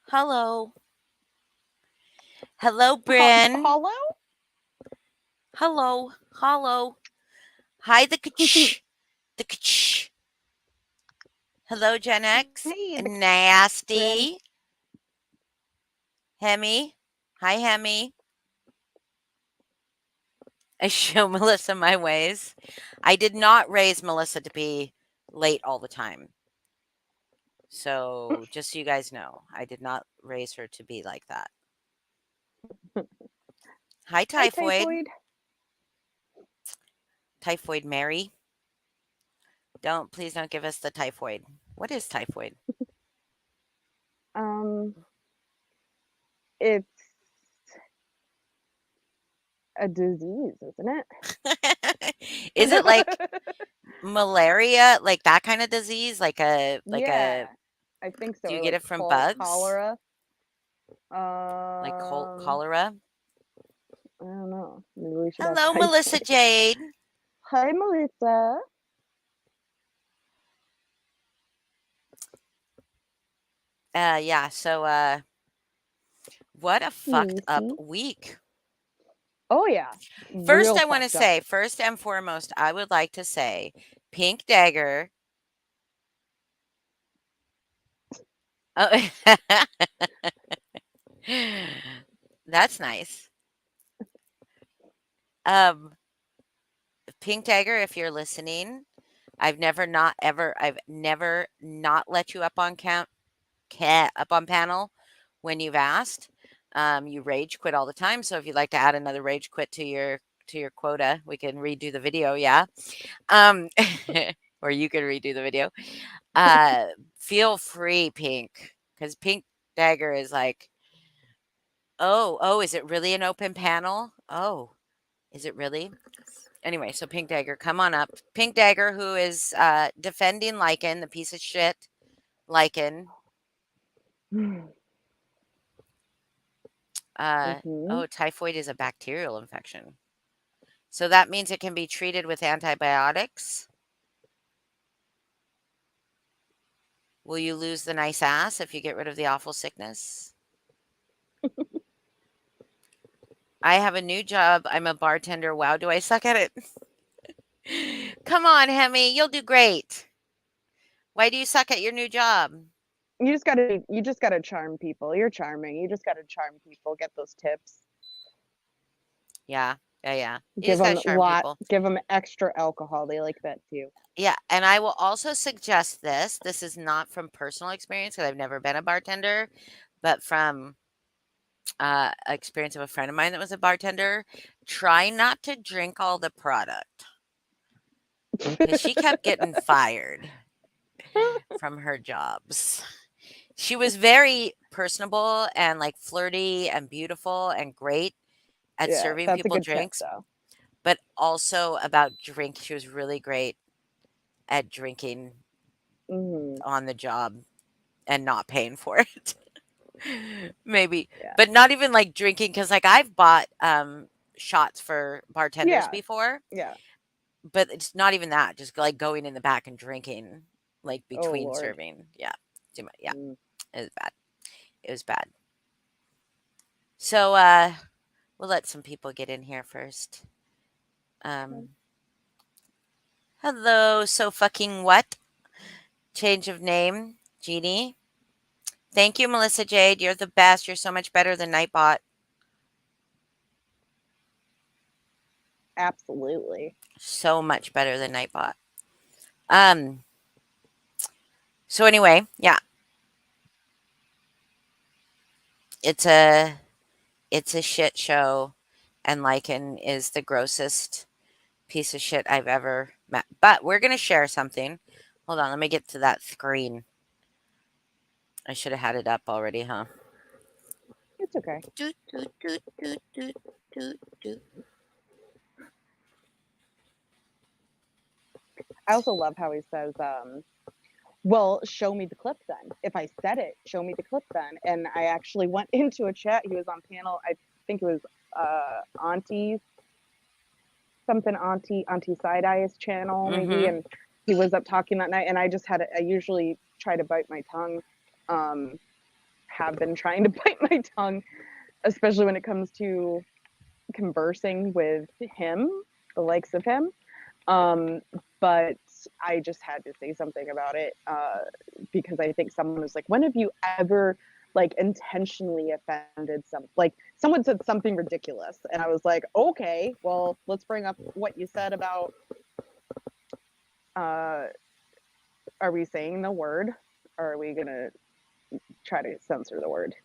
Hello. Hello, Bryn. Hollow? Hello. Hello. Hi, the kach. The kach. Hello, Gen X. Hey, the Bryn. Nasty. Hemi. Hi, Hemi. I show Melissa my ways. I did not raise Melissa to be late all the time. So, just so you guys know, I did not raise her to be like that. Hi, Hi, Typhoid. Typhoid. Typhoid Mary. Please don't give us the typhoid. What is typhoid? Um, it's a disease, isn't Is it like it? malaria, like that kind of disease? Yeah, I think so. Do you Or get like it from bugs? cholera. Like Um, cholera? I don't know. Maybe we should ask Hello, Melissa Typhoid. Jade. Hi, Melissa. Yeah, so what a fucked up Nisi. week. Oh yeah, First real I want to fucked up. say, first and foremost, I would like to say Pink Dagger. Oh, that's nice. Um, Pink Dagger, if you're listening, I've never not let you up on up on panel when you've asked. You rage quit all the time. So if you'd like to add another rage quit to your quota, we can redo the video. Yeah. Um, or you can redo the video. Uh, feel free, Pink, because Pink Dagger is like, oh, is it really an open panel? Oh, is it really? Anyway, so Pink Dagger, come on up. Pink Dagger, who is defending Lykan, the piece of shit Lykan. Mm-hmm. Oh, typhoid is a bacterial infection. So that means it can be treated with antibiotics. Will you lose the nice ass if you get rid of the awful sickness? I have a new job. I'm a bartender. Wow, do I suck at it? Come on, Hemi, you'll do great. Why do you suck at your new job? You just gotta charm people. You're charming. You just gotta charm people. Get those tips. Yeah, yeah. You just gotta charm people. Give them extra alcohol. They like that too. Yeah, and I will also suggest this. This is not from personal experience because I've never been a bartender, but from experience of a friend of mine that was a bartender. Try not to drink all the product because she kept getting fired from her jobs. She was very personable and like flirty and beautiful and great at Yeah, serving that's a people good tip drinks, though. but also about drink. She was really great at drinking Hmm. on the job and not paying for it. Maybe, Yeah. but not even like drinking because like I've bought shots for bartenders Yeah. before, Yeah. but it's not even that. Just like going in the back and drinking like Oh between Lord. serving. Yeah, too much. Yeah, Mm. it was bad. It was bad. So we'll let some people get in here first. Um, hello, so fucking what? Change of name, Jeannie. Thank you, Melissa Jade. You're the best. You're so much better than Nightbot. Absolutely. So much better than Nightbot. Um. So anyway, yeah, it's a it's a shit show, and Lycan is the grossest piece of shit I've ever met. But we're gonna share something. Hold on, let me get to that screen. I should have had it up already, huh? It's okay. Doot, doot, doot, doot, doot, doot, doot. I also love how he says, well, show me the clip then. If I said it, show me the clip then. And I actually went into a chat. He was on panel. I think it was Auntie's something Auntie Side Eye's channel maybe, Mm-hmm. and he was up talking that night. And I just had I usually try to bite my tongue, um, have been trying to bite my tongue, especially when it comes to conversing with him, the likes of him. Um, but I just had to say something about it because I think someone was like, "When have you ever like intentionally offended some?" Like someone said something ridiculous, and I was like, "Okay, well, let's bring up what you said about." Uh, are we saying the word, or are we gonna try to censor the word?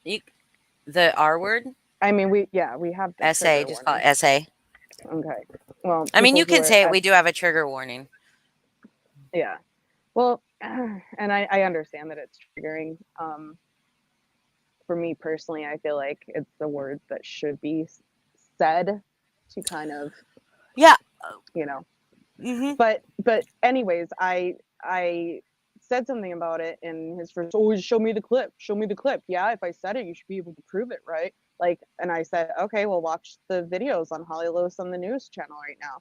You, the R word? I mean, we have the SA, trigger just call it warning. SA. Okay. Well, I mean, people you who can are say it. We do have a trigger warning. yeah. Well, and I understand that it's triggering. For me personally, I feel like it's the word that should be said to kind of, Yeah. you know. Mm-hmm. But anyways, I said something about it, and his first always show me the clip, show me the clip. Yeah, if I said it, you should be able to prove it, right? Like, and I said, okay, well, watch the videos on Holly Lois on the news channel right now.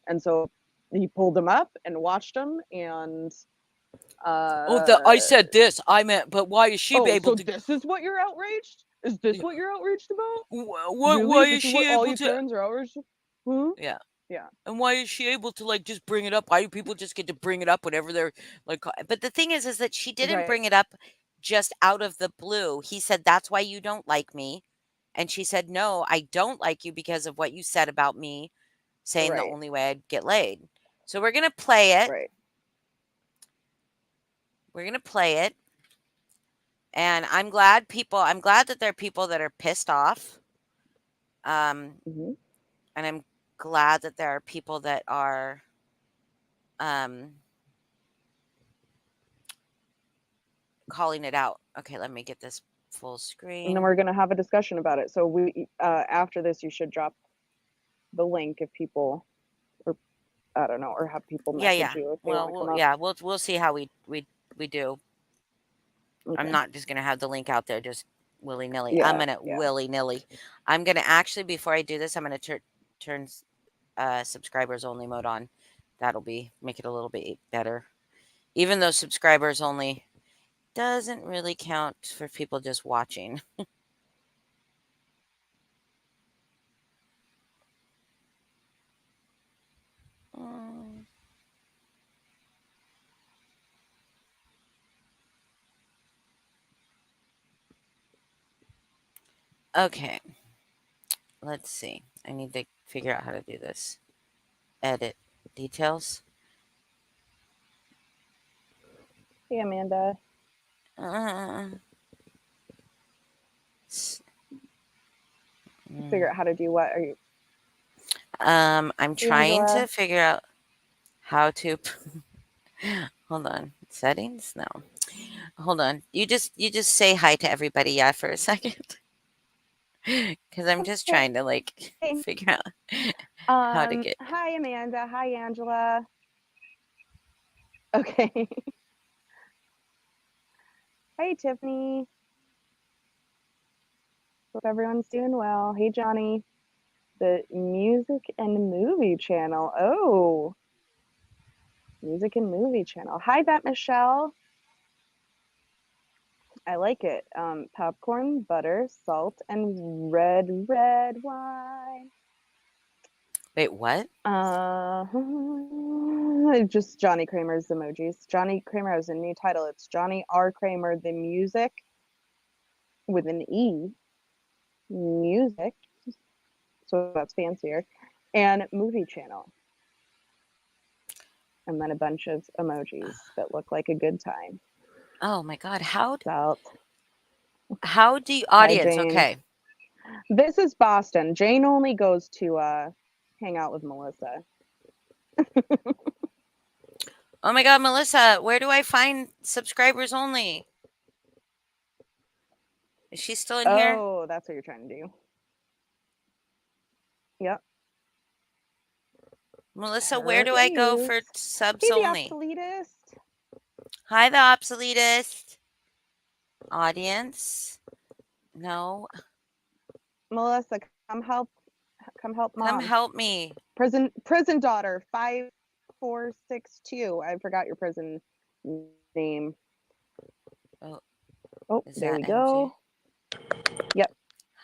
And so he pulled them up and watched them, and Oh, uh, I said this. I meant, but why is she oh, able so to? this is what you're outraged? Is this what you're outraged about? Why Really? is This is what she all able your to? friends are outraged? Hmm? Yeah. Yeah. And why is she able to like just bring it up? Why do people just get to bring it up whenever they're like? But the thing is that she didn't Right. bring it up just out of the blue. He said, "That's why you don't like me," and she said, "No, I don't like you because of what you said about me, saying the Right. only way I'd get laid." So we're gonna play it. Right. We're gonna play it, and I'm glad that there are people that are pissed off. Um, Hmm. and I'm glad that there are people that are um calling it out. Okay, let me get this full And then screen. we're gonna have a discussion about it. So we after this, you should drop the link if people, or I don't know, or have people Yeah, message yeah. you if they want Well, to come up. yeah, we'll see how we do. I'm Okay. not just gonna have the link out there just willy nilly. I'm Yeah. gonna Yeah. willy nilly. I'm gonna actually before I do this, I'm gonna turn subscribers only mode on. That'll be make it a little bit better. Even though subscribers only doesn't really count for people just watching. Mm, okay, let's see. I need to figure out how to do this. Edit details. Hey, Amanda. Uh, s- Figure mm. out how to do what? Are you? I'm Hey, trying Angela. to figure out how to. Hold on. Settings? No. Hold on. You just say hi to everybody, yeah, for a second, because I'm just Okay. trying to like figure out how to get. Hi, Amanda. Hi, Angela. Okay. Hey, Tiffany. Hope everyone's doing well. Hey, Johnny. The music and movie channel. Oh, music and movie channel. Hi, that Michelle. I like it. Popcorn, butter, salt, and red wine. Wait, what? Just Johnny Kramer's emojis. Johnny Kramer has a new title. It's Johnny R. Kramer, the music with an E, music. So that's fancier, and movie channel, and then a bunch of emojis that look like a good time. Oh my God! How Salt. how do you Hi, audience? Jane. Okay. This is Boston. Jane only goes to hang out with Melissa. Oh my God, Melissa, where do I find subscribers only? Is she still in here? Oh, that's what you're trying to do. Yep. Melissa, where do I go for Perfect. subs Hey, the only? obsoletist. Hi, the obsoletist. Audience. No, Melissa, come help. Come help come mom. help me. Prison daughter 5462. I forgot your prison name. Oh, Oh, Is there that we MJ? go. Yep.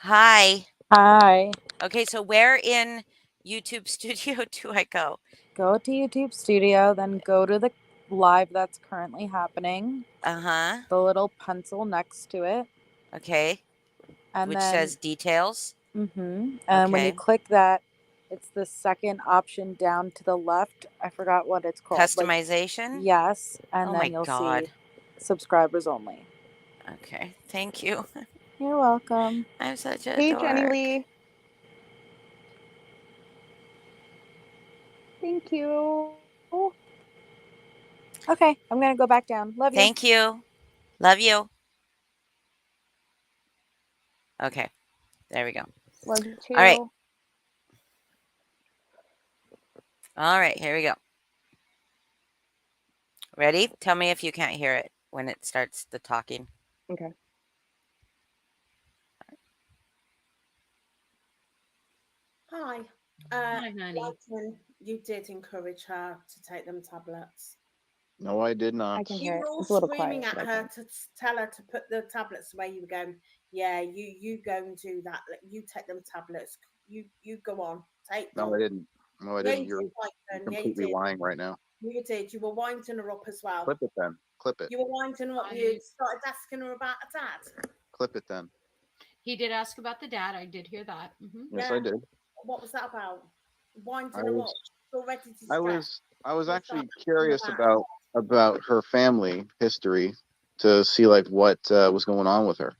Hi. Hi. Okay, so where in YouTube Studio do I go? Go to YouTube Studio, then go to the live that's currently happening. Uh-huh. The little pencil next to it. Okay. And Which then says details. and when you Okay. click that, it's the second option down to the left. I forgot what it's called. Customization? Yes. And Oh then my you'll God. see subscribers only. Okay. Thank you. You're welcome. I'm such a Hey, dork. Jenny Lee. Thank you. Okay, I'm gonna go back down. Love you. Thank you. Love you. Okay. There we go. Love you too. All right. All right. Here we go. Ready? Tell me if you can't hear it when it starts the talking. Okay. Hi. Hi, honey. Lykan, you did encourage her to take them tablets. No, I did not. I can You hear it. were all It's a little screaming quiet, at but I her can. to tell her to put the tablets away. You were going, yeah, you go and do that. You take them tablets. You go on, take them. No, I didn't. No, I Yeah, didn't. you You're did, Lykan. Yeah, you completely did. lying right now. You did. You were winding her up as well. Clip it then. Clip it. You were winding her up. You started asking her about her dad. Clip it then. He did ask about the dad. I did hear that. Yes, Yeah. I did. What was that about? Winding I her was- up. She's already distressed. I was What's actually that curious about? about her family history to see like what was going on with her.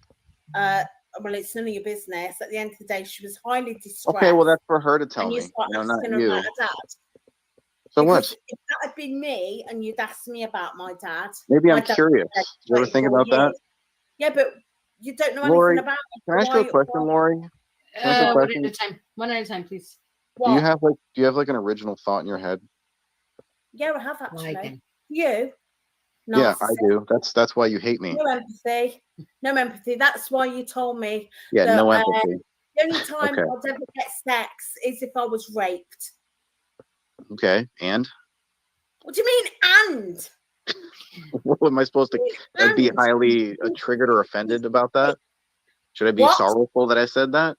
Well, it's none of your business. At the end of the day, she was highly distressed. Okay, well that's for her to tell and you me. start Not asking her you. about her dad. So Because what? if that had been me and you'd asked me about my dad, Maybe my I'm dad curious. was You ever think about that? Yeah, but you don't know Lori, anything about it. can I ask you a question, Lori? Can I ask you a One question? at a time. One at a time, please. Do you have like an original thought in your head? Yeah, I have actually. Lykan. You? Yeah, I Narcissist. do. That's why you hate me. No empathy. No empathy. That's why you told me Yeah, that no empathy. the only time Okay. I'd ever get sex is if I was raped. Okay, and What do you mean, and? what am I supposed to be And? highly triggered or offended about that? Should I be What? sorrowful that I said that?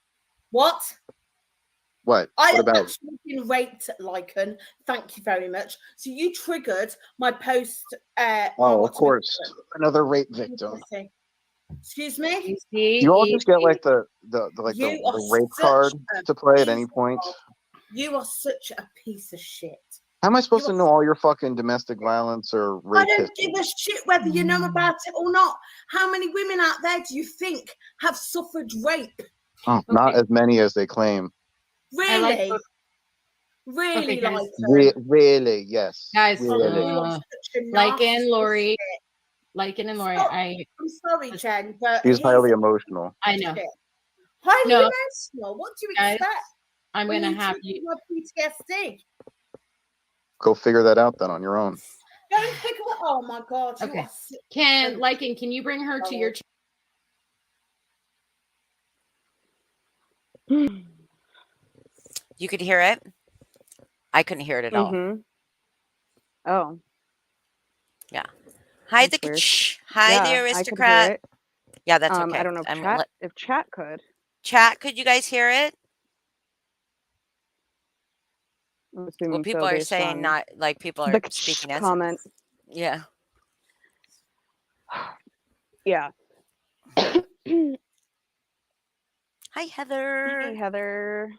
What? What? I What have about? actually been raped, Lykan. Thank you very much. So you triggered my post. Oh, of course, another rape victim. Excuse me. You see, You all just get like the You are rape such card a to play at any piece point. You are such a piece of shit. How am I supposed You to are- know all your fucking domestic violence or I rape don't history? give a shit whether you know about it or not. How many women out there do you think have suffered rape? Oh, not as many as they claim. I like Really? both. Really, Okay, guys. Really, yes. Guys, Really. You are such a Lykan, narcissist. Lori. Lykan and Lori, Stop. I'm sorry, Jen, but She's he's highly emotional. I know. shit. Highly No. emotional. What do you Guys, expect? I'm when gonna you have treat you. my PTSD. Go figure that out then on your own. Go and figure it. Oh my god! You Okay. are sick. Lykan, can you bring her to your You could hear it? I couldn't hear it at all. Mm-hmm. Oh, Yeah. Hi, That's the weird. Hi, the yeah, I could hear aristocrat. it. Yeah, that's okay. I don't know if if chat could. Chat, could you guys hear it? I'm Well, assuming people so are based saying on not like people are the speaking as comment. yeah. Yeah. Hi, Heather. Hey, Heather.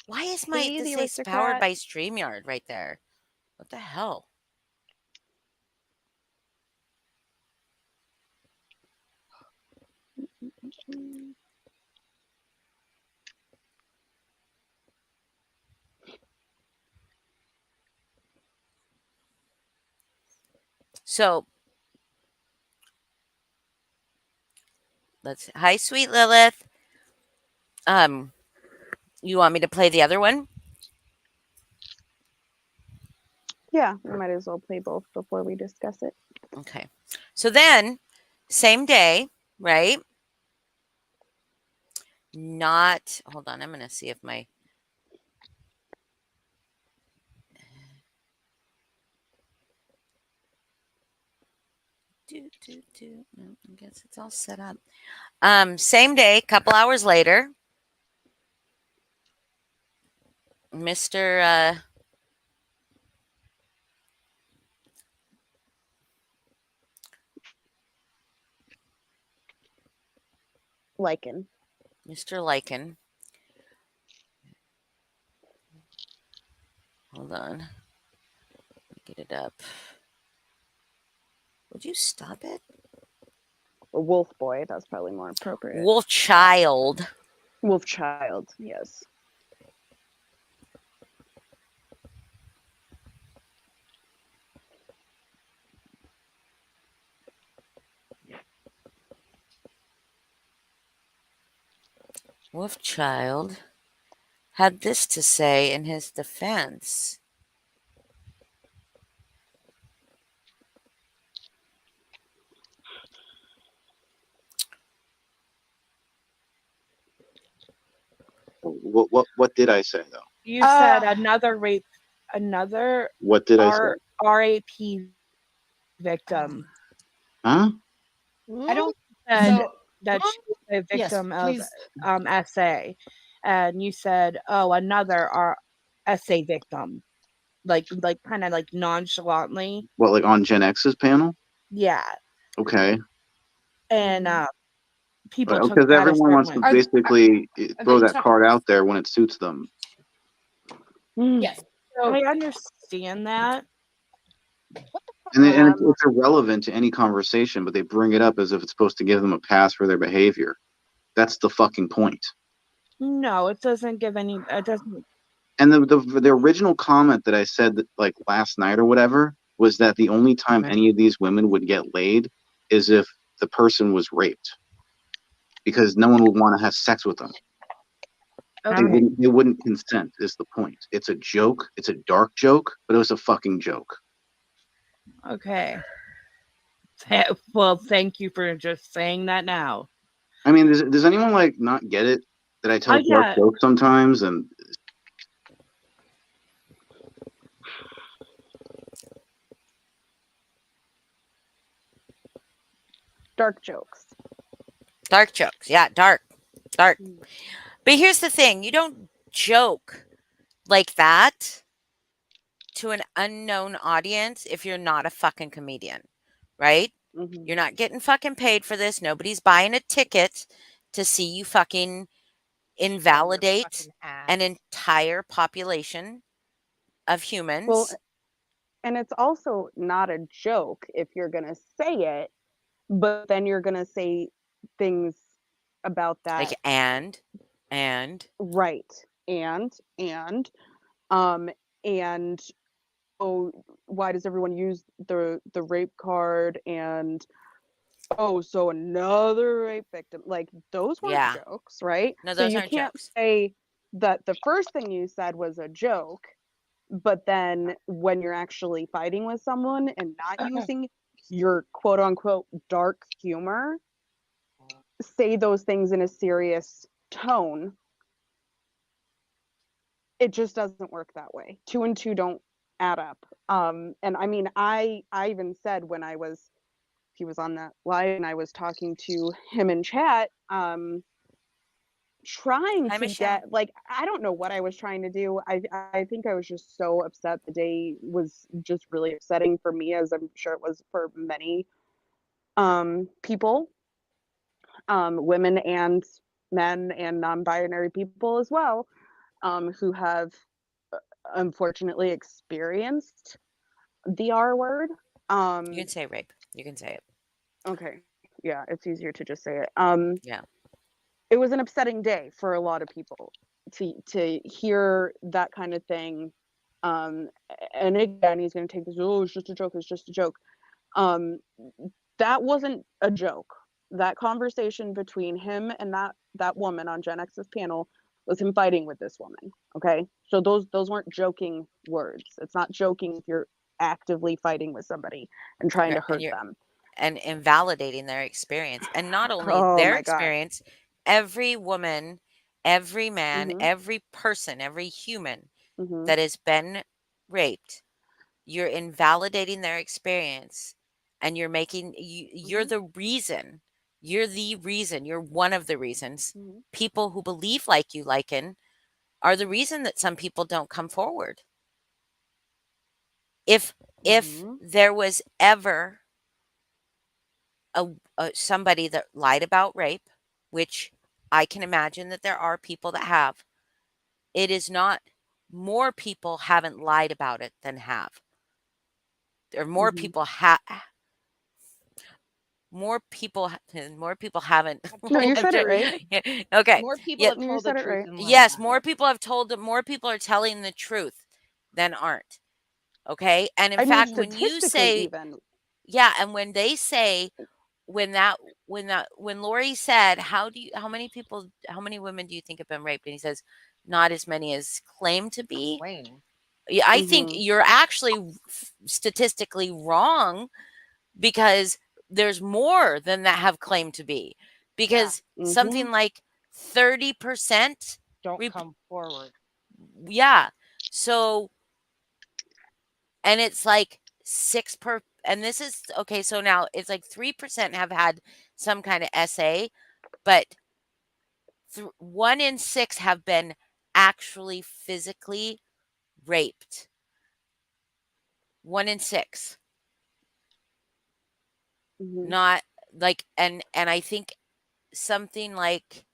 Why is my Hey, this the says powered aristocrat. by StreamYard right there? What the hell? So hi, sweet Lilith. You want me to play the other one? Yeah, we might as well play both before we discuss it. Okay. So then, same day, right? Not, hold on, I'm going to see if my. No, I guess it's all set up. Same day, couple hours later, Mr. Lykan. Mr. Lykan. Hold on. Let me get it up. Would you stop it? A wolf boy, that's probably more appropriate. Wolf child. Wolf child, yes. Wolf child had this to say in his defense. What did I say though? You said another What did I say? RAP victim. Huh? I don't said So, that she was a yes, victim of please. SA, and you said, "Oh, another SA victim," like kind of like nonchalantly. What, like on Gen X's panel? Yeah, Okay. and people took Because that as everyone wants to different. basically throw they that talk- card out there when it suits them. Yes. So, I understand that. And it's irrelevant to any conversation, but they bring it up as if it's supposed to give them a pass for their behavior. That's the fucking point. No, it doesn't give any. It doesn't. And the original comment that I said that, like last night or whatever, was that the only time any of these women would get laid is if the person was raped, because no one would want to have sex with them. Okay. They wouldn't consent. Is the point? It's a joke. It's a dark joke, but it was a fucking joke. Okay. Well, thank you for just saying that now. I mean, does anyone like not get it that I tell dark jokes sometimes? And Dark jokes. Dark jokes. Yeah, dark. But here's the thing. You don't joke like that to an unknown audience if you're not a fucking comedian, right? Mhm. You're not getting fucking paid for this. Nobody's buying a ticket to see you fucking invalidate an entire population of humans. Well, and it's also not a joke if you're going to say it, but then you're going to say things about that. like and Right. And oh, why does everyone use the rape card? And oh, so another rape victim. Like, those weren't Yeah. jokes, right? No, So those you aren't can't jokes. say that the first thing you said was a joke, but then when you're actually fighting with someone and not using your quote unquote dark humor, say those things in a serious tone. It just doesn't work that way. 2 and 2 don't add up. And I mean, I even said when he was on that live and I was talking to him in chat, trying Hi, to Michelle. get, like, I don't know what I was trying to do. I think I was just so upset. The day was just really upsetting for me, as I'm sure it was for many people, women and men and non-binary people as well, who have unfortunately experienced the R word. You can say rape. You can say it. Okay. Yeah, it's easier to just say it. Yeah. It was an upsetting day for a lot of people to hear that kind of thing. And again, he's going to take this, oh, it's just a joke, it's just a joke. That wasn't a joke. That conversation between him and that woman on Gen X's panel was him fighting with this woman. Okay, so those weren't joking words. It's not joking if you're actively fighting with somebody and trying to hurt them and invalidating their experience. And not only Oh their my God. experience, every woman, every man, Mhm. every person, every human Mhm. that has been raped, you're invalidating their experience and you're making you're the reason. You're the reason. You're one of the reasons. Mhm. People who believe like you, Lykan, are the reason that some people don't come forward. If Mhm. there was ever somebody that lied about rape, which I can imagine that there are people that have, it is not more people haven't lied about it than have. There are more Mhm. people more people haven't. No, you I'm said it trying- right. Yeah, okay. More people Yeah, have You told the said it truth right. than lied yes, about more it. people have told more people are telling the truth than aren't. Okay? And in I mean, fact, when you statistically, say even. yeah, and when they say when Lori said, how many women do you think have been raped? And he says, not as many as claim to be. Wayne. Yeah, I think Mhm. you're actually statistically wrong because there's more than that have claimed to be. Because Mhm. something like 30% Don't rep- come forward. yeah. So and it's like 6 per and this is okay, so now it's like 3% have had some kind of SA, but 1 in 6 have been actually physically raped. 1 in 6. Mhm. Not like and I think something like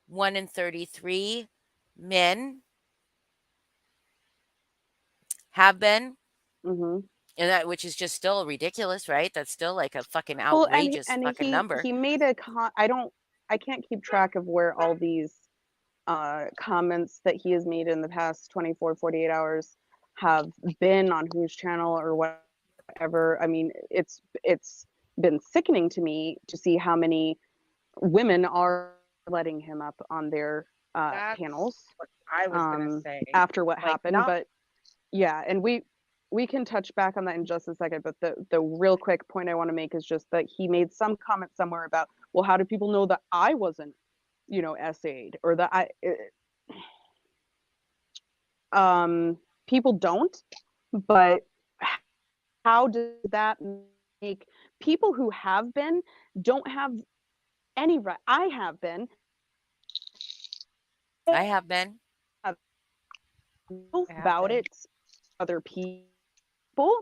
1 in 33 men have been, Mhm. and that which is just still ridiculous, right? That's still like a fucking Well, outrageous and fucking number. he made a I can't keep track of where all these comments that he has made in the past 24, 48 hours have been on whose channel or whatever. I mean, it's been sickening to me to see how many women are letting him up on their That's panels what I was gonna say. after what Like, happened. not But yeah, and we can touch back on that in just a second. But the real quick point I want to make is just that he made some comment somewhere about, well, how do people know that I wasn't, SA'd or that people don't, but how does that make people who have been don't have any right? I have been. I have been. Have I have about been. it, other people.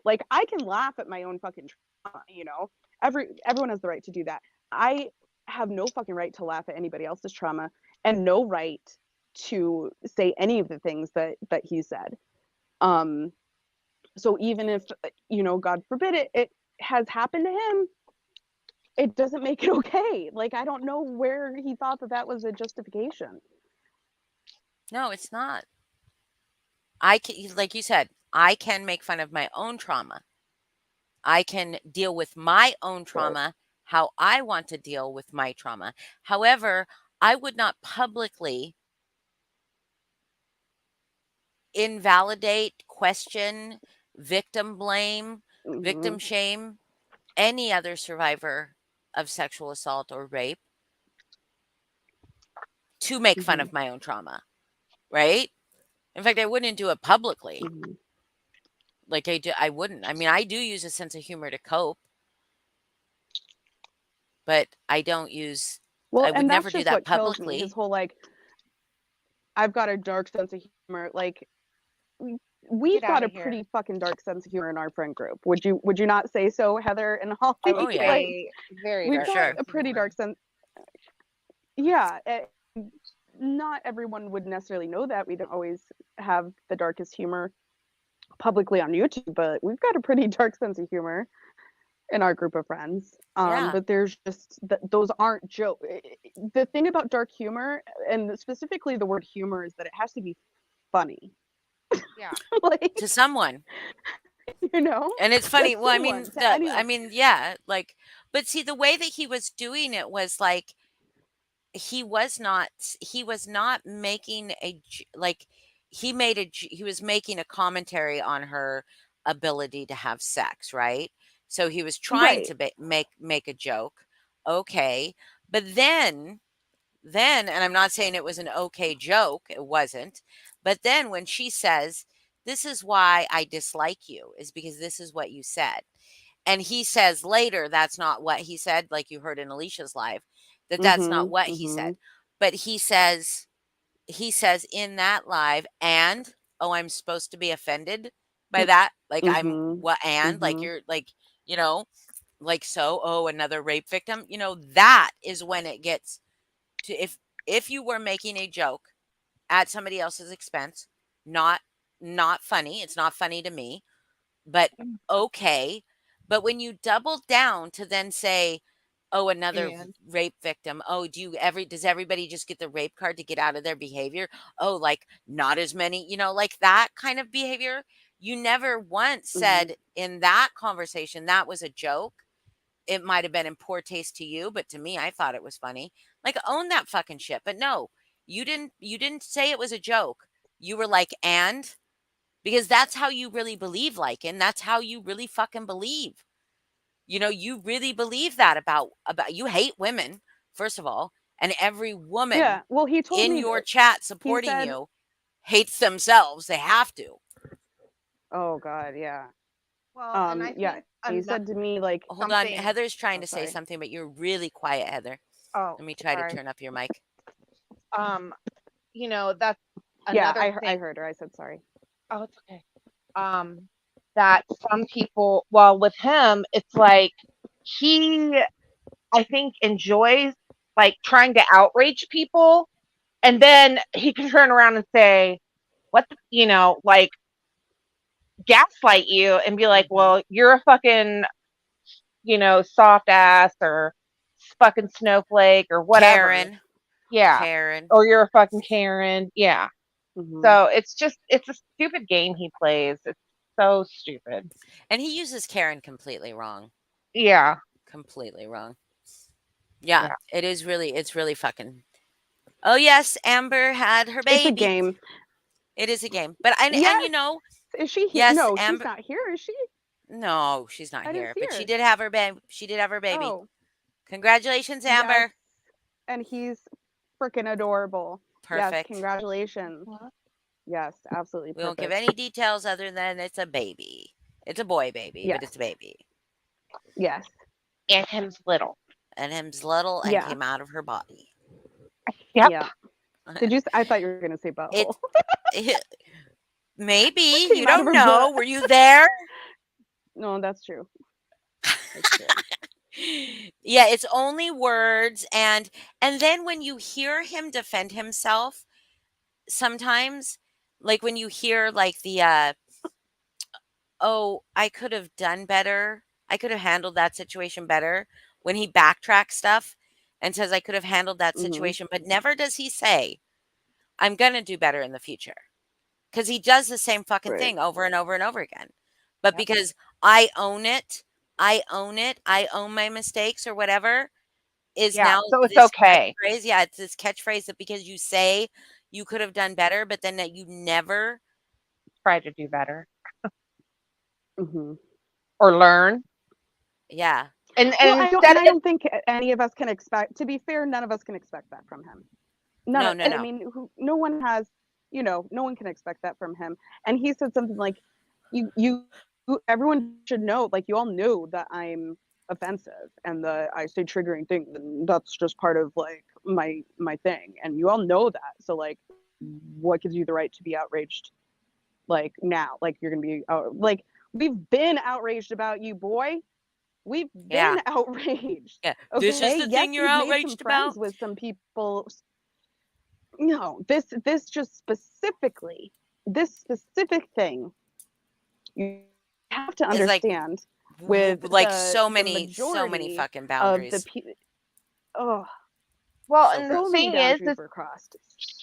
Like I can laugh at my own fucking trauma, everyone has the right to do that. I have no fucking right to laugh at anybody else's trauma and no right to say any of the things that he said. Um so even if God forbid it has happened to him, it doesn't make it okay. Like I don't know where he thought that was a justification. No, it's not. I can, like you said, I can make fun of my own trauma. I can deal with my own Right. trauma how I want to deal with my trauma. However, I would not publicly invalidate, question, victim blame, victim Mhm. shame any other survivor of sexual assault or rape to make fun Mhm. of my own trauma, right? In fact, I wouldn't do it publicly. Mhm. Like I wouldn't. I mean, I do use a sense of humor to cope, but I don't use Well, I would and never that's do just that what kills me. His publicly. whole like, I've got a dark sense of humor. Like, we- Get we've out got a of here. pretty fucking dark sense of humor in our friend group. Would you not say so, Heather and Holly? I Oh would yeah, Like, say very we've for dark got sure. sense a of pretty humor. dark sense. Yeah, not everyone would necessarily know that. We don't always have the darkest humor publicly on YouTube, but we've got a pretty dark sense of humor in our group of friends. Yeah. But there's just those aren't joke. The thing about dark humor, and specifically the word humor, is that it has to be funny. Yeah. Like, To someone. And it's to funny. Well, someone, to anyone. yeah, like, but see, the way that he was doing it was like he was not making like he was making a commentary on her ability to have sex, right? So he was trying Right. to make a joke. Okay. But then and I'm not saying it was an okay joke, it wasn't. But then when she says, "This is why I dislike you," is because this is what you said. And he says later that's not what he said, like you heard in Alicia's live, that's not what he said. But he says in that live, and oh, I'm supposed to be offended by that. Like I'm what and like you're like, you know, like so, oh, another rape victim. You know, that is when it gets to if you were making a joke at somebody else's expense, not funny. It's not funny to me, but okay. But when you double down to then say, oh, another And rape victim. Oh, does everybody just get the rape card to get out of their behavior? Oh, like not as many, like that kind of behavior. You never once said in that conversation that was a joke. It might have been in poor taste to you, but to me, I thought it was funny. Like own that fucking shit. But no, you didn't say it was a joke. You were like, and because that's how you really believe, Lycan. That's how you really fucking believe. You really believe that about you hate women, first of all, and every woman Yeah. Well, he told in me your that chat he supporting said, you hates themselves. They have to. "Oh God, yeah." Well, and I Yeah. think He said to me like, Hold on. something. Heather's trying "Oh, to say sorry." something, but you're really quiet, Heather. Oh, Let me try to sorry. turn up your mic. That's Yeah, another I thing. heard her. I said sorry. Oh, it's okay. That some people, well, with him, it's like he, I think, enjoys like trying to outrage people, and then he can turn around and say, "What, like gaslight you," and be like, "Well, you're a fucking, soft ass or fucking snowflake or whatever." Karen. Yeah. Karen. Or you're a fucking Karen. Yeah. Mhm. So it's a stupid game he plays. It's so stupid. And he uses Karen completely wrong. Yeah. Completely wrong. Yeah, Yeah. it's really fucking. Oh yes, Amber had her It's a baby. game. It is a game. But and Yes. Is she here? yes, No, she's Amber. not here. Is she? No, she's not I didn't here. see But she her. did have her baby. She did have her baby. Oh, Congratulations, yes. Amber. And he's freaking adorable. Yes, Perfect. congratulations. Yes, absolutely We won't give perfect. any details other than it's a baby. It's a boy baby, but Yes. it's a baby. Yes. And him's little. And him's little and Yeah. came out of her body. Yep. Yeah. Did you? I thought you were gonna say butthole. Maybe. Came You out of don't her know. butt. Were you there? No, that's true. That's true. Yeah, it's only words, and then when you hear him defend himself, sometimes, like when you hear like the oh, I could have done better. I could have handled that situation better. When he backtracks stuff and says I could have handled that situation, but never does he say I'm going to do better in the future. Cuz he does the same fucking Right. thing over and over and over again. But Yep. because I own it, I own my mistakes or whatever is Yeah. now So it's this okay. catchphrase. Yeah, it's this catchphrase that because you say you could have done better, but then that you never. Try to do better Mm-hmm. or learn. Yeah. And Well, instead I don't think any of us can expect. To be fair, none of us can expect that from him. No, I no. mean, no one has. No one can expect that from him. And he said something like, "You, everyone should know. Like, you all know that I'm offensive and that I say triggering things, and that's just part of like my thing. And you all know that. So like, what gives you the right to be outraged? Like now, like you're gonna be out. Like we've been outraged about you, boy. We've Yeah. been outraged. Yeah. Okay. This is the Yes, thing you're you've made some outraged friends about? with some people. No, this just specifically, this specific thing, you have to Is like understand with so the many majority fucking of the boundaries. oh, well, So and the so gross. many thing is boundaries were crossed.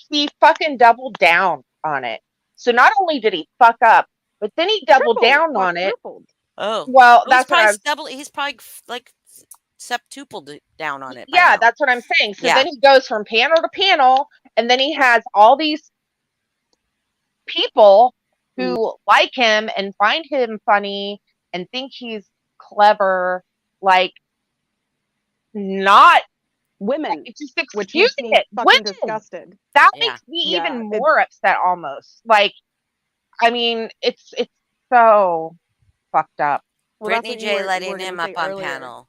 he fucking doubled down on it. So not only did he fuck up, but then he doubled down on it. Quadrupled. Oh. Well, He's that's what I probably was. double he's probably like septupled down on it by Yeah, now. that's what I'm saying. So Yeah. then he goes from panel to panel, and then he has all these people who like him and find him funny and think he's clever, like not Women, it's just which makes excusing me it. fucking Women. disgusted. That Yeah. makes me Yeah, even more upset almost. Like, I mean, it's so fucked up. Well, that's Brittany what you J were letting gonna him say up on earlier. panel.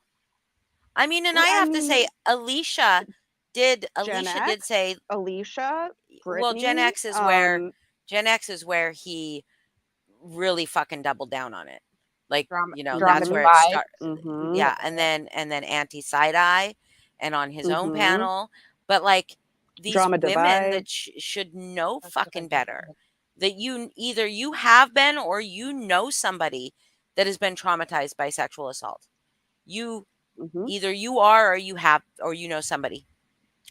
I mean, and I I have to say, mean, Alicia did Gen X, say, Alicia, well, Gen Brittany, X is where he really fucking doubled down on it. Like, that's where it dramatified. started. mhm, Yeah, and then anti side eye, and on his own mhm, panel. But like these drama women divide. that should know fucking better, that either you have been or you know somebody that has been traumatized by sexual assault. You Mhm, either you are or you have or you know somebody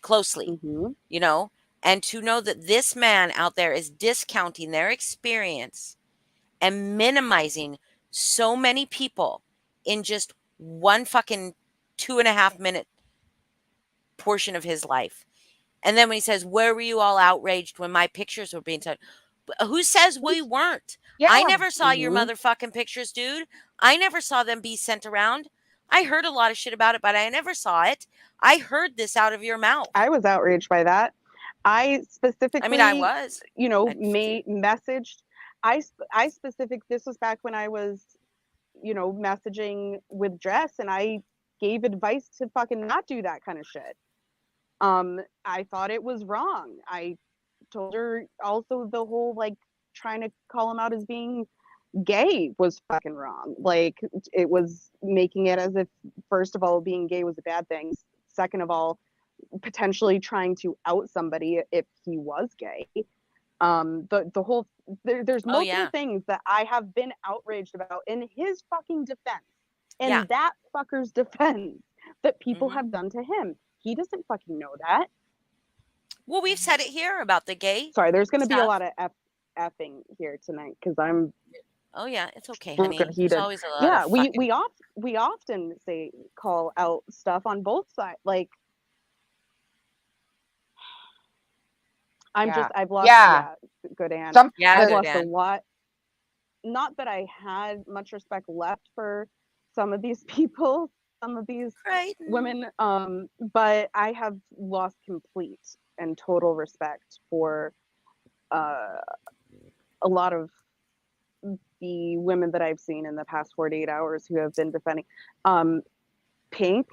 closely, mhm. you know, and to know that this man out there is discounting their experience and minimizing so many people in just one fucking 2.5 minute portion of his life. And then when he says, "Where were you all outraged when my pictures were being taken?" Who says we weren't? Yeah. I never saw your Mhm. motherfucking pictures, dude. I never saw them be sent around. I heard a lot of shit about it, but I never saw it. I heard this out of your mouth. I was outraged by that. I I mean, I specifically, was. messaged. I specific. This was back when I was, messaging with Jess, and I gave advice to fucking not do that kind of shit. I thought it was wrong. I told her also the whole like trying to call him out as being gay was fucking wrong. Like it was making it as if first of all being gay was a bad thing. Second of all, potentially trying to out somebody if he was gay. The whole there's Oh, multiple yeah. things that I have been outraged about in his fucking defense, Yeah. in that fucker's defense that people Mhm. have done to him. He doesn't fucking know that. Well, we've said it here about the gay Sorry, there's going to be a stuff. lot of effing here tonight because I'm Oh, yeah, it's okay, honey. There's heated. always a lot of Yeah, fucking. we often say call out stuff on both sides. Like Yeah. I've lost Yeah. good Anne. Some Yeah, I've good, lost a Dan. lot. Not that I had much respect left for some of these people, some of these Right. women, but I have lost complete and total respect for uh, a lot of the women that I've seen in the past 48 hours who have been defending. Pink,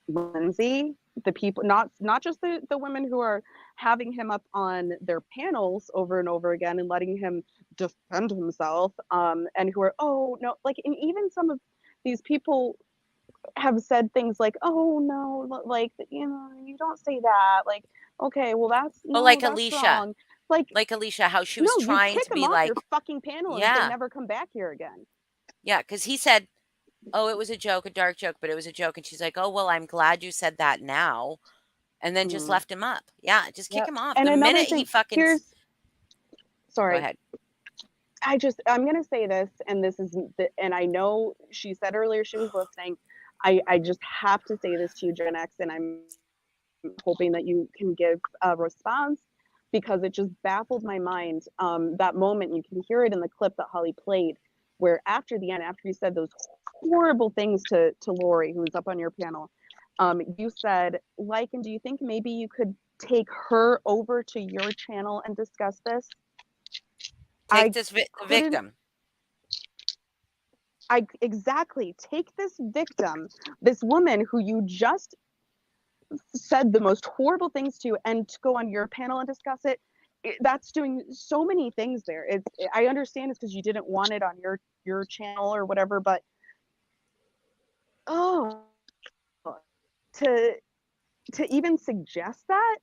Lindsay, the people, not just the women who are having him up on their panels over and over again and letting him defend himself, and who are, oh no, like, and even some of these people have said things like, oh no, like, you don't say that, like, okay, well that's Oh, no, like that's Alicia. wrong, like, Like Alicia, how she was no, you trying kick to them be off your like, fucking panel and they yeah, never come back here again. yeah, because he said, "Oh, it was a joke, a dark joke, but it was a joke." And she's like, "Oh, well, I'm glad you said that now." And then just Mm. left him up. Yeah, just kick Yep. him off. And The another minute he thing, fucking. Go sorry, ahead. I'm gonna say this, and this is, and I know she said earlier she was listening. I just have to say this to you, Gen X, and I'm hoping that you can give a response because it just baffled my mind. That moment, you can hear it in the clip that Holly played, where after the end, after you said those horrible things to Lori, who was up on your panel, you said, Lykan, do you think maybe you could take her over to your channel and discuss this? Take I this couldn't victim. exactly take this victim, this woman who you just said the most horrible things to, and to go on your panel and discuss it. That's doing so many things there. I understand it's because you didn't want it on your channel or whatever, but oh, to even suggest that,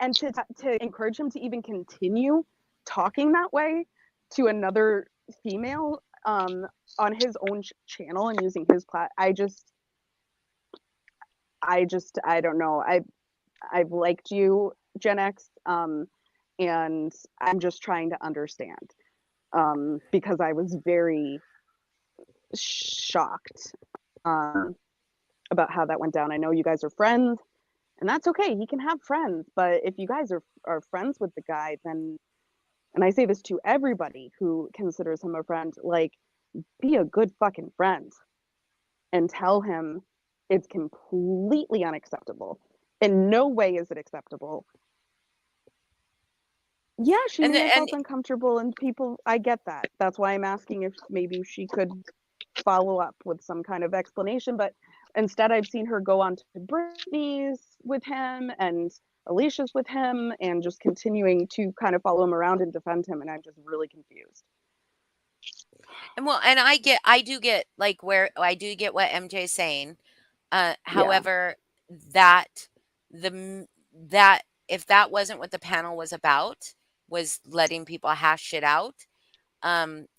and to encourage him to even continue talking that way to another female, on his own channel and using his I don't know. I've liked you, Gen X, and I'm just trying to understand, because I was very shocked, about how that went down. I know you guys are friends, and that's okay. He can have friends, but if you guys are friends with the guy, then, and I say this to everybody who considers him a friend, like, be a good fucking friend and tell him it's completely unacceptable. In no way is it acceptable. Yeah, she And may have and felt uncomfortable, and people, I get that. That's why I'm asking if maybe she could follow up with some kind of explanation, but instead I've seen her go on to Brittany's with him and Alicia's with him and just continuing to kind of follow him around and defend him, and I'm just really confused. And well, and I do get like where I do get what MJ's saying. Yeah. However, that that if that wasn't what the panel was about, was letting people hash shit out,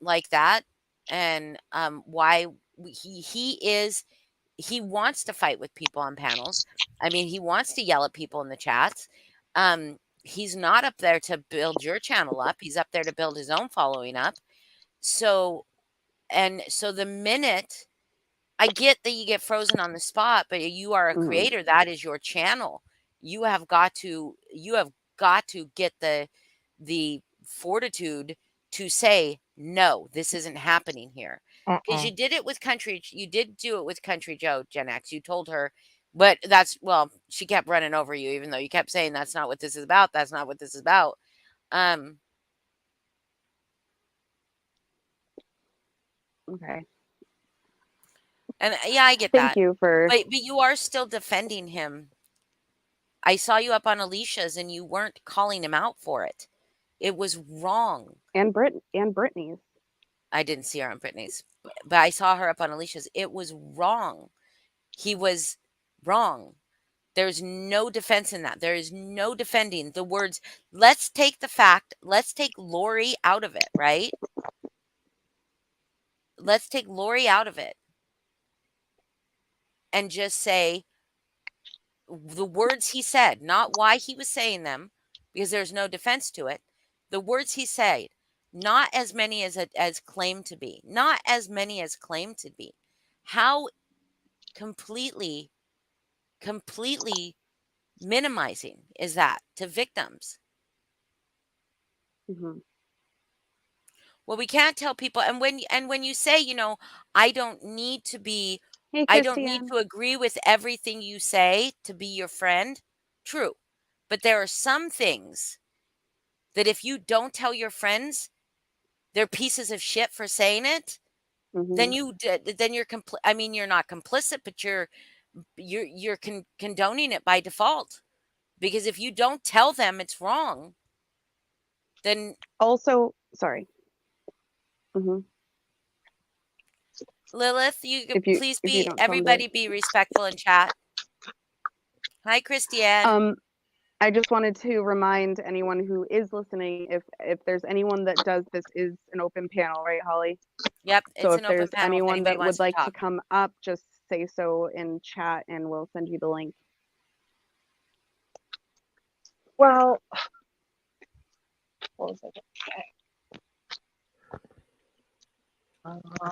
like that, and why he wants to fight with people on panels. I mean, he wants to yell at people in the chats. He's not up there to build your channel up. He's up there to build his own following up. So, and so the minute I get that you get frozen on the spot, but you are a Mhm. creator, that is your channel. You have got to get the fortitude to say, "No, this isn't happening here." Because you did it with you did do it with Country Joe, Gen X. You told her, but she kept running over you, even though you kept saying, "That's not what this is about. That's not what this is about." Um, Okay. and yeah, I get Thank that. you for But you are still defending him. I saw you up on Alicia's and you weren't calling him out for it. It was wrong. and Brittany's. I didn't see her on Brittany's, but I saw her up on Alicia's. It was wrong. He was wrong. There's no defense in that. There is no defending the words. Let's take Lori out of it, right? Let's take Lori out of it and just say the words he said, not why he was saying them, because there's no defense to it. The words he said, not as many as claimed to be, not as many as claimed to be. How completely, completely minimizing is that to victims? Mm-hmm. Well, we can't tell people, and when you say, I don't need to be, Hey, I don't need Christiane. to agree with everything you say to be your friend. True, but there are some things that if you don't tell your friends they're pieces of shit for saying it, then Mm-hmm. you're I mean, you're not complicit, but you're condoning it by default. Because if you don't tell them it's wrong, then Also, sorry. Mm-hmm. Lilith, please If you be don't tell them everybody be respectful in chat. Hi, Christiane. I just wanted to remind anyone who is listening, if there's anyone that does, this is an open panel, right, Holly? Yep, So it's if an open there's panel if anyone anybody that wants would to like to talk. come up, just say so in chat and we'll send you the link. Well, what was I going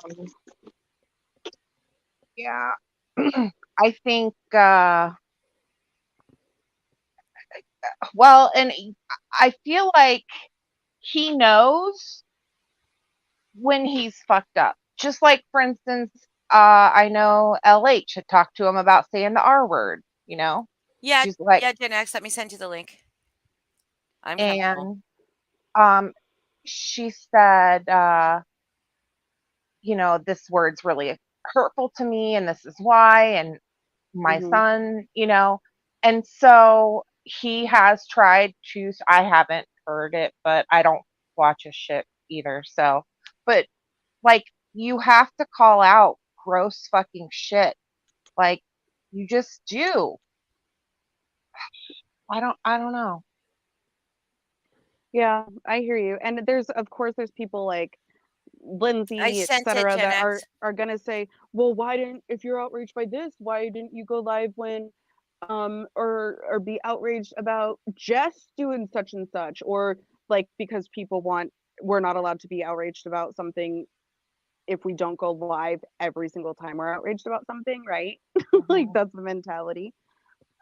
to say? Yeah, I think. Well, and I feel like he knows when he's fucked up. Just like, for instance, I know LH had talked to him about saying the R word. Yeah, She's like, yeah, Gen X, let me send you the link. I'm comfortable. and she said, this word's really hurtful to me, and this is why, and my Mm-hmm. son, and so he has tried to. I haven't heard it, but I don't watch his shit either. So, but like, you have to call out gross fucking shit. Like, you just do. I don't know. Yeah, I hear you. And there's, of course, there's people like I Lindsay, sent it, etc., Gen that X. are gonna say, well, if you're outraged by this, why didn't you go live when or be outraged about Jess doing such and such, or like, because we're not allowed to be outraged about something if we don't go live every single time we're outraged about something, right? Like, that's the mentality.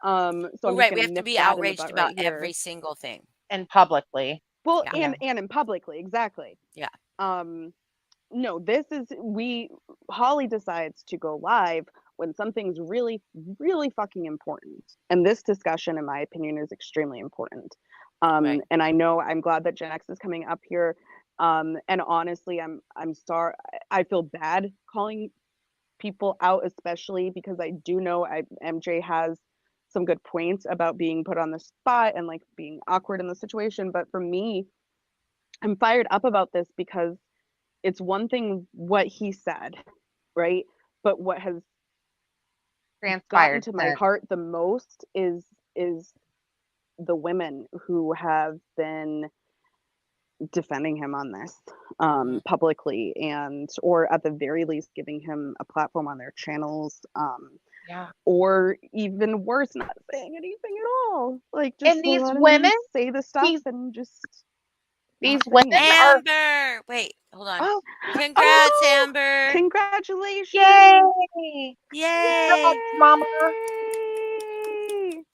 So Well, I'm just right, we gonna have to nip be that in the outraged butt about right every here. single thing. And publicly. Well, Yeah. Yeah. and in publicly, exactly. Yeah. No, Holly decides to go live when something's really, really fucking important. And this discussion, in my opinion, is extremely important. Right. And I know I'm glad that Gen X is coming up here And honestly, I'm sorry. I feel bad calling people out, especially because I do know MJ has some good points about being put on the spot and like being awkward in the situation. But for me, I'm fired up about this because it's one thing what he said, right? But what has gotten Transpired to my since. heart the most is the women who have been defending him on this publicly, and or at the very least giving him a platform on their channels, Yeah. or even worse, not saying anything at all, like just And these letting women, them say the stuff these and just these not women saying anything. are Amber, wait, hold on. Oh, Congrats, oh no, Amber. congratulations. yay! Yay. Congrats, mama. Yay.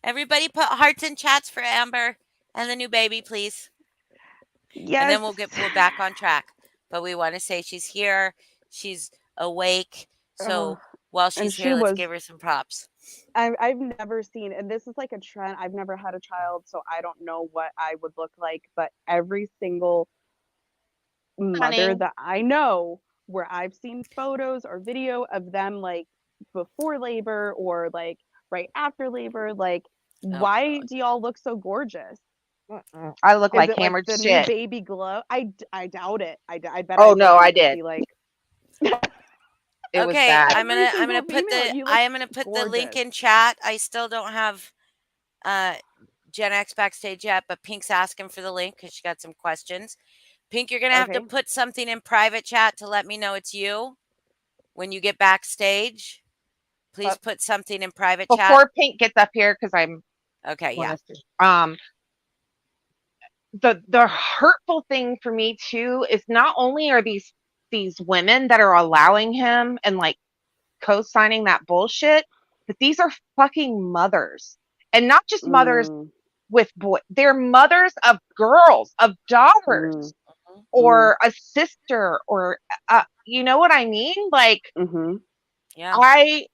Everybody put hearts in chats for Amber and the new baby, please. And then Yes. we're back on track. But we want to say she's here. She's awake. So while And she's she here, let's was give her some props. I've never seen, and this is like a trend. I've never had a child, so I don't know what I would look like, but every single mother Honey, that I know where I've seen photos or video of them like before labor or like right after labor, like Oh, why God. do y'all look so gorgeous? I look Is like it like hammered the new shit. baby glow? I doubt it. I bet I Oh look no, I and just did. be like It was Okay, bad. every I'm gonna single put female, the you I look am gonna put the link gorgeous. in chat. I still don't have Gen X backstage yet, but Pink's asking for the link because she got some questions. Pink, you're gonna have to Okay. put something in private chat to let me know it's you when you get backstage. Please But put something in private chat. before Pink gets up here, because I'm Okay, yeah. want to the hurtful thing for me too is not only are these women that are allowing him and like co-signing that bullshit, but these are fucking mothers, and not just mothers Mm, with boy, they're mothers of girls, of mm, daughters, Mhm. mm, or a sister, or you know what I mean? Like mm-hmm. Yeah. I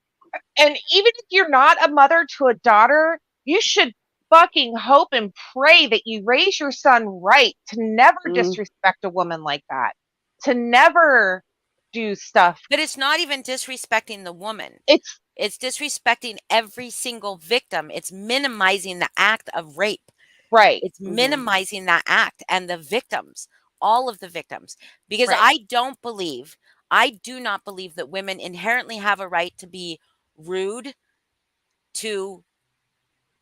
and even if you're not a mother to a daughter, you should fucking hope and pray that you raise your son right to never Mm, disrespect a woman like that, to never do stuff. But it's not even disrespecting the woman. It's It's disrespecting every single victim. It's minimizing the act of rape. right, It's mm-hmm. minimizing that act and the victims, all of the victims. Because right. I do not believe that women inherently have a right to be rude to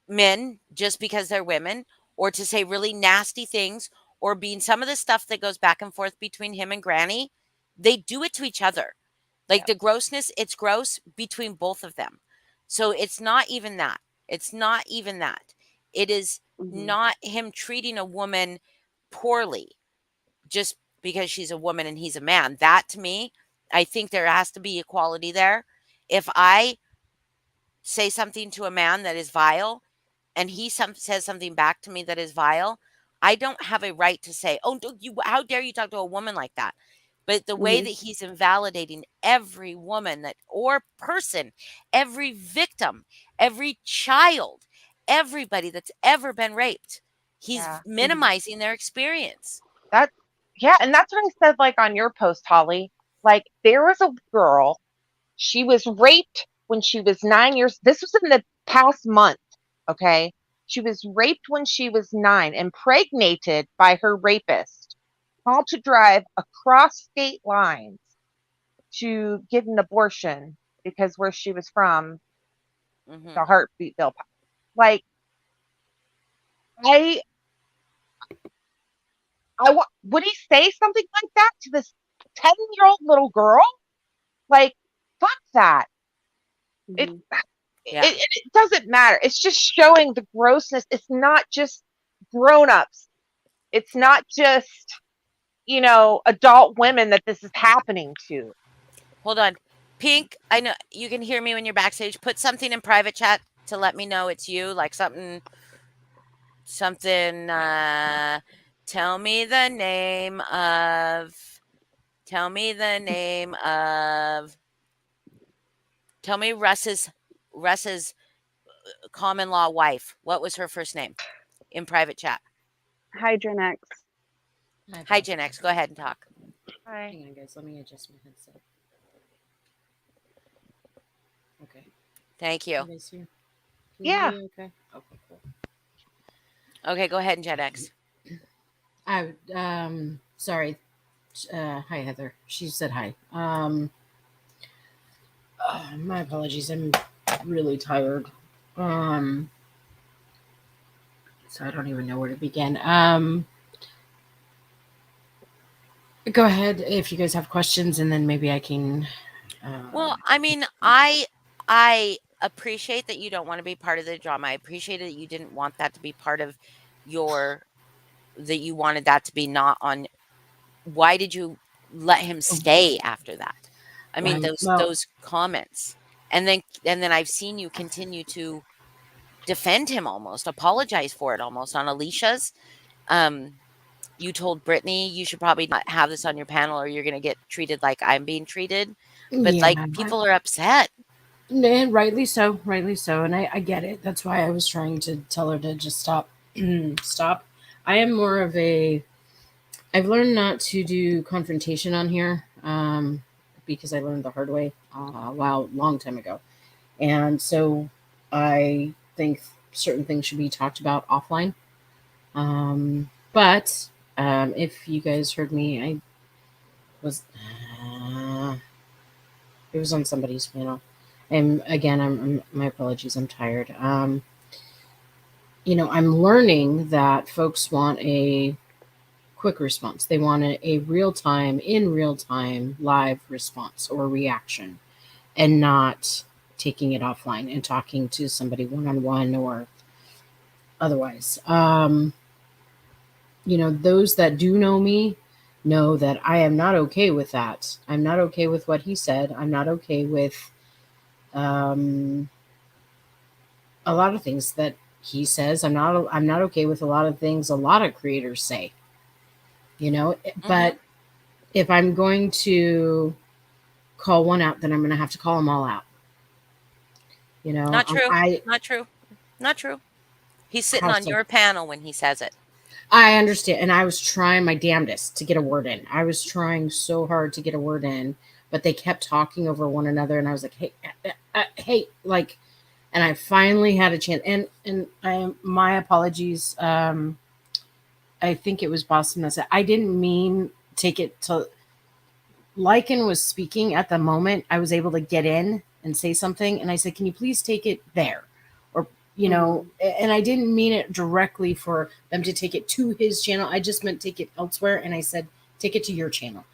men just because they're women, or to say really nasty things, or being some of the stuff that goes back and forth between him and Granny. They do it to each other. Like Yeah. the grossness, it's gross between both of them. So it's not even that. It's not even that. It is Mm-hmm. not him treating a woman poorly just because she's a woman and he's a man. That to me, I think there has to be equality there. If I say something to a man that is vile and he says something back to me that is vile, I don't have a right to say, "Oh, you! How dare you talk to a woman like that?" But the way Mm-hmm. that he's invalidating every woman that or person, every victim, every child, everybody that's ever been raped, he's Yeah. Mm-hmm. minimizing their experience. That yeah, and that's what I said like on your post, Holly. Like there was a girl, she was raped when she was 9 years. This was in the past month, okay? She was raped when she was 9, impregnated by her rapist, called to drive across state lines to get an abortion because where she was from, Hmm. the heartbeat bill. Like I, would he say something like that to this 10-year-old little girl? Like, fuck that. It, Mm-hmm. Yeah. it doesn't matter. It's just showing the grossness. It's not just grown-ups. It's not just, adult women that this is happening to. Hold on. Pink, I know you can hear me when you're backstage. Put something in private chat to let me know it's you, like something tell me the name of tell me the name of tell me Russ's common law wife. What was her first name in private chat? Hi, Gen X. My Hi, Gen X. apologies. Go ahead and talk. Hi. Hang on, guys. Let me adjust my headset. Okay. Thank Can you. you guys hear? Can you Yeah. hear me okay? Okay, cool. Okay, go ahead and Gen X. I sorry. Hi Heather. She said hi. My apologies. I'm really tired. So I don't even know where to begin. Go ahead if you guys have questions, and then maybe I can. Well, I mean, I appreciate that you don't want to be part of the drama. I appreciate that you didn't want that to be part of your that you wanted that to be not on. Why did you let him stay after that? I mean, Well, those comments. And then I've seen you continue to defend him, almost apologize for it, almost on Alicia's. You told Brittany you should probably not have this on your panel or you're going to get treated like I'm being treated. But like yeah, people are upset. and rightly so, and I get it. That's why I was trying to tell her to just stop. Stop. I am more of a. I've learned not to do confrontation on here, because I learned the hard way long time ago, and so I think certain things should be talked about offline. But if you guys heard me, I was. It was on somebody's panel. And again, I'm my apologies. I'm tired. I'm learning that folks want a quick response. They want a in real time, live response or reaction, and not taking it offline and talking to somebody one on one or otherwise. Those that do know me know that I am not okay with that. I'm not okay with what he said. I'm not okay with um, a lot of things that he says. I'm not okay with a lot of things a lot of creators say. But if I'm going to call one out, then I'm going to have to call them all out. Not true. I Not true. Not true. He's sitting how on so? your panel when he says it. I understand, and I was trying my damnedest to get a word in. I was trying so hard to get a word in, but they kept talking over one another, and I was like, "Hey, hey!" Like, and I finally had a chance. And my apologies. I think it was Boston that said I didn't mean take it to. Lykan was speaking at the moment. I was able to get in and say something, and I said, "Can you please take it there?" Or and I didn't mean it directly for them to take it to his channel. I just meant take it elsewhere, and I said, "Take it to your channel."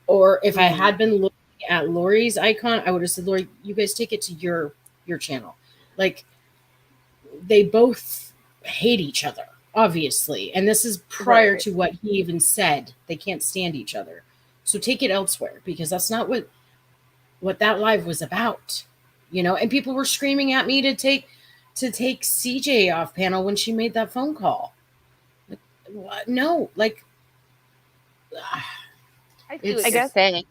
Or if I had been looking at Lori's icon, I would have said, "Lori, you guys take it to your channel." Like they both hate each other, obviously, and this is prior Right. to what he even said. They can't stand each other. So take it elsewhere because that's not what that live was about. And people were screaming at me to take CJ off panel when she made that phone call. Like, what? No, like I see what I you're guess saying.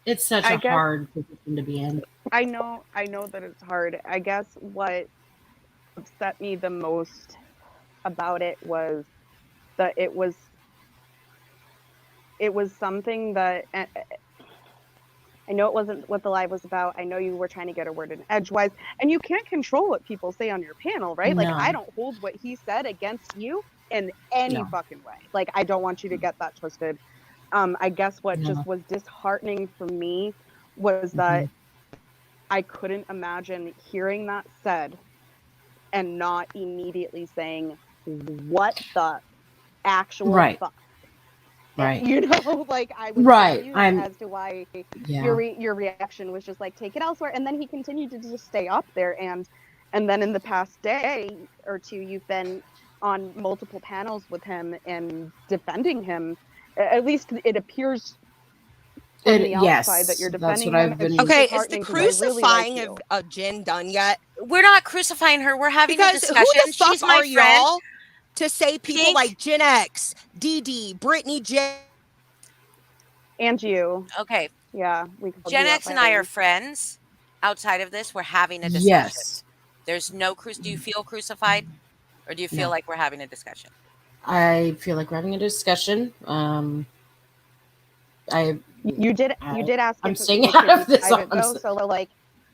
it's such I a guess hard position to be in. I know that it's hard. I guess what upset me the most about it was that it was something that I know it wasn't what the live was about. I know you were trying to get a word in edgewise, and you can't control what people say on your panel, right? Like I No, don't hold what he said against you in any no, fucking way. Like I don't want you to get that twisted. I guess what just no. was disheartening for me was Hmm. that I couldn't imagine hearing that said and not immediately saying, "What the actual Right, fuck?" right, Like I was right. confused I'm as to why yeah. your reaction was just like take it elsewhere, and then he continued to just stay up there, and then in the past day or two you've been on multiple panels with him and defending him. At least it appears from the outside that you're Yes, that's defending what him. I've It's been. just Okay, is the disheartening because I really like crucifying you. of Jen done yet? We're not crucifying her. We're having a Because who discussion. the fuck She's my are friend. y'all to say people Pink like Gen X, DD, Brittany, Jen? And you. Okay. Yeah, we called Gen you out X by and I are name. friends. Outside of this, we're having a discussion. Yes. There's no do you feel crucified or do you feel No. like we're having a discussion? I feel like we're having a discussion. You did ask I'm if staying it out could be of this, private though. honestly. So like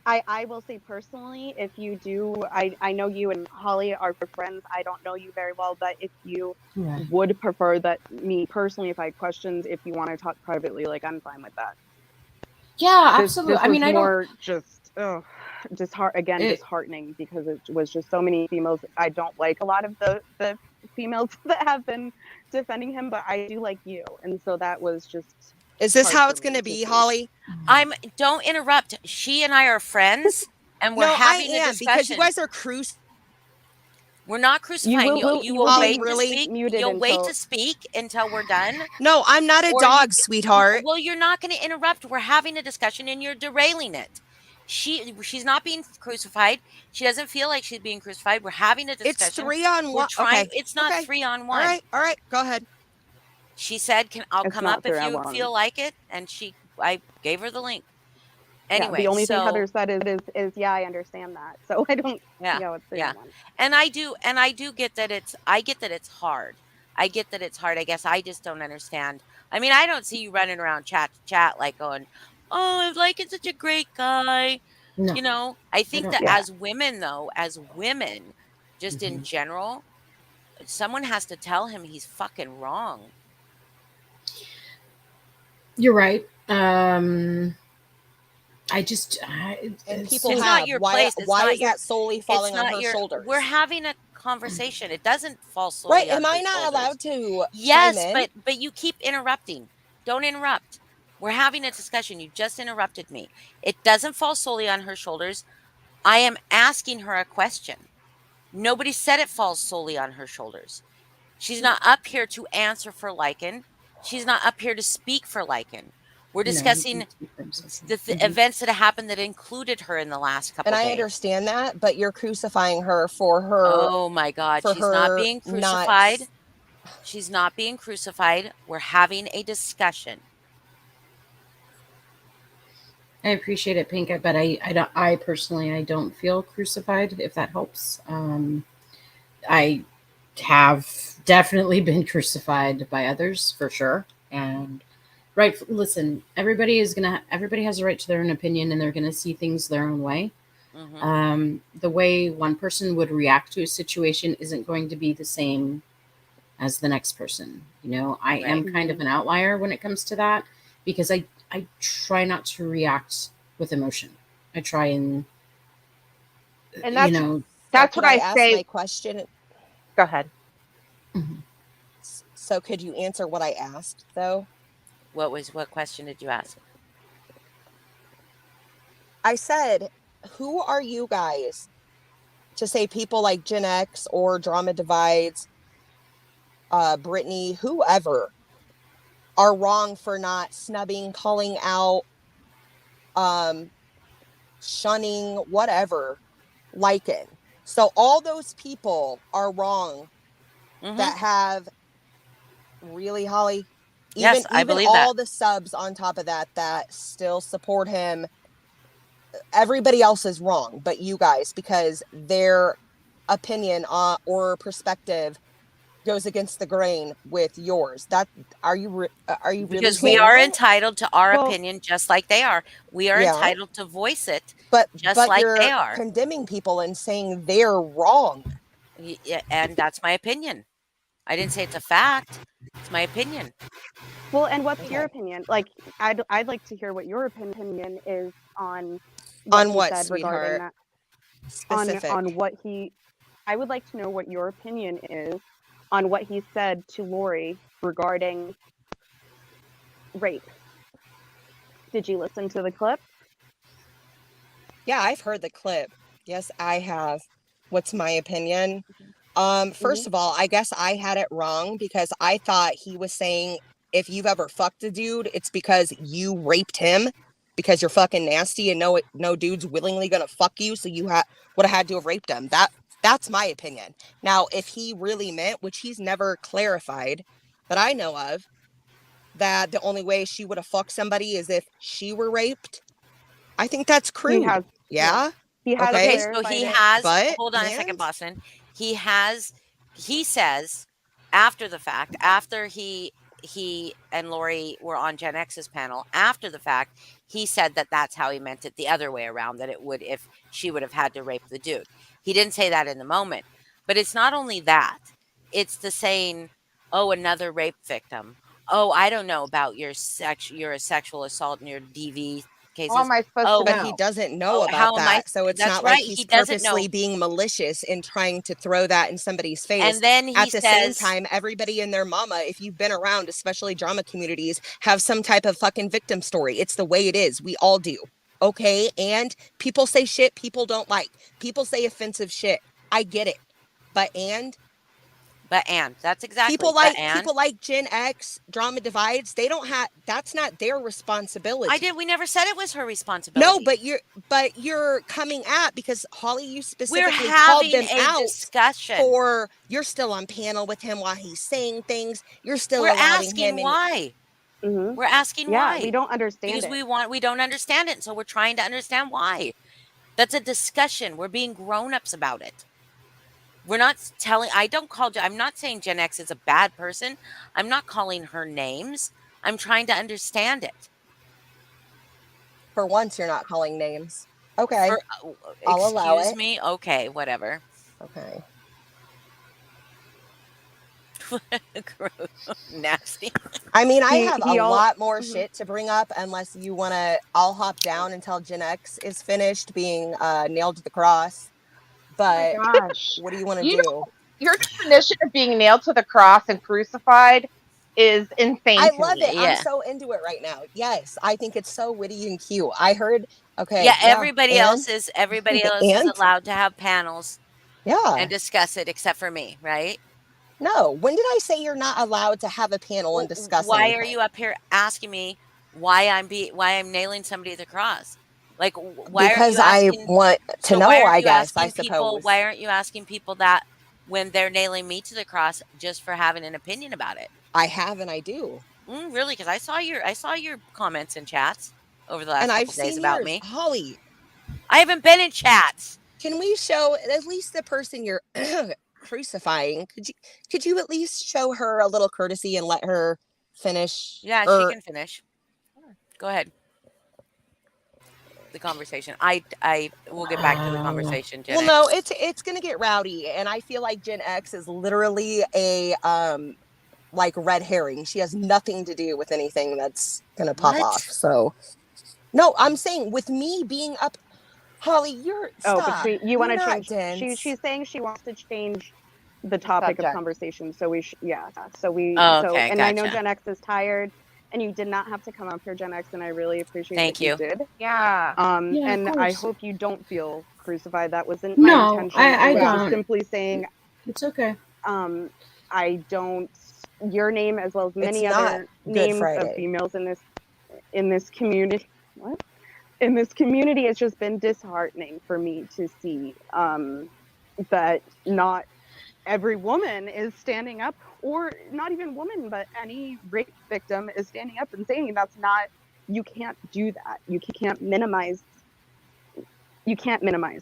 I will say personally, if you do, I know you and Holly are friends. I don't know you very well, but if you Right. would prefer that me personally, if I had questions, if you want to talk privately, like I'm fine with that. Yeah, This absolutely. this I was mean, I don't. more just disheartening because it was just so many females. I don't like a lot of the females that have been defending him, but I do like you, and so that was just Is this hard how for it's going me to to be, see. Holly? Don't interrupt. She and I are friends and we're No, I having a am because you discussion. guys are cruise. We're not crucifying you. You will Holly, wait to really? speak. Muted You'll wait until to speak until we're done. No, I'm not a Or you dog, sweetheart. well, you're not going to interrupt. We're having a discussion and you're derailing it. She's not being crucified. She doesn't feel like she's being crucified. We're having a It's discussion. 3-on-1. We're trying. Okay. It's not Okay. 3-on-1. All right. Go ahead. She said, I'll it's come not up if you 3-on-1. feel like it." And I gave her the link. Yeah, the Anyway, only thing Heather so said is yeah, I understand that. So I don't see how it's yeah. 3-on-1. And I do get that I get that it's hard. I get that it's hard. I guess I just don't understand. I mean, I don't see you running around chat to chat like going, "Oh, like it's such a great guy." No, You know, I think don't. that Yeah. as women though, as women, just in general, someone has to tell him he's fucking wrong. You're right. And people It's have. not your Why place. It's why not is your that solely it's falling on not her your shoulders? we're having a conversation. It doesn't fall Right. solely on Am I her not shoulders. allowed to chime Yes, in? but you keep interrupting. Don't interrupt. We're having a discussion. You just interrupted me. It doesn't fall solely on her shoulders. I am asking her a question. Nobody said it falls solely on her shoulders. She's not up here to answer for Lykan. She's not up here to speak for Lykan. We're No, discussing the events that happened that included her in the last couple And I days. understand that, but you're crucifying her for her. Oh my God, for she's not her being not- crucified. She's not being crucified. We're having a discussion. I appreciate it, Pink, but I personally, I don't feel crucified, if that helps. I have definitely been crucified by others, for sure. And right, listen, everybody has a right to their own opinion, and they're gonna see things their own way. The way one person would react to a situation isn't going to be the same as the next person. You know, I am kind of an outlier when it comes to that, because I try not to react with emotion. I try and that's what I asked say. My question. Go ahead. So could you answer what I asked though? What question did you ask? I said, who are you guys to say people like Gen X or Drama Divides, Brittany, whoever, are wrong for not snubbing, calling out, shunning, whatever, Lykan? So all those people are wrong that have really, Holly, Yes, I believe all that. the subs on top of that still support him. Everybody else is wrong but you guys, because their opinion or perspective goes against the grain with yours. That are you really Because we saying are that? entitled to our opinion just like they are. We are entitled to voice it but like you're they are. condemning people and saying they're wrong. Yeah, and that's my opinion. I didn't say it's a fact. It's my opinion. Well, and what's your opinion? Like, I'd like to hear what your opinion is on what, he said regarding sweetheart? that. Specific. On what he, I would like to know what your opinion is on what he said to Lori regarding rape. Did you listen to the clip? Yeah, I've heard the clip. Yes, I have. What's my opinion? First of all, I guess I had it wrong because I thought he was saying if you've ever fucked a dude, it's because you raped him because you're fucking nasty and no dude's willingly gonna fuck you, so you would have had to have raped him. That's my opinion. Now, if he really meant, which he's never clarified that I know of, that the only way she would have fucked somebody is if she were raped, I think that's crude. He has, yeah. He has okay, so he has. But, hold on a second, Boston. He says, after the fact, after he and Lori were on Gen X's panel, after the fact, he said that that's how he meant it the other way around, that it would if she would have had to rape the dude. He didn't say that in the moment. But it's not only that. It's the saying, "Oh, another rape victim. Oh, I don't know about your sexual assault and your DV How cases. am I supposed to Oh, But he know? doesn't know oh, how about am I that. So it's That's not like right. he's He doesn't know. purposely being malicious in trying to throw that in somebody's face. And then he At the same says, time, everybody and their mama, if you've been around, especially drama communities, have some type of fucking victim story. It's the way it is. We all do. Okay. And people say shit people don't like. People say offensive shit. I get it. But that's exactly, but people like Gen X, Drama Divides, they don't have, that's not their responsibility. we never said it was her No, responsibility. but you're coming at, because Holly, you We're specifically called having them a out discussion. for, you're still on panel with him while he's saying things. You're still We're allowing asking him in. why. Mhm. We're asking Yeah, why. we don't understand Because it. we don't understand it, so we're trying to understand why. That's a discussion. We're being grown-ups about it. We're not telling I'm not saying Gen X is a bad person. I'm not calling her names. I'm trying to understand it. For once, you're not calling names. Okay, For I'll allow excuse it. me. Okay, whatever. Okay. Gross. Nasty. I mean, I He have he a all lot more Mhm. shit to bring up, unless you want to. I'll hop down until Gen X is finished being nailed to the cross. Oh my But gosh. what do you want to You do? Your definition of being nailed to the cross and crucified is insane I to love me. it. I'm Yeah. so into it right now. Yes, I think it's so witty and cute. I heard. Okay, Yeah, yeah, everybody else is and allowed to have panels yeah. and discuss it except for me, right? No, when did I say you're not allowed to have a panel and Well, discuss why are anything? you up here asking me why I'm nailing somebody to the cross? Like why aren't Because you I asking want to so why know, aren't I you guess, I asking people suppose. that when they're nailing me to the cross just for having an opinion about it? I have and I do. Really? Because I saw your comments and chats over the And last I've couple days seen about yours. me. Holly, I haven't been in chats. can we show at least the person you're crucifying? Could you at least show her a little courtesy and let her finish? Yeah, she Or can finish. Go ahead. The conversation. I will get back to the conversation, Gen well, no, X. it's gonna get rowdy, and I feel like Gen X is literally a like red herring. She has nothing to do with anything that's gonna pop off. What? So no, I'm saying with me being up, Holly, you're Oh, but stop. you want You're to not change. dense. She's saying she wants to change the topic of Subject. conversation. So yeah. Oh, So, okay, and I know gotcha. Gen X is tired, and you did not have to come up here, Gen X, and I really appreciate Thank that you you. did. Yeah. Yeah, of And I course. hope you don't feel crucified. That wasn't my No, intention. I I was just don't. simply saying, It's okay. I don't. Your name, as well as It's many not other Good names of Friday. females in this community. What? In this community, it's just been disheartening for me to see that not every woman is standing up, or not even woman, but any rape victim is standing up and saying that's not, you can't do that. You can't minimize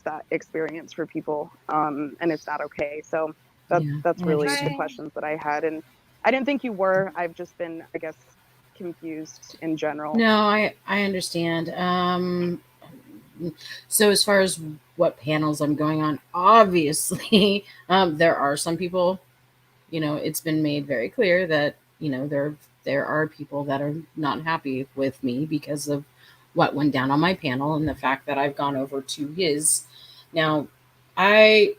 that experience for people, and it's not okay. So Yeah, that's I really the understand. questions that I had, and I didn't think you were. I've just been, I guess, confused in general. No, I understand. So as far as what panels I'm going on, obviously, there are some people. It's been made very clear that there are people that are not happy with me because of what went down on my panel and the fact that I've gone over to his. Now, maybe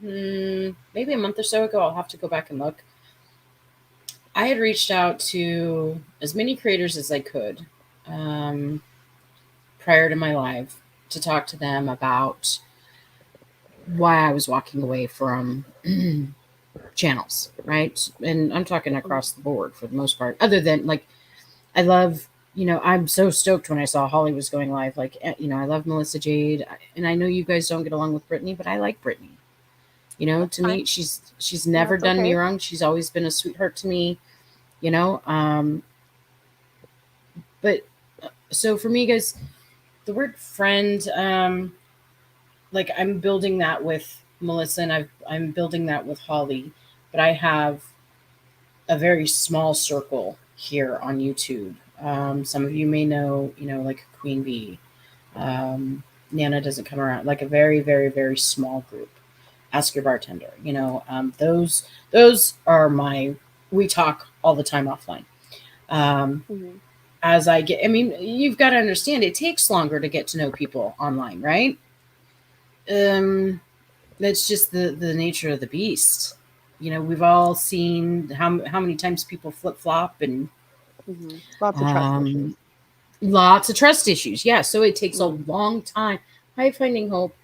a month or so ago, I'll have to go back and look. I had reached out to as many creators as I could prior to my live to talk to them about why I was walking away from channels, right? And I'm talking across the board for the most part, other than like, I love, I'm so stoked when I saw Holly was going live. Like, I love Melissa Jade, and I know you guys don't get along with Brittany, but I like Brittany. To me, she's never That's done me okay. wrong. She's always been a sweetheart to me, but so for me, guys, the word friend, like I'm building that with Melissa, and I'm building that with Holly. but I have a very small circle here on YouTube. Some of you may know, like Queen Bee. Nana doesn't come around. Like a very, very, very small group. Ask your bartender. Those are my. We talk all the time offline. Mhm. As I get, I mean, you've got to understand, it takes longer to get to know people online, right? That's just the nature of the beast. We've all seen how many times people flip flop and Lots of trust issues. lots of trust issues. Yeah, so it takes a Mhm. long time. Hi, Finding Hope.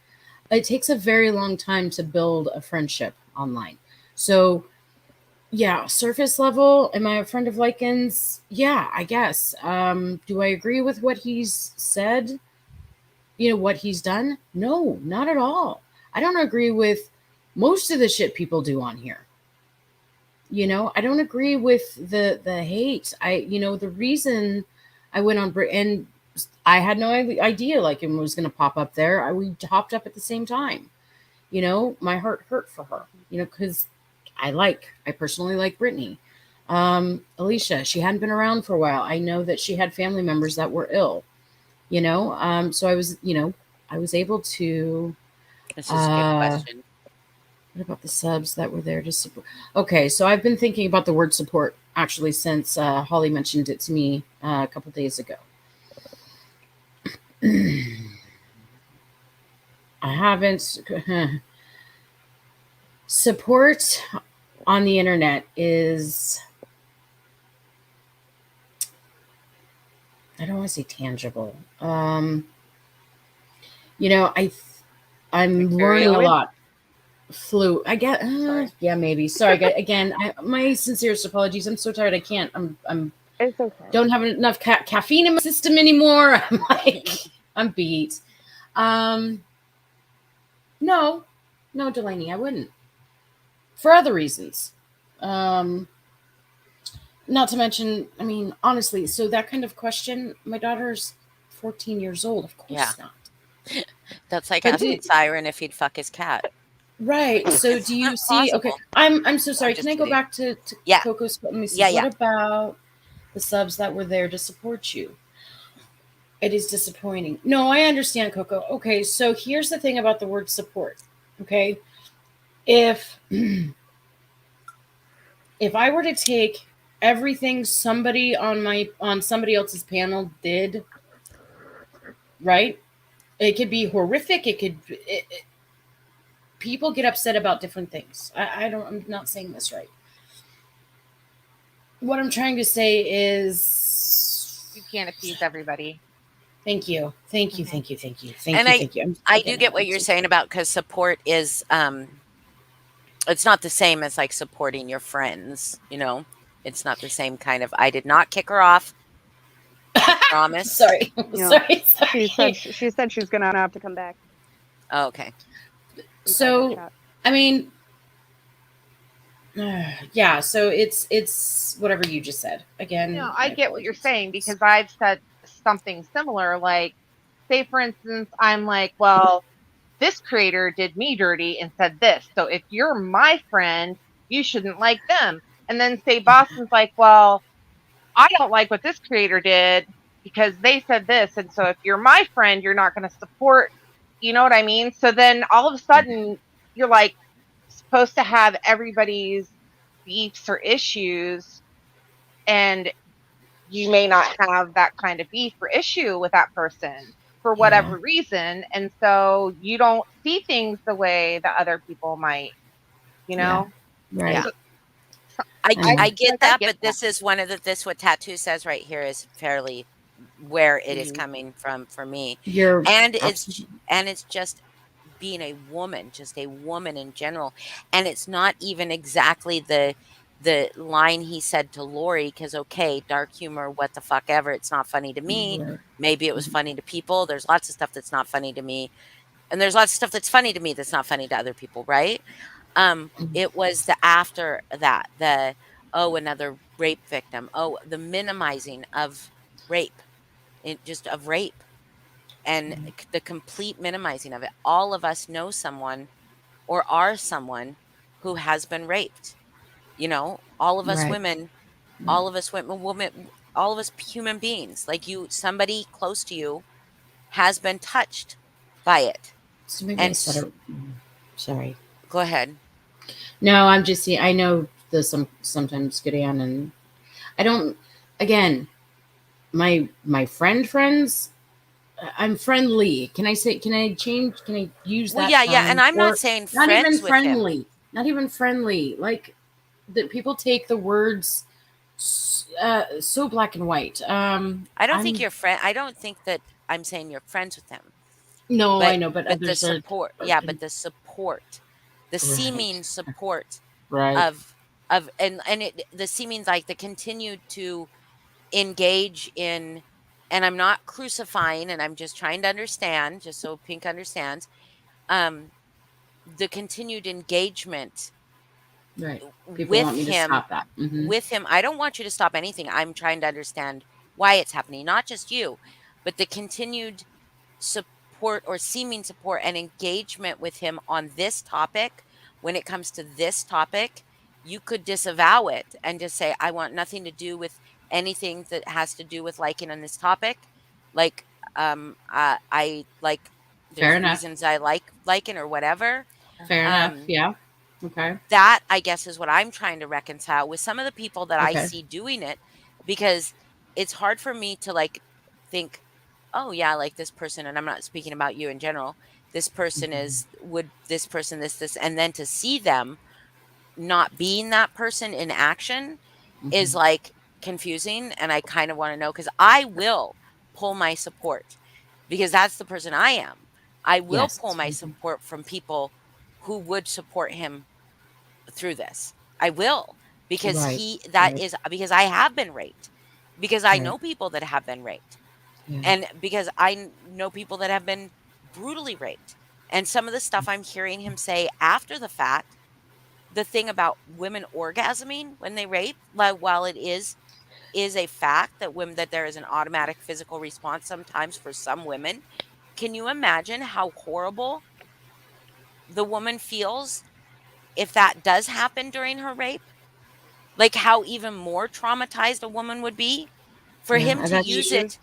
It takes a very long time to build a friendship online. So yeah, surface level, am I a friend of Lykan's? Yeah, I guess. Do I agree with what he's said? What he's done? No, not at all. I don't agree with most of the shit people do on here. I don't agree with the hate. The reason I went on and I had no idea like it was going to pop up there. We hopped up at the same time. My heart hurt for her. Because I personally like Brittany. Alicia, she hadn't been around for a while. I know that she had family members that were ill. So I was able to. This is a good question. What about the subs that were there to support? Okay, so I've been thinking about the word support actually since Holly mentioned it to me a couple days ago. I haven't. Support on the internet is, I don't want to say tangible. I'm learning a lot. I get. Yeah, maybe. Sorry, again. My sincerest apologies. I'm so tired. I can't. I'm. It's okay. Don't have enough caffeine in my system anymore. I'm beat. No, Delaney, I wouldn't. For other reasons. Not to mention, I mean, honestly, so that kind of question, my daughter's 14 years old. Of course not. That's like asking Siren if he'd fuck his cat. Right. So do you see? Possible. Okay. I'm so sorry. just Can I go kidding. back to Coco's? Let me see. Yeah. What about the subs that were there to support you? It is disappointing. No, I understand, Coco. Okay, so here's the thing about the word support. Okay. If I were to take everything somebody on somebody else's panel did, right? It could be horrific. People get upset about different things. I'm not saying this right. What I'm trying to say is You can't appease everybody. Thank you. Thank you. I do get what you're saying about, because support is it's not the same as like supporting your friends, It's not the same kind of, I did not kick her off. I promise. Sorry. Sorry. She said she's gonna have to come back. Oh, okay. So, I mean, yeah, so it's whatever you just said. Again, I get what you're saying, because I've said something similar. Like, say for instance, I'm like, well, this creator did me dirty and said this, so if you're my friend, you shouldn't like them. And then say Boston's like, well, I don't like what this creator did because they said this, and so if you're my friend, you're not going to support, you know what I mean? So then all of a sudden you're like supposed to have everybody's beefs or issues, and you may not have that kind of beef or issue with that person for whatever reason, and so you don't see things the way that other people might, Right. Yeah. I get that, but this is one of this what Tattoo says right here is fairly where it is coming from for me. It's just being a woman, just a woman in general. And it's not even exactly the line he said to Lori, because okay, dark humor, what the fuck ever, it's not funny to me. Maybe it was funny to people. There's lots of stuff that's not funny to me. And there's lots of stuff that's funny to me that's not funny to other people, right? It was the after that, another rape victim. Oh, the minimizing of rape, just of rape, and the complete minimizing of it. All of us know someone or are someone who has been raped. You know, all of us Right. women, Right. all of us women, all of us human beings, like somebody close to you has been touched by it. So maybe I And said it. Sorry. go ahead. No, I'm just saying. I know the sometimes get on, and I don't. Again, my friends. I'm friendly. Can I say? Can I change? Can I use Well, that yeah, and term? I'm not Or saying not even friends with him. friendly. Not even friendly. Like that people take the words so black and white. I don't think I'm you're friend. I don't think that I'm saying you're friends with him. no, I But know, but but the others support, are yeah, but the support, the right, seeming support right, of the seeming, like, the continued to engage in, and I'm not crucifying, and I'm just trying to understand, just so Pink understands, um, the continued engagement right. People with want me to him stop that. Hmm. I don't want you to stop anything. I'm trying to understand why it's happening, not just you, but the continued support or seeming support and engagement with him on this topic. When it comes to this topic, you could disavow it and just say, I want nothing to do with anything that has to do with liking on this topic. Like, I like, Fair there's enough. reasons I like liking or whatever. Fair enough. Um, Yeah. Okay. that, I guess, is what I'm trying to reconcile with some of the people that I Okay. see doing it, because it's hard for me to, like, think, "Oh, yeah, like, this person," and I'm not speaking about you in general, "This person Hmm. is would this person this," and then to see them not being that person in action is, Hmm. like, confusing, and I kinda wanna know, because I will pull my support, because that's the person I am. I will Yes. pull my Mhm. support from people who would support him through this. I will, because Right. that Right. is because I have been raped. Because I Right. know people that have been raped. Yeah. And because know people that have been brutally raped. And some of the stuff I'm hearing him say after the fact, the thing about women orgasming when they rape, like, while it is a fact that women that there is an automatic physical response sometimes for some women, can you imagine how horrible the woman feels if that does happen during her rape? Like, how even more traumatized a woman would be for Yeah. him to use it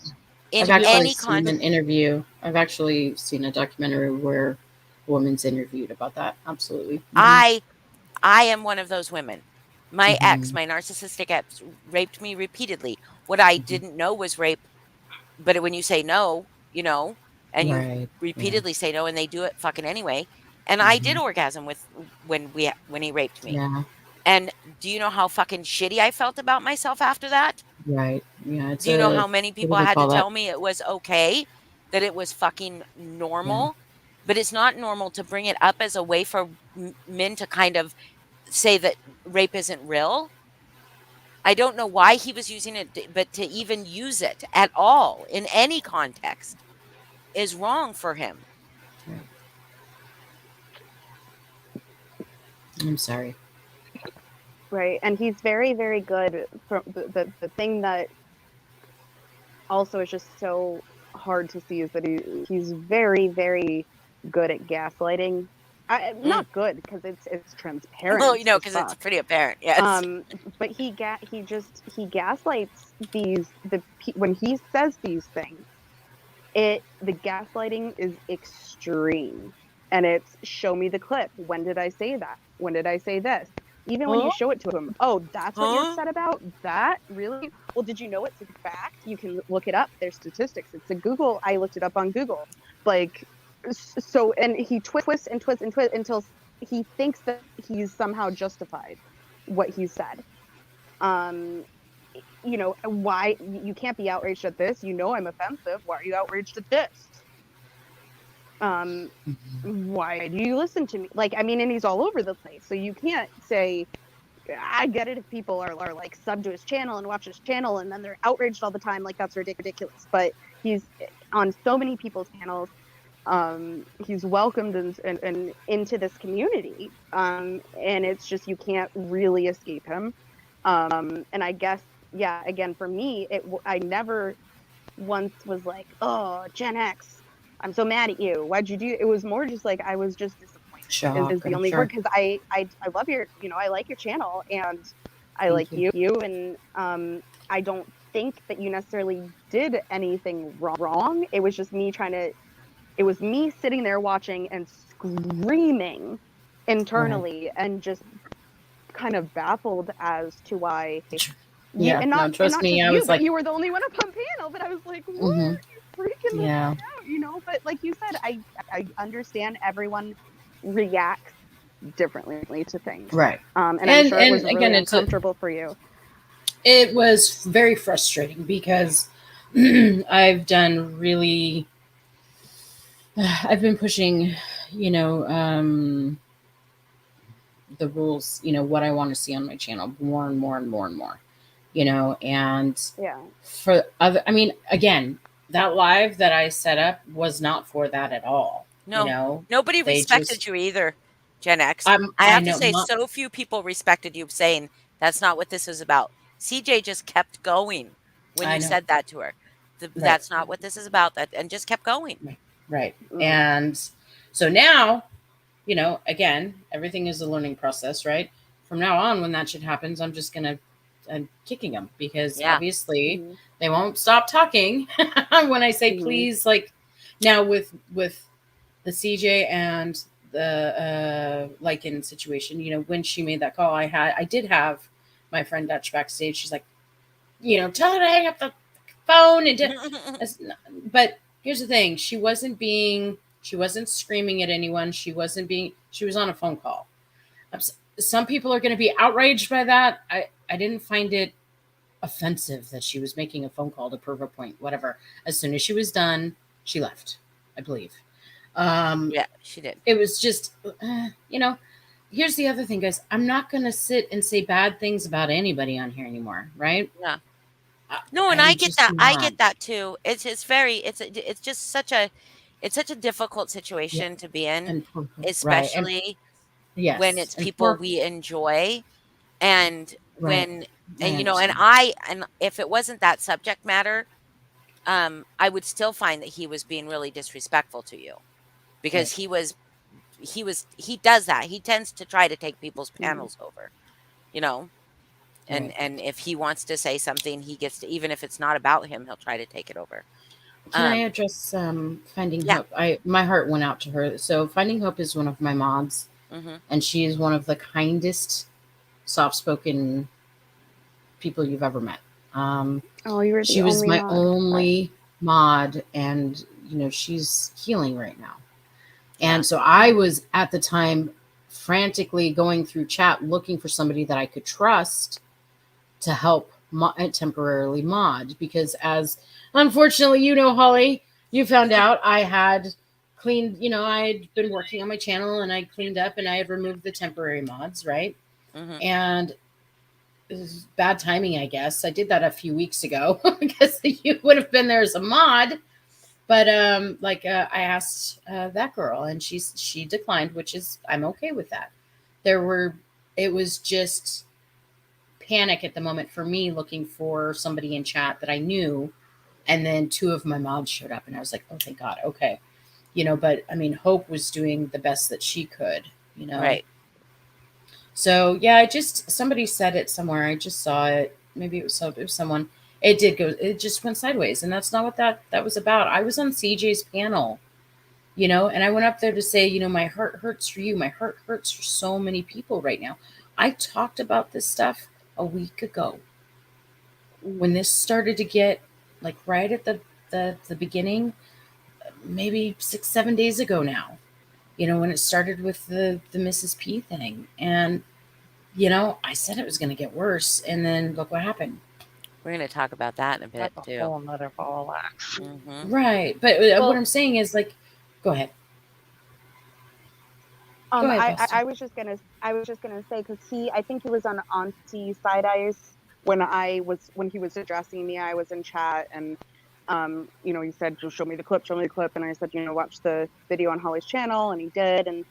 I've in actually any seen an interview. I've actually seen a documentary where a woman's interviewed about that. Absolutely. Hmm. I I am one of those women. My ex, Hmm. my narcissistic ex, raped me repeatedly. What I Hmm. didn't know was rape, but when you say no, and you Right. Yeah. repeatedly say no, and they do it fucking anyway. And I did Hmm. orgasm with when he raped me. Yeah. And do you know how fucking shitty I felt about myself after that? Right. Yeah. It's Do you know a how many what people do they had to call that? tell me it was okay, that it was fucking Yeah. normal? But it's not normal to bring it up as a way for men to kind of say that rape isn't real. I don't know why he was using it, but to even use it at all in any context is wrong for him. Right. I'm sorry. Right. And he's very, very good. From the thing that also is just so hard to see is that he's very, very good at gaslighting. Mm. Not good, because it's Well, transparent as because it's fuck. pretty apparent. Yes. But he gaslights when he says these things. The gaslighting is extreme, and it's, show me the clip. When did I say that? When did I say this? Even when Huh? you show it to him, oh, that's what you're Huh? upset about? That, really? Well, did you know it's a fact? You can look it up. There's statistics. It's a Google. I looked it up on Google. Like, so, and he twists and twists and twists until he thinks that he's somehow justified what he said. um why you can't be outraged at this? I'm offensive. Why are you outraged at this? um Hmm. why do you listen to me? Like, I mean, and he's all over the place, so you can't say, I get it if people are like sub to his channel and watch his channel and then they're outraged all the time. Like, that's ridiculous. But he's on so many people's channels. He's welcomed and into this community. And it's just, you can't really escape him. And I guess, yeah, again, for me, I never once was like, oh, Gen X, I'm so mad at you. Why'd you do? It was more just like, I was just disappointed. Shock, is the I'm only sure. word, because I love your, I like your channel, and I like Thank you, and I don't think that you necessarily did anything wrong. It was just me it was me sitting there watching and screaming internally, and just kind of baffled as to why you, Yeah, and no, and trust not me, just I you, was but like, you were the only one up on panel. But I was like, what mm-hmm, are you freaking the yeah, fuck out? But like you said, I understand everyone reacts differently to things. right. And I'm sure it was And really again, uncomfortable for you. it was very frustrating because I've done really, I've been pushing, the rules, what I want to see on my channel more and more and more and more, and Yeah. for other, I mean, again, that live that I set up was not for that at all. No, nobody They respected just, you either, Gen X. I I have to know, say, so few people respected you saying that's not what this is about. CJ just kept going when I you know, said that to her. right, That's not what this is about. That and just kept going. right. Mhm. And so now, again, everything is a learning process, right? From now on, when that shit happens, I'm kicking them because Yeah. obviously Mhm. they won't stop talking when I say Mhm. please. Like now with the CJ and the Lykan situation, when she made that call, I did have my friend Dutch backstage. She's like, tell her to hang up the phone but here's the thing, she wasn't screaming at anyone, she was on a phone call. Some people are going to be outraged by that. I didn't find it offensive that she was making a phone call to prove a point, whatever. As soon as she was done, she left, I believe. Yeah, she did. It was just, here's the other thing, guys. I'm not going to sit and say bad things about anybody on here anymore, right? Yeah. No, and I I'm get just that. I not. get that too. It's just such a difficult Yeah. situation to be in, And right. And especially when yes. it's And people we enjoy. And right. when I and understand. if it wasn't that subject matter, I would still find that he was being really disrespectful to you, Right. because he does that. He tends to try to take people's Mhm. panels over, you know. Right. And if he wants to say something, he gets to, even if it's not about him, he'll try to take it over. Can I Um, address Finding yeah. Hope? My heart went out to her. So Finding Hope is one of my mods, Mhm. and she is one of the kindest, soft-spoken people you've ever met. Oh, you were She the was only my mod. only mod, and she's healing right now. Yeah. And so I was at the time frantically going through chat looking for somebody that I could trust to help temporarily mod, because as unfortunately, Holly, you found out I had cleaned, I had been working on my channel and I cleaned up and I had removed the temporary mods, right? Mhm. And it was bad timing, I guess. I did that a few weeks ago because you would have been there as a mod. But I asked that girl, and she declined, which is, I'm okay with that. It was just panic at the moment for me, looking for somebody in chat that I knew, and then two of my mods showed up, and I was like, oh, thank God, okay, But I mean, Hope was doing the best that she could. Right. So yeah, somebody said it somewhere. I just saw it. Maybe it was someone. It just went sideways, and that's not what that was about. I was on CJ's panel, and I went up there to say, my heart hurts for you. My heart hurts for so many people right now. I talked about this stuff a week ago when this started to get, like, right at the beginning, maybe 6-7 days ago now. When it started with the Mrs. P thing, and I said it was going to get worse, and then look what happened. We're going to talk about that in a bit That's a too. whole nother ball of wax. Mhm. Right, but what Well, I'm saying is, like, go ahead. Go ahead, Boston. I was just gonna say, because I think he was on Auntie Side Eyes when he was addressing me. I was in chat, and he said, "Just show me the clip, and I said, watch the video on Holly's channel, and he did, and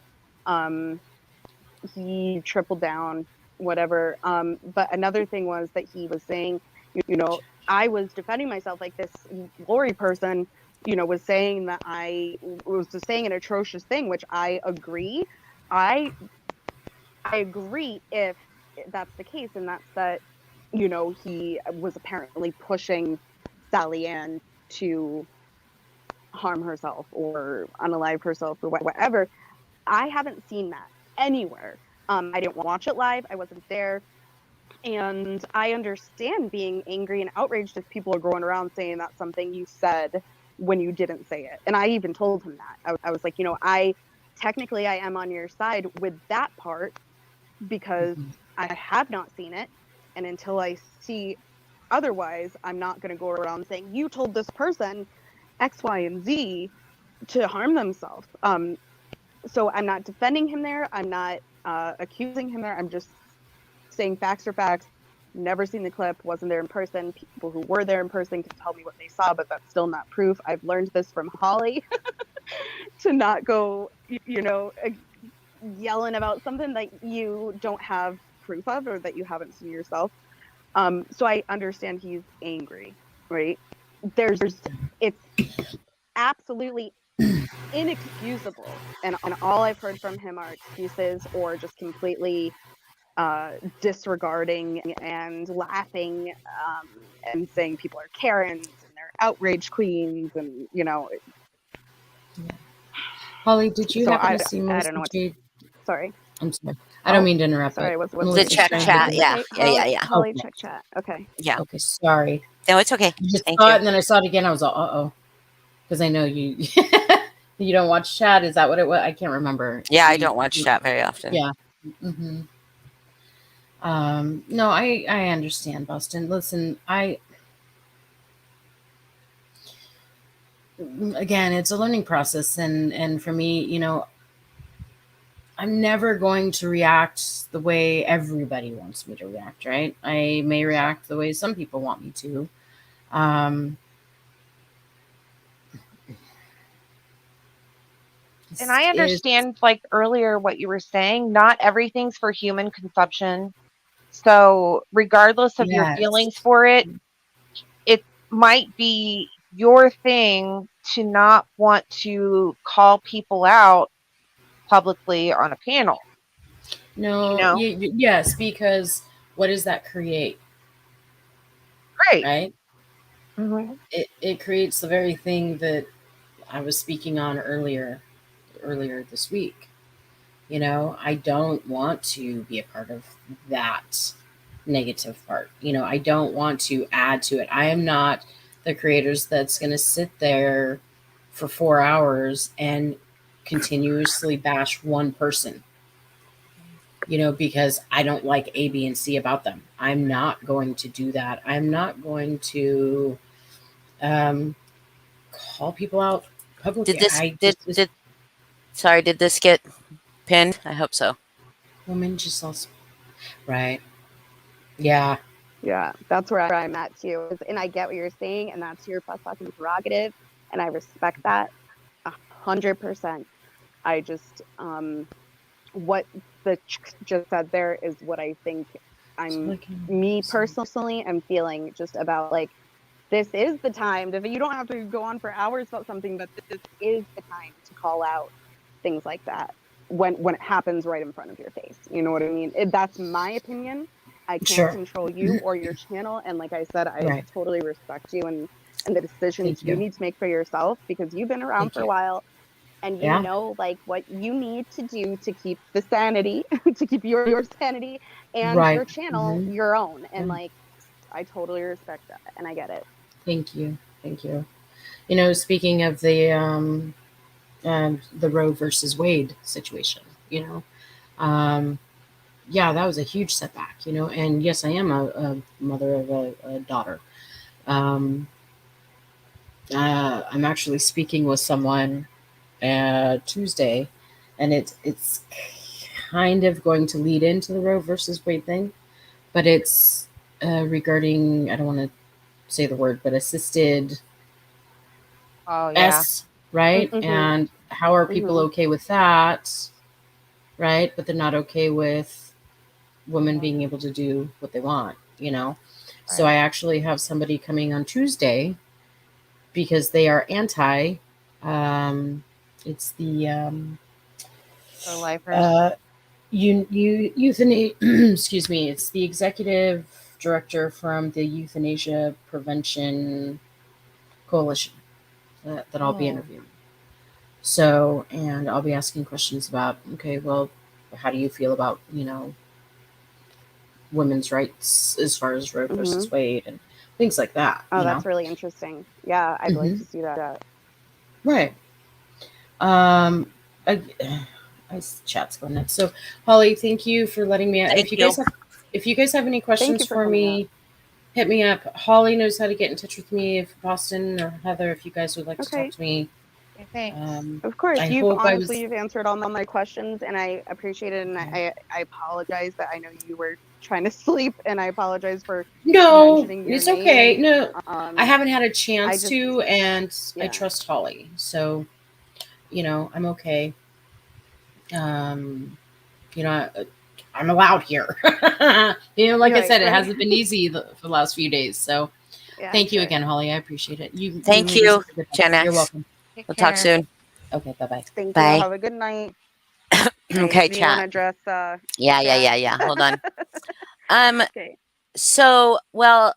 he tripled down, whatever. But another thing was that he was saying, I was defending myself, like this Lori person, was saying that I was just saying an atrocious thing, which I agree. I agree if that's the case, and that's that, you know, he was apparently pushing Sally Ann to harm herself or unalive herself or whatever. I haven't seen that anywhere. I didn't watch it live. I wasn't there. And I understand being angry and outraged if people are going around saying that's something you said when you didn't say it. And I even told him that. I was like, you know, technically I am on your side with that part because I have not seen it. And until I see otherwise, I'm not going to go around saying, you told this person X, Y, and Z to harm themselves. So I'm not defending him there. I'm not accusing him there. I'm just saying facts are facts. Never seen the clip, wasn't there in person. People who were there in person can tell me what they saw, but that's still not proof. I've learned this from Holly to not go, you know, yelling about something that you don't have proof of or that you haven't seen yourself. So I understand he's angry, right? It's absolutely inexcusable, and all I've heard from him are excuses or just completely disregarding and laughing, and saying people are Karens and they're outrage queens, and you know. Holly, did you So happen I to see don't Melissa know what Jade? Sorry. I'm sorry. I don't mean to interrupt, Sorry, but what's The Melissa check Jade. chat. Yeah. Okay, Yeah. Holly, Okay. check chat. Okay. Yeah. Okay, sorry. No, it's okay. I just Thank saw you. it and then I saw it again. I was like, uh-oh. Because I know you you don't watch chat. Is that what it was? I can't remember. Yeah, I don't watch chat very often. Yeah. Mm-hmm. No, I understand, Boston. Listen, again, it's a learning process, and for me, you know, I'm never going to react the way everybody wants me to react, right? I may react the way some people want me to. And I understand, like earlier, what you were saying. Not everything's for human consumption. So, regardless of your feelings Yes. for it, it might be your thing to not want to call people out publicly on a panel. No, You know? yes, because what does that create? Right. Right? Mm-hmm. It creates the very thing that I was speaking on earlier this week. You know, I don't want to be a part of that negative part. You know, I don't want to add to it. I am not the creators that's going to sit there for 4 hours and continuously bash one person, you know, because I don't like A, B, and C about them. I'm not going to do that. I'm not going to call people out publicly. Did this get pinned? I hope so. Woman just lost. Right. Yeah. Yeah, that's where I'm at too. And I get what you're saying, and that's your fucking prerogative, and I respect that 100%. I just what the just said there is what I think me personally am feeling just about, like, this is the time to, you don't have to go on for hours about something, but this is the time to call out things like that when it happens right in front of your face. You know what I mean? That's my opinion. I can't control you or your channel, and like I said, I totally respect you and the decisions you need to make for yourself, because you've been around for a while and you know, like, what you need to do to keep the sanity, to keep your sanity and your channel your own. And like, I totally respect that and I get it. Thank you. You know, speaking of the Roe versus Wade situation, you know, yeah, that was a huge setback, you know, and yes, I am a mother of a daughter. I'm actually speaking with someone Tuesday, and it's kind of going to lead into the Roe versus Wade thing, but it's regarding, I don't want to say the word, but assisted S, right? And how are people okay with that, right? But they're not okay with women being able to do what they want, you know? So I actually have somebody coming on Tuesday because they are anti. It's the Pro lifers. Excuse me. It's the executive director from the Euthanasia Prevention Coalition that I'll be Oh. interviewing. So, and I'll be asking questions about, okay, well, how do you feel about, women's rights as far as Roe versus Wade and things like that. Oh, that's really interesting. Yeah, I'd like to see that. Right. I, chat's going nuts. So, Holly, thank you for letting me. Thank If you guys have any questions for for coming me, hit me up. Holly knows how to get in touch with me. If Boston or Heather, if you guys would like to talk to me. Thanks. Of course, I you've hope I honestly was- you've answered all my questions, and I appreciate it. And I apologize that I know you were trying to sleep, and I apologize for mentioning your it's name. okay. No, I I haven't had a chance just- to, and I yeah. trust Holly, so I'm okay. I'm allowed here. Like I said, it hasn't been easy for the last few days. So, Yeah, thank you again, Holly. I appreciate it. Thank you, Gen You're X. welcome. We'll talk soon. Okay, bye-bye. Thank Bye. you. Have a good night. Okay, Do you want to chat. address? Yeah. Hold on. Okay. So, well,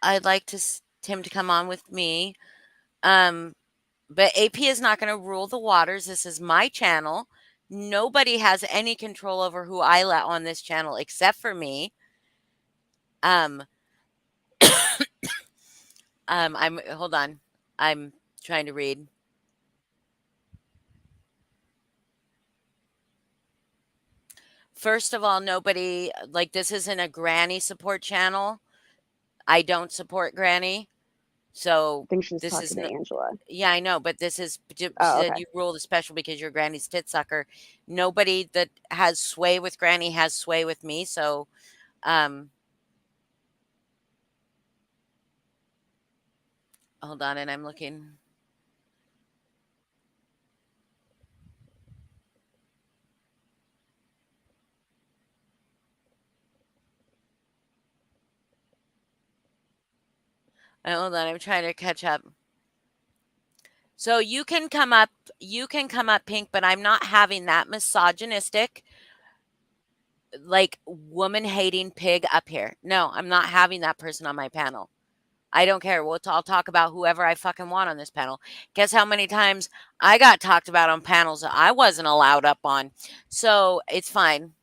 I'd like Tim to come on with me. But AP is not going to rule the waters. This is my channel. Nobody has any control over who I let on this channel except for me. Hold on. I'm trying to read. First of all, nobody, like, this isn't a granny support channel. I don't support granny. So I think she's this is talking to Angela. Yeah, I know, but this is she Oh, said okay. you rule the special because you're Granny's tit sucker. Nobody that has sway with Granny has sway with me. So, hold on, and I'm looking. Hold on, I'm trying to catch up. So you can come up, Pink, but I'm not having that misogynistic, like, woman hating pig up here. No, I'm not having that person on my panel. I don't care. I'll talk about whoever I fucking want on this panel. Guess how many times I got talked about on panels that I wasn't allowed up on. So it's fine.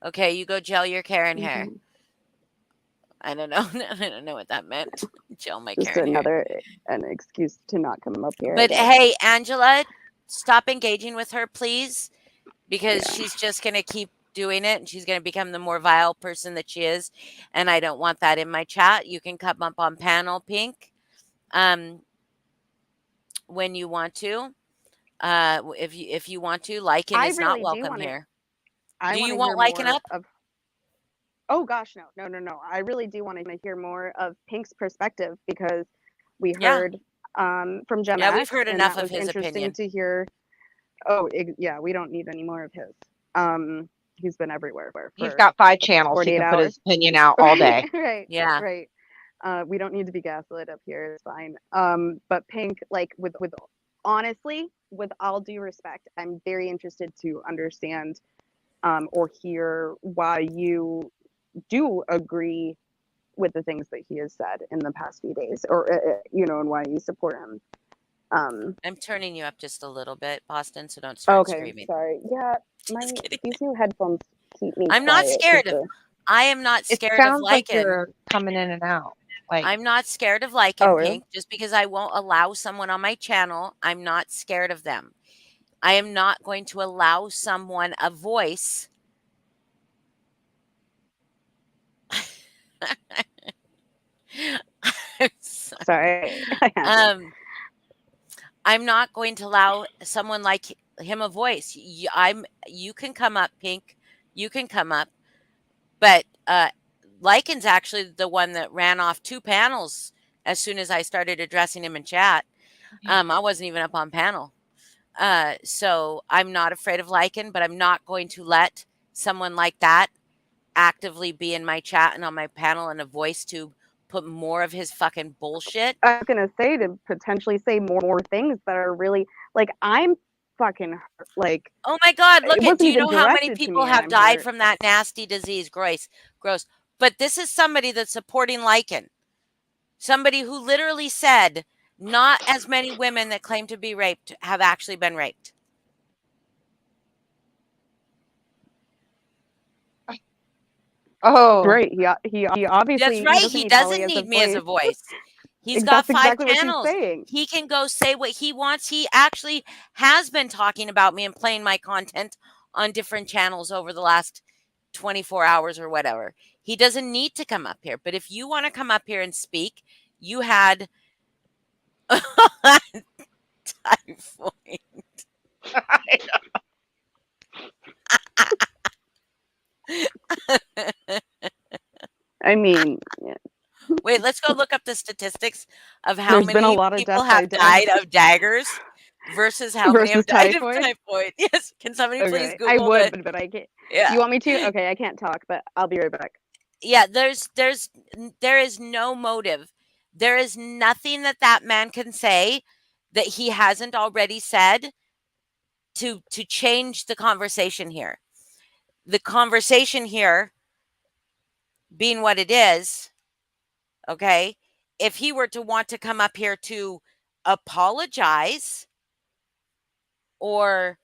Okay, you go gel your Karen hair. I don't know. I don't know what that meant. Gel my Just Karen hair. an excuse to not come up here. But hey, Angela, stop engaging with her, please, because she's just going to keep doing it, and she's going to become the more vile person that she is, and I don't want that in my chat. You can come up on panel, Pink, when you want to. If you want to, Lykan is not welcome here. Do you want Lykan up? Oh gosh, no. I really do want to hear more of Pink's perspective, because we heard from Gem Yeah, X, we've heard and enough that of was his interesting opinion. to hear. Yeah, we don't need any more of his. He's been everywhere. He's got 5 channels. He can put his opinion out all day. Right. Yeah. Right. We don't need to be gaslit up here. It's fine. But Pink, like, with honestly, with all due respect, I'm very interested to understand or hear why you do agree with the things that he has said in the past few days, or and why you support him. I'm turning you up just a little bit, Boston, so don't start screaming. Sorry. Yeah, these new headphones keep me. I'm not scared of. I am not scared of Lykan. It sounds like you're coming in and out. Like, I'm not scared of Lykan, Pink. Just because I won't allow someone on my channel, I'm not scared of them. I am not going to allow someone a voice. I'm sorry. I'm not going to allow someone like him a voice. You can come up, Pink. You can come up. But Lykan's actually the one that ran off 2 panels as soon as I started addressing him in chat. I wasn't even up on panel. So I'm not afraid of Lykan, but I'm not going to let someone like that actively be in my chat and on my panel and a voice to put more of his fucking bullshit. I was gonna say to potentially say more things that are really like I'm fucking hurt. Like Oh my God, look it at, wasn't do you even know how many directed to people me, and have I'm died hurt. from that nasty disease? Gross. But this is somebody that's supporting Lykan. Somebody who literally said not as many women that claim to be raped have actually been raped. Oh, Right. He obviously That's right. doesn't He need Holly doesn't as a need me as a voice. voice. He's got That's 5 exactly what she's channels. saying. He can go say what he wants. He actually has been talking about me and playing my content on different channels over the last 24 hours or whatever. He doesn't need to come up here. But if you want to come up here and speak, you had typhoid. I mean, yeah. Wait, let's go look up the statistics of how There's been a many lot of people deaths by have died of daggers versus how many have versus died of typhoid. typhoid. Yes. Can somebody please Okay, I Google would, the but I can't. yeah. You want me to? Okay, I can't talk, but I'll be right back. Yeah, there is no motive. There is nothing that man can say that he hasn't already said to change the conversation here. The conversation here being what it is, okay? If he were to want to come up here to apologize or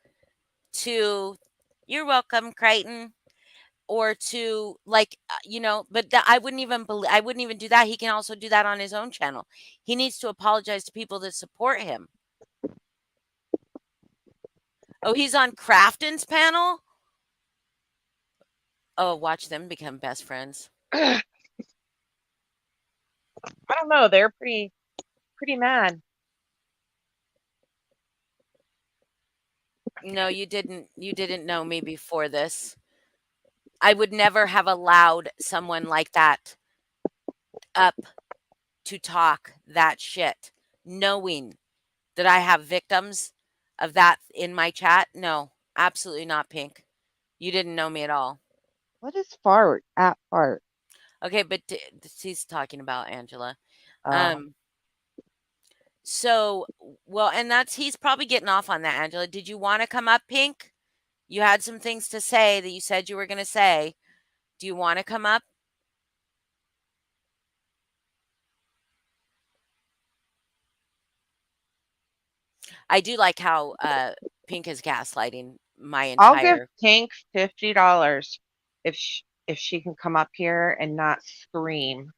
to you're welcome, Crichton, or to like but I wouldn't even I wouldn't even do that. He can also do that on his own channel. He needs to apologize to people that support him. Oh, he's on Crafton's panel. Oh, watch them become best friends. I don't know. They're pretty mad. No, you didn't know me before this. I would never have allowed someone like that up to talk that shit, knowing that I have victims of that in my chat. No, absolutely not, Pink. You didn't know me at all. What is fart? At fart. Okay, but he's talking about Angela. Oh. So, well, and he's probably getting off on that, Angela. Did you want to come up, Pink? You had some things to say that you said you were going to say. Do you want to come up? I do like how Pink is gaslighting my I'll give entire. Pink $50 if she can come up here and not scream,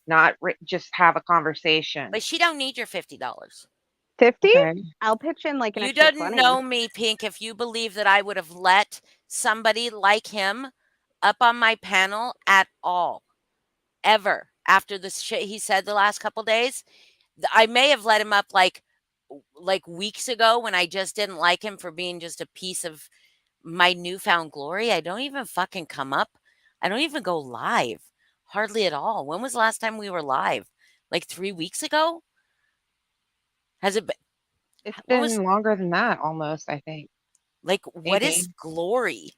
not just have a conversation. But she don't need your $50. 50? Okay. I'll pitch in like an You extra didn't 20. know me, Pink, if you believe that I would have let somebody like him up on my panel at all, ever, after the shit he said the last couple days. I may have let him up like weeks ago when I just didn't like him for being just a piece of my newfound glory. I don't even fucking come up. I don't even go live. Hardly at all. When was the last time we were live? Like 3 weeks ago? Has it been? It's When been was longer than that almost, I think. like what is Maybe. glory?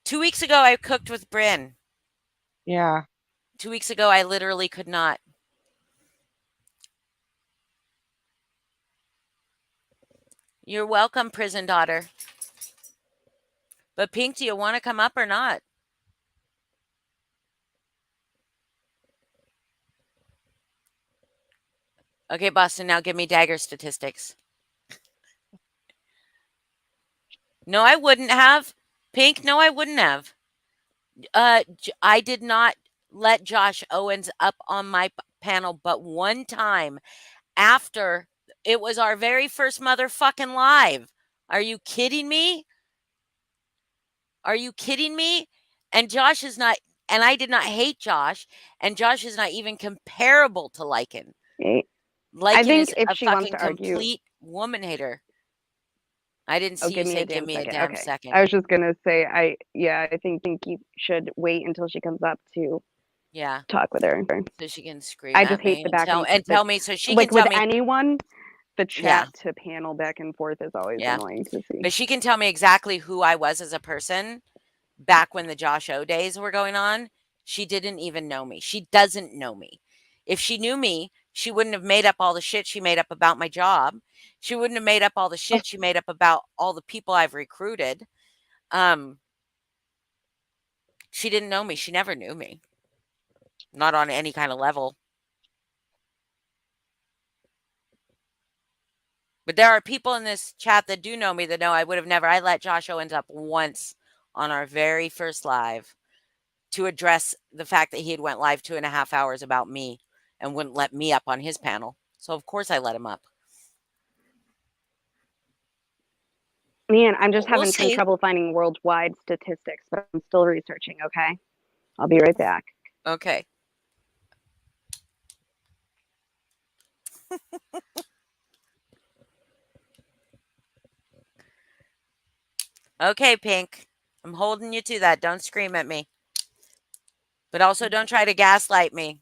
2 weeks ago I cooked with Bryn. Yeah. 2 weeks ago I literally could not. You're welcome, prison daughter. But Pink, do you want to come up or not? Okay, Boston, now give me dagger statistics. No, I wouldn't have. Pink, no, I wouldn't have. I did not let Josh Owens up on my panel but one time after it was our very first motherfucking live. Are you kidding me? Are you kidding me? And Josh is not, and I did not hate Josh, and Josh is not even comparable to Lykan. I Lykan think is if a she wants fucking to argue, complete woman hater. I didn't oh, see you give me say, a give damn me a second. damn Okay. second. I was just gonna say, I think you should wait until she comes up to Yeah, talk with her. so she can scream I at just hate me the and back tell me so she like can tell with me. anyone, the Yeah, chat to panel back and forth is always yeah. annoying to see. But she can tell me exactly who I was as a person back when the Josh O days were going on, she didn't even know me. She doesn't know me. If she knew me, she wouldn't have made up all the shit she made up about my job. She wouldn't have made up all the shit she made up about all the people I've recruited. Um, she didn't know me. She never knew me. Not on any kind of level. But there are people in this chat that do know me that know I would have never. I let Josh Owens up once on our very first live to address the fact that he had went live 2.5 hours about me and wouldn't let me up on his panel. So of course I let him up. Man, I'm just We'll having some see. trouble finding worldwide statistics, but I'm still researching, okay? I'll be right back. Okay. Okay, Pink. I'm holding you to that. Don't scream at me. But also don't try to gaslight me.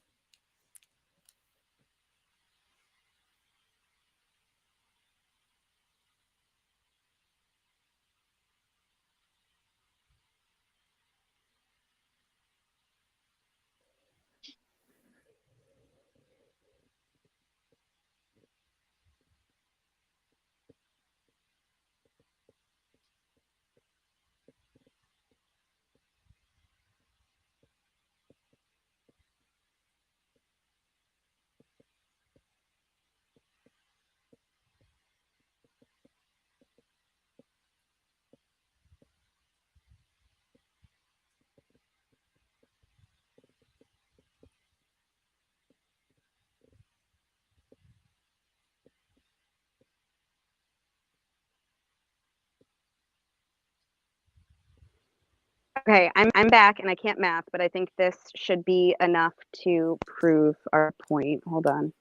Okay, I'm back and I can't math, but I think this should be enough to prove our point. Hold on.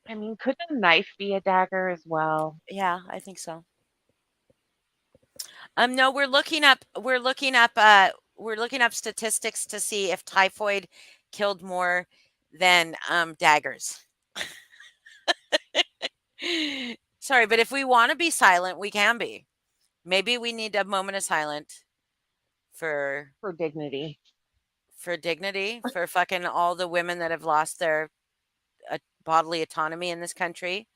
I mean, could a knife be a dagger as well? Yeah, I think so. No, we're looking up statistics to see if typhoid killed more than daggers. Sorry, but if we want to be silent, we can be. Maybe we need a moment of silence for For dignity. dignity, for fucking all the women that have lost their bodily autonomy in this country,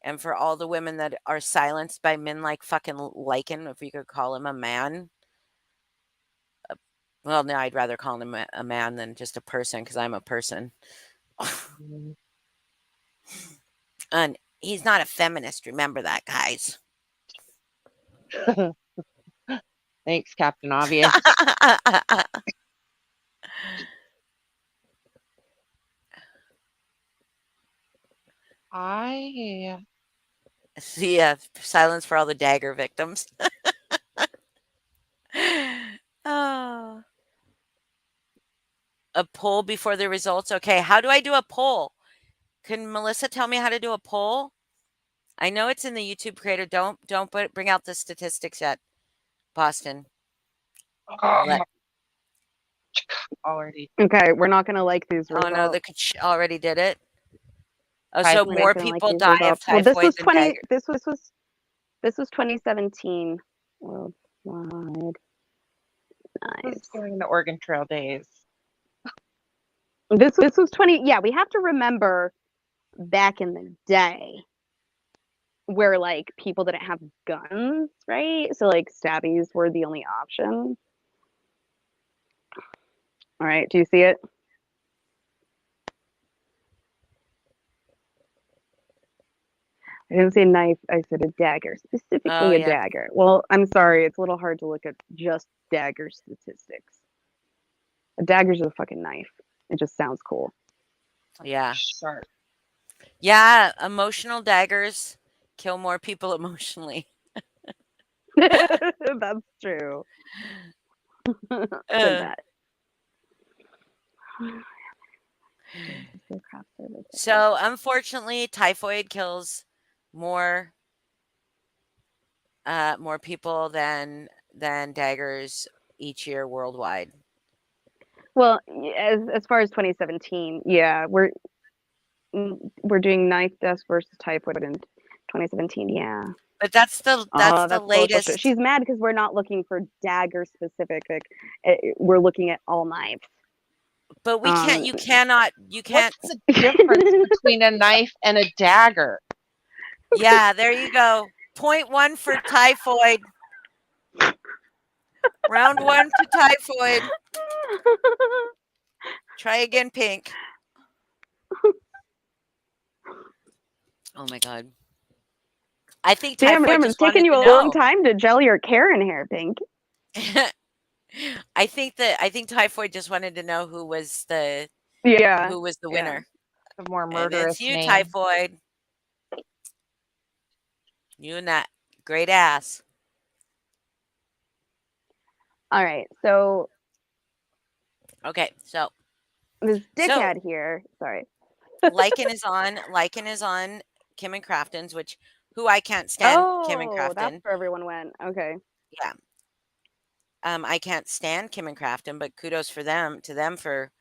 and for all the women that are silenced by men like fucking Lykan, if you could call him a man. Well, no, I'd rather call him a man than just a person because I'm a person. Mm. And he's not a feminist. Remember that, guys. Thanks, Captain Obvious. I See, silence for all the dagger victims. Oh. A poll before the results. Okay, how do I do a poll? Can Melissa tell me how to do a poll? I know it's in the YouTube creator. Don't bring out the statistics yet, Boston. Let, already Okay, we're not gonna like these oh no, the results. already did it. Oh, type so We're not more gonna like people these die of results. Well, this typhoid was than dagger. this was 2017 worldwide was knives. during the Oregon Trail days. This was 20. Yeah, we have to remember back in the day where like people didn't have guns, right? So like stabbies were the only option. All right, do you see it? I didn't say a knife, I said a dagger, Oh specifically a yeah, dagger. Well, I'm sorry, it's a little hard to look at just dagger statistics. A dagger's a fucking knife. It just sounds cool. yeah, Sharp. yeah. Emotional daggers kill more people emotionally. That's true. Good Uh, bet. so unfortunately, typhoid kills more more people than daggers each year worldwide. Well, as far as 2017, yeah, we're doing ninth deaths versus typhoid in 2017. Yeah. But that's the That's bullshit. latest. She's mad because we're not looking for dagger specific. We're looking at all knives. But we can't. You can't. What's the difference between a knife and a dagger? Yeah, there you go. 0.1 for typhoid. Round 1 to typhoid. Try again, Pink. Oh my god. I think typhoid Damn, just it's taken wanted you to a long know. time to gel your Karen hair, Pink. I think typhoid just wanted to know who was the Yeah. winner. The more And murderous it's you, name. typhoid. You and that great ass. All right, so Okay, so this dickhead here. Sorry. Lykan is on Kim and Crafton's, which who I can't stand Kim and Oh, that's Crafton. where everyone went. Okay. Yeah. I can't stand Kim and Crafton, but kudos to them for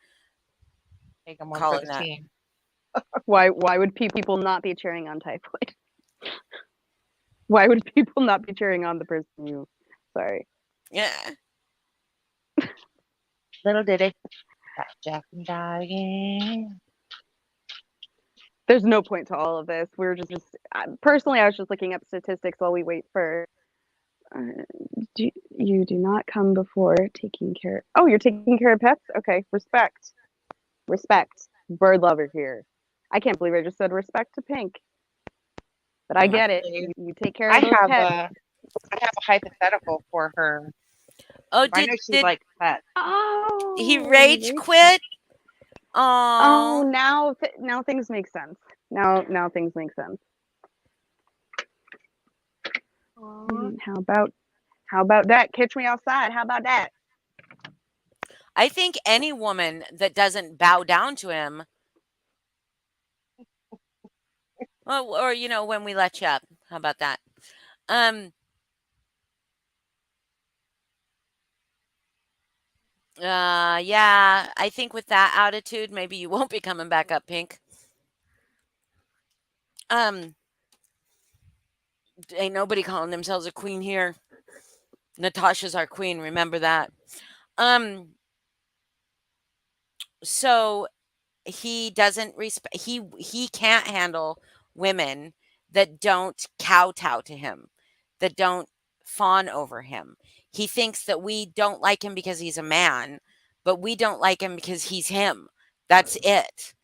Take them one for calling the that. team. Why would people not be cheering on typhoid? Why would people not be cheering on the person you? Sorry. Yeah. Little did it. Jack and dying. There's no point to all of this. We're just personally, I was just looking up statistics while we wait for. You do not come before taking care. Oh, you're taking care of pets. Okay, respect. Bird lover here. I can't believe I just said respect to Pink. But I get it. You take care of those pets. I have a hypothetical for her. Oh, I know she likes pets. Oh, he rage quit. Oh, now things make sense. Now things make sense. How about that? Catch me outside. How about that? I think any woman that doesn't bow down to him, or when we let you up. How about that? Yeah, I think with that attitude, maybe you won't be coming back up, Pink. Ain't nobody calling themselves a queen here. Natasha's our queen, remember that. So he doesn't respect he can't handle women that don't kowtow to him, that don't fawn over him. He thinks that we don't like him because he's a man, but we don't like him because he's him. That's it.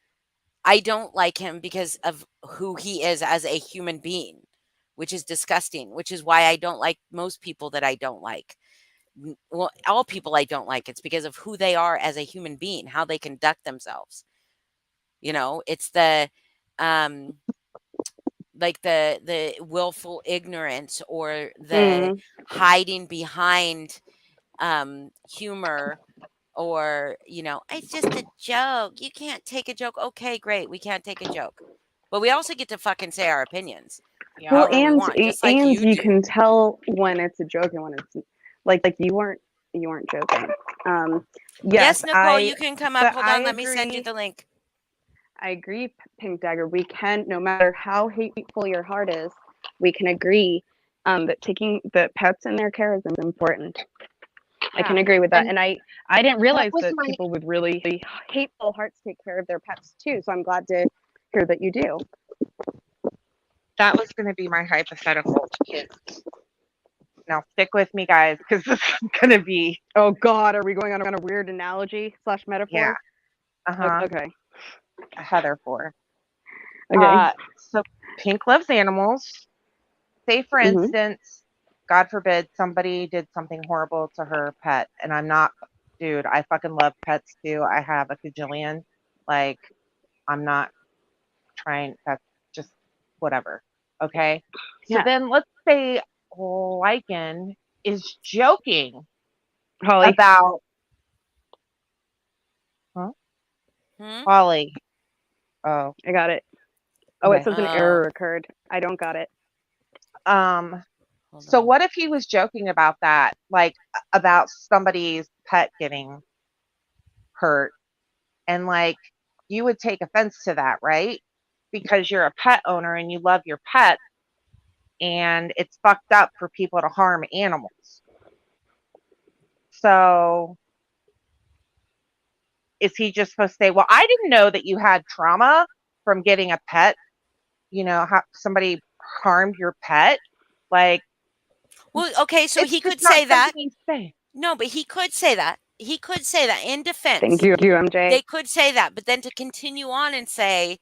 I don't like him because of who he is as a human being, which is disgusting, which is why I don't like most people that I don't like. Well, all people I don't like, it's because of who they are as a human being, how they conduct themselves. It's the like the willful ignorance or the hiding behind humor, or it's just a joke. You can't take a joke. Okay, great. We can't take a joke. But we also get to fucking say our opinions. Yeah. Well, however we want, just like and you you do. can tell when it's a joke and when it's like you weren't joking. Yes, Yes, Nicole, you can come up. but Hold on, let me send you the link. I agree, Pink Dagger. We can, no matter how hateful your heart is, we can agree that taking the pets and their care is important. I can agree with that. And I didn't realize that people with really hateful hearts take care of their pets too. So I'm glad to hear that you do. That was going to be my hypothetical. Now stick with me, guys, because this is going to be. Oh God, are we going on a weird analogy / metaphor? Yeah. Okay. A Heatherfor. Okay. So Pink loves animals. Say, for instance, God forbid, somebody did something horrible to her pet, and I'm not, dude, I fucking love pets too. I have a cajillion. Like, I'm not trying, that's just whatever. Okay? So then let's say Lykan is joking about. Huh? Holly. Oh. I got it. Oh, it says an error occurred. I don't got it. Hold So on. what if he was joking about that, like about somebody's pet getting hurt, and like you would take offense to that, right? Because you're a pet owner and you love your pet, and it's fucked up for people to harm animals. So is he just supposed to say, well, I didn't know that you had trauma from getting a pet, how somebody harmed your pet? Like, Well, okay, so it's he just could not say that. something you say. No, but he could say that. He could say that in defense. Thank you, MJ. They could say that, but then to continue on and say,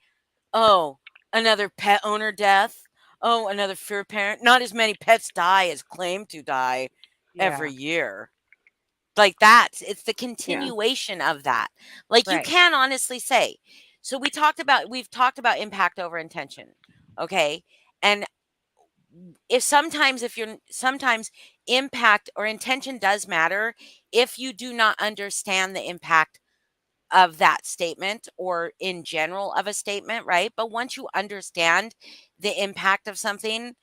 "Oh, another pet owner death. Oh, another fear parent. Not as many pets die as claim to die every year." Like it's the continuation of that. Like you Right. can honestly say. So we've talked about impact over intention. Okay? And sometimes impact or intention does matter if you do not understand the impact of that statement or in general of a statement, right? But once you understand the impact of something,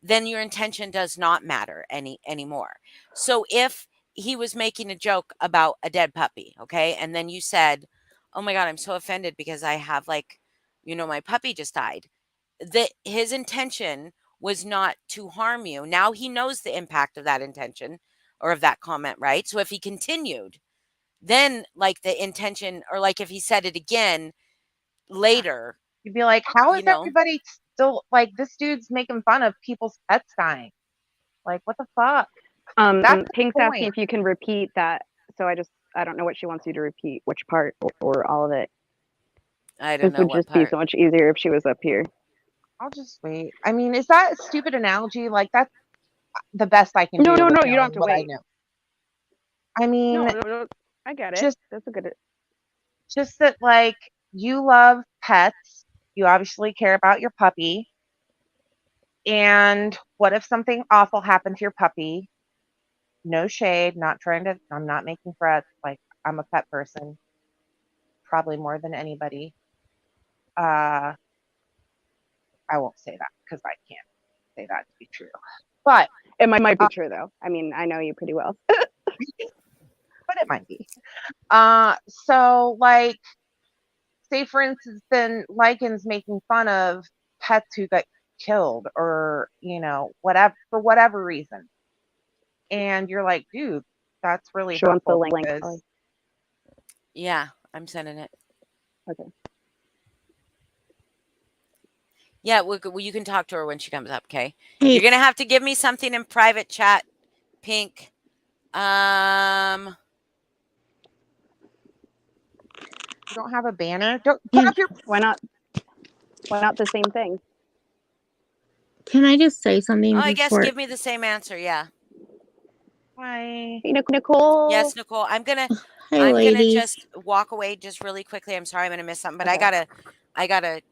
then your intention does not matter anymore. So if he was making a joke about a dead puppy, okay, and then you said, "Oh my god, I'm so offended because I have my puppy just died." That his intention was not to harm you. Now he knows the impact of that intention or of that comment, right? So if he continued, then like the intention, or like if he said it again later, You'd be like, how is you know, everybody still like, this dude's making fun of people's pets dying? Like, what the fuck? That's the Pink's asking point. if you can repeat that. So I don't know what she wants you to repeat, which part or all of it. I don't This know would what just be part. so much easier if she was up here. I'll just wait. I mean, is that a stupid analogy? Like, that's the best I can do No, with you don't have knowing to what I wait. know. I mean, No, I get it. just That's a good. just that, like, you love pets. You obviously care about your puppy. And what if something awful happened to your puppy? No shade, I'm not making threats. Like, I'm a pet person, probably more than anybody. I won't say that because I can't say that to be true. But It might be true though. I mean, I know you pretty well. but it might be. So like, say for instance, then Lykan's making fun of pets who got killed or whatever, for whatever reason, and you're like, dude, that's really She wants the hurtful link. because Yeah, I'm sending it. Okay. Yeah, you can talk to her when she comes up, okay? Hey, You're gonna have to give me something in private chat, Pink. you don't have a banner. Don't put can, up your. Why not the same thing? can I just say Oh, something I guess before? give me the same answer. Yeah. Hi. Hey, Nicole. Yes, Nicole. I'm gonna Hi, ladies. just walk away just really quickly. I'm sorry I'm gonna miss something, but Okay. I gotta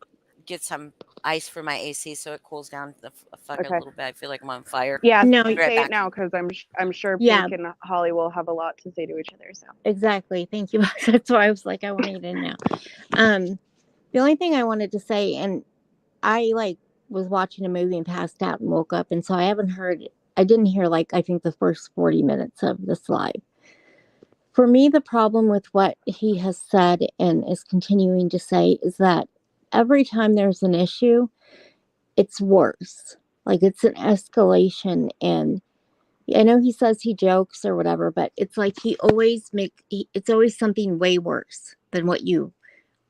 get some ice for my AC so it cools down the fuck a Okay. little bit. I feel like I'm on fire. Yeah, No, I'll be right say back. it now because I'm sure Yeah. Pink and Holly will have a lot to say to each other. So exactly. Thank you. That's why I was like, I want to get in now. The only thing I wanted to say, and I was watching a movie and passed out and woke up, and so I didn't hear I think the first 40 minutes of this live. For me, the problem with what he has said and is continuing to say is that every time there's an issue, it's worse. Like it's an escalation. And I know he says he jokes or whatever, but it's like it's always something way worse than what you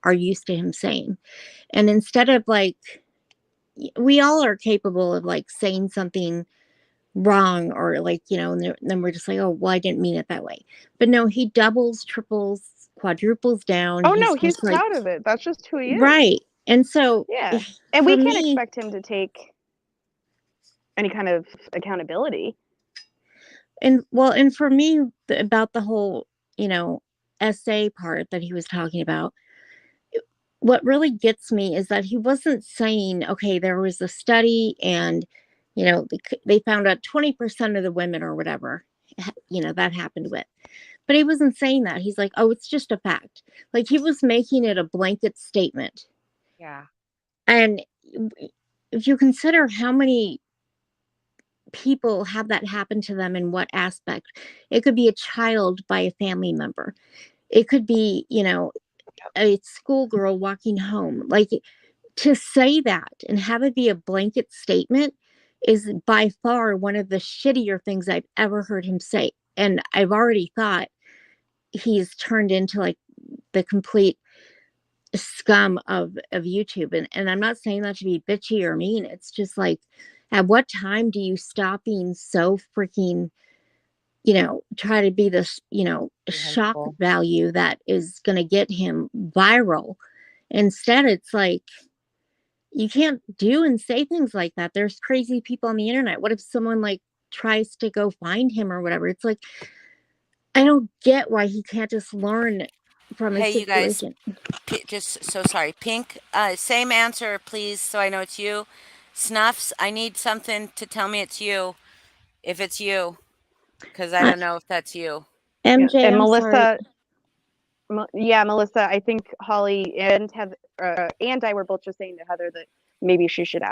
are used to him saying. And instead of we all are capable of saying something wrong or and then we're just like, oh well, I didn't mean it that way. But no, he doubles, triples, quadruples down. oh no, he's just proud of it. That's just who he is. right. And so Yeah, and for we can't me, expect him to take any kind of accountability. and for me, about the whole essay part that he was talking about, what really gets me is that he wasn't saying, okay, there was a study and they found out 20% of the women or whatever that happened with. But he wasn't saying that. He's like, oh, it's just a fact. Like he was making it a blanket statement. Yeah. And if you consider how many people have that happen to them in what aspect? It could be a child by a family member. It could be, a schoolgirl walking home. Like, to say that and have it be a blanket statement is by far one of the shittier things I've ever heard him say. And I've already thought he's turned into like the complete scum of YouTube. And I'm not saying that to be bitchy or mean. It's just like, at what time do you stop being so freaking, try to be this, shock Hateful. value that is going to get him viral? Instead, it's like, you can't do and say things like that. There's crazy people on the internet. What if someone like tries to go find him or whatever? It's like, I don't get why he can't just learn from his Hey, you guys, situation. just so sorry. Pink, same answer, please, so I know it's you. Snuffs, I need something to tell me it's you, if it's you, because I Uh, don't know if that's you. MJ, And I'm sorry. Melissa, Melissa, I think Holly and Heather and I were both just saying to Heather that maybe she should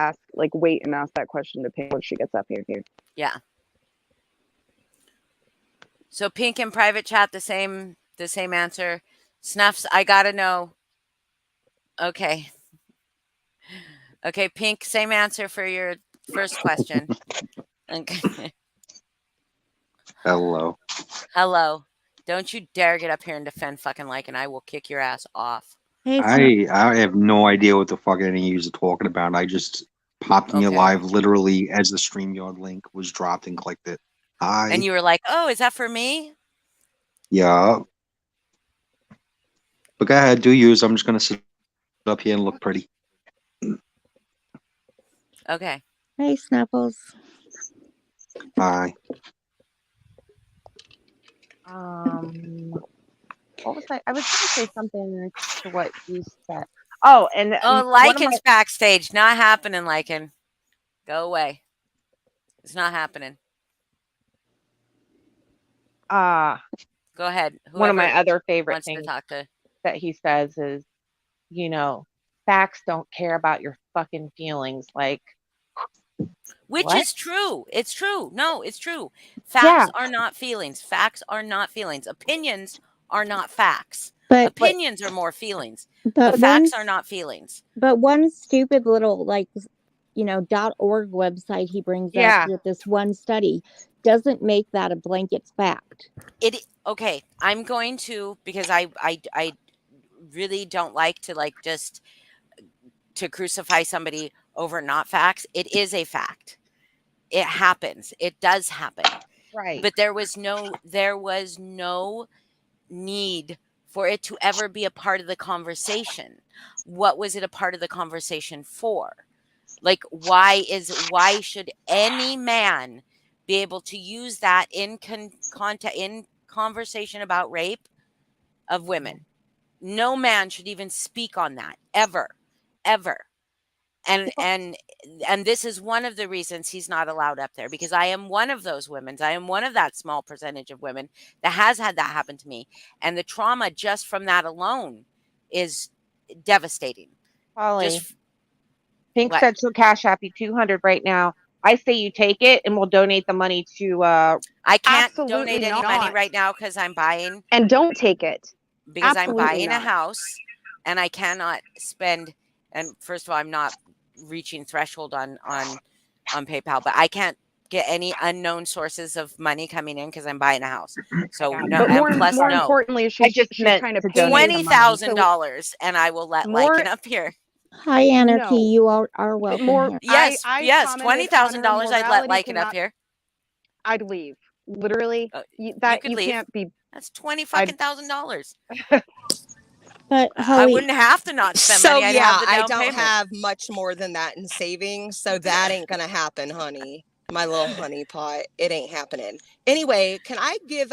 wait and ask that question to Pink when she gets up here. Yeah. So Pink in private chat, the same answer. Snuffs, I gotta know. Okay. Okay, Pink, same answer for your first question. Okay. Hello. Hello. Don't you dare get up here and defend fucking Lykan. I will kick your ass off. Hey, Snuff. I have no idea what the fuck any of you are talking about. I just popped in your Okay. live literally as the StreamYard link was dropped and clicked it. Hi. And you were like, oh, is that for me? Yeah. But go ahead, do yours. I'm just gonna sit up here and look pretty. Okay. Hey, Snuffles. Hi. What was I was going to say something to what you said. Oh, and Oh, one of my Lykan's backstage. Not happening, Lykan. Go away. It's not happening. Go ahead. one of my Whoever other favorite wants to things talk to. that he says is, facts don't care about your fucking feelings. Like, Which what? is true. It's true. No, it's true. Yeah. Facts are not feelings. Facts are not feelings. Opinions are not facts. But Opinions are more feelings. The but one facts are not feelings. but one stupid little .org website he brings Yeah. up with this one study doesn't make that a blanket fact. Okay, I'm going to, because I really don't like to just to crucify somebody over not facts. It is a fact. It happens. It does happen. Right. But there was no need for it to ever be a part of the conversation. What was it a part of the conversation for? Like, why should any man be able to use that in conversation about rape of women? No man should even speak on that ever. And this is one of the reasons he's not allowed up there, because I am one of those women. I am one of that small percentage of women that has had that happen to me, and the trauma just from that alone is devastating. Holly, Just Pink what? said she'll cash app you 200 right now. I say you take it and we'll donate the money to I can't Absolutely donate any money right now because I'm buying, And don't take it. because I'm Absolutely buying a not. house, and I cannot spend. And first of all, I'm not reaching threshold on PayPal, but I can't get any unknown sources of money coming in because I'm buying a house. So Yeah, no, But and plus more no, importantly, I she's just meant kind of to paying donate the money. $20,000, and I will let More- Lykan up here. Hi, Anarchy. No. You are welcome More. here. Yes, I yes, commented on her $20,000. I'd let morality Lykan up cannot- here. I'd leave. Literally, You that could you leave. can't be. That's $20,000. But I Holly, wouldn't have to not spend So money. I'd yeah, have the I down don't payment. have much more than that in savings, so that ain't gonna happen, honey. My little honey pot. It ain't happening. Anyway, can I give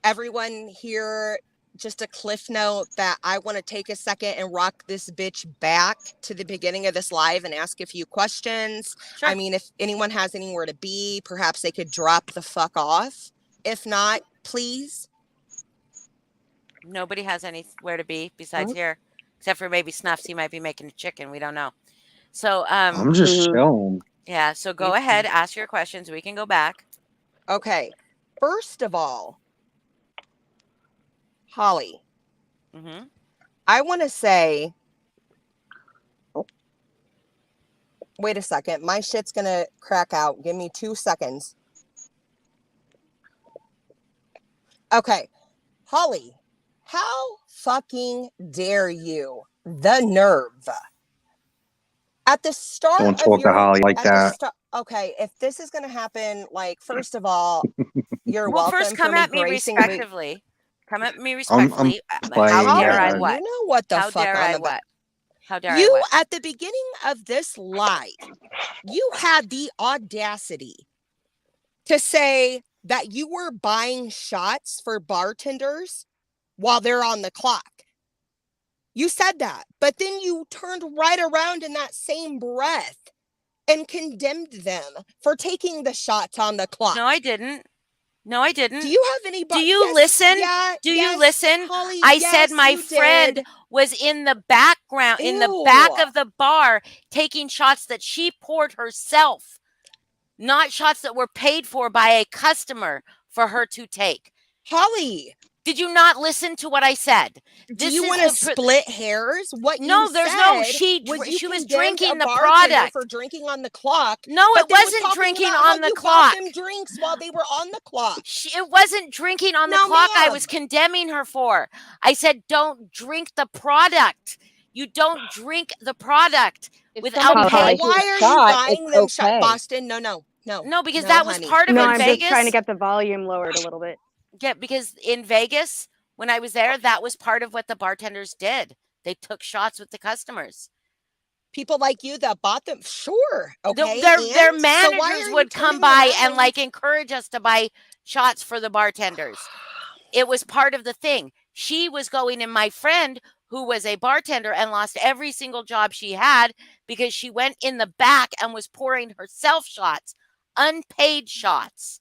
everyone here just a cliff note that I want to take a second and rock this bitch back to the beginning of this live and ask a few questions. Sure. I mean, if anyone has anywhere to be, perhaps they could drop the fuck off. If not, please. Nobody has anywhere to be besides here, except for maybe Snuffs. He might be making a chicken. We don't know. So I'm just chilling. Yeah, so go ahead, ask your questions. We can go back. Okay. First of all, Holly, Mm-hmm. I want to say, wait a second. My shit's going to crack out. Give me 2 seconds. Okay. Holly, how fucking dare you? The nerve. At the start Don't of talk to your Holly like at the that. start, okay, if this is gonna happen, like, first of all, you're Well, first, welcome for come me at me gracing me. respectively. Come at me I'm respectfully. How playing, dare I Holly, what? you know what the How fuck dare I'm I about. what? How dare I You, what? at the beginning of this live, you had the audacity to say that you were buying shots for bartenders while they're on the clock. You said that, but then you turned right around in that same breath and condemned them for taking the shots on the clock. No, I didn't. No, I didn't. Do you have any? Do you listen? Do you listen? Holly, I yes, said my you friend did. was in the background, in the Ew. back of the bar, taking shots that she poured herself, not shots that were paid for by a customer for her to take. Holly, did you not listen to what I said? Do you want to split hairs? What No, you there's said no was she was condemned drinking a the bartender product. for drinking on the clock. No, but it then was wasn't talking drinking about how on the you clock. bought them drinks while they were on the clock. It wasn't drinking on the No, clock I ma'am. was condemning her for. I said, don't drink the product. You don't drink the product without paying. Why are you buying them shot, Boston? No. No, because No, that was honey. part of No, in I'm Vegas. just trying to get the volume lowered a little bit. Yeah, because in Vegas, when I was there, that was part of what the bartenders did. They took shots with the customers. People like you that bought them, sure, okay. Their and managers so would come by and like encourage us to buy shots for the bartenders. It was part of the thing. She was going, and my friend, who was a bartender and lost every single job she had because she went in the back and was pouring herself shots, unpaid shots.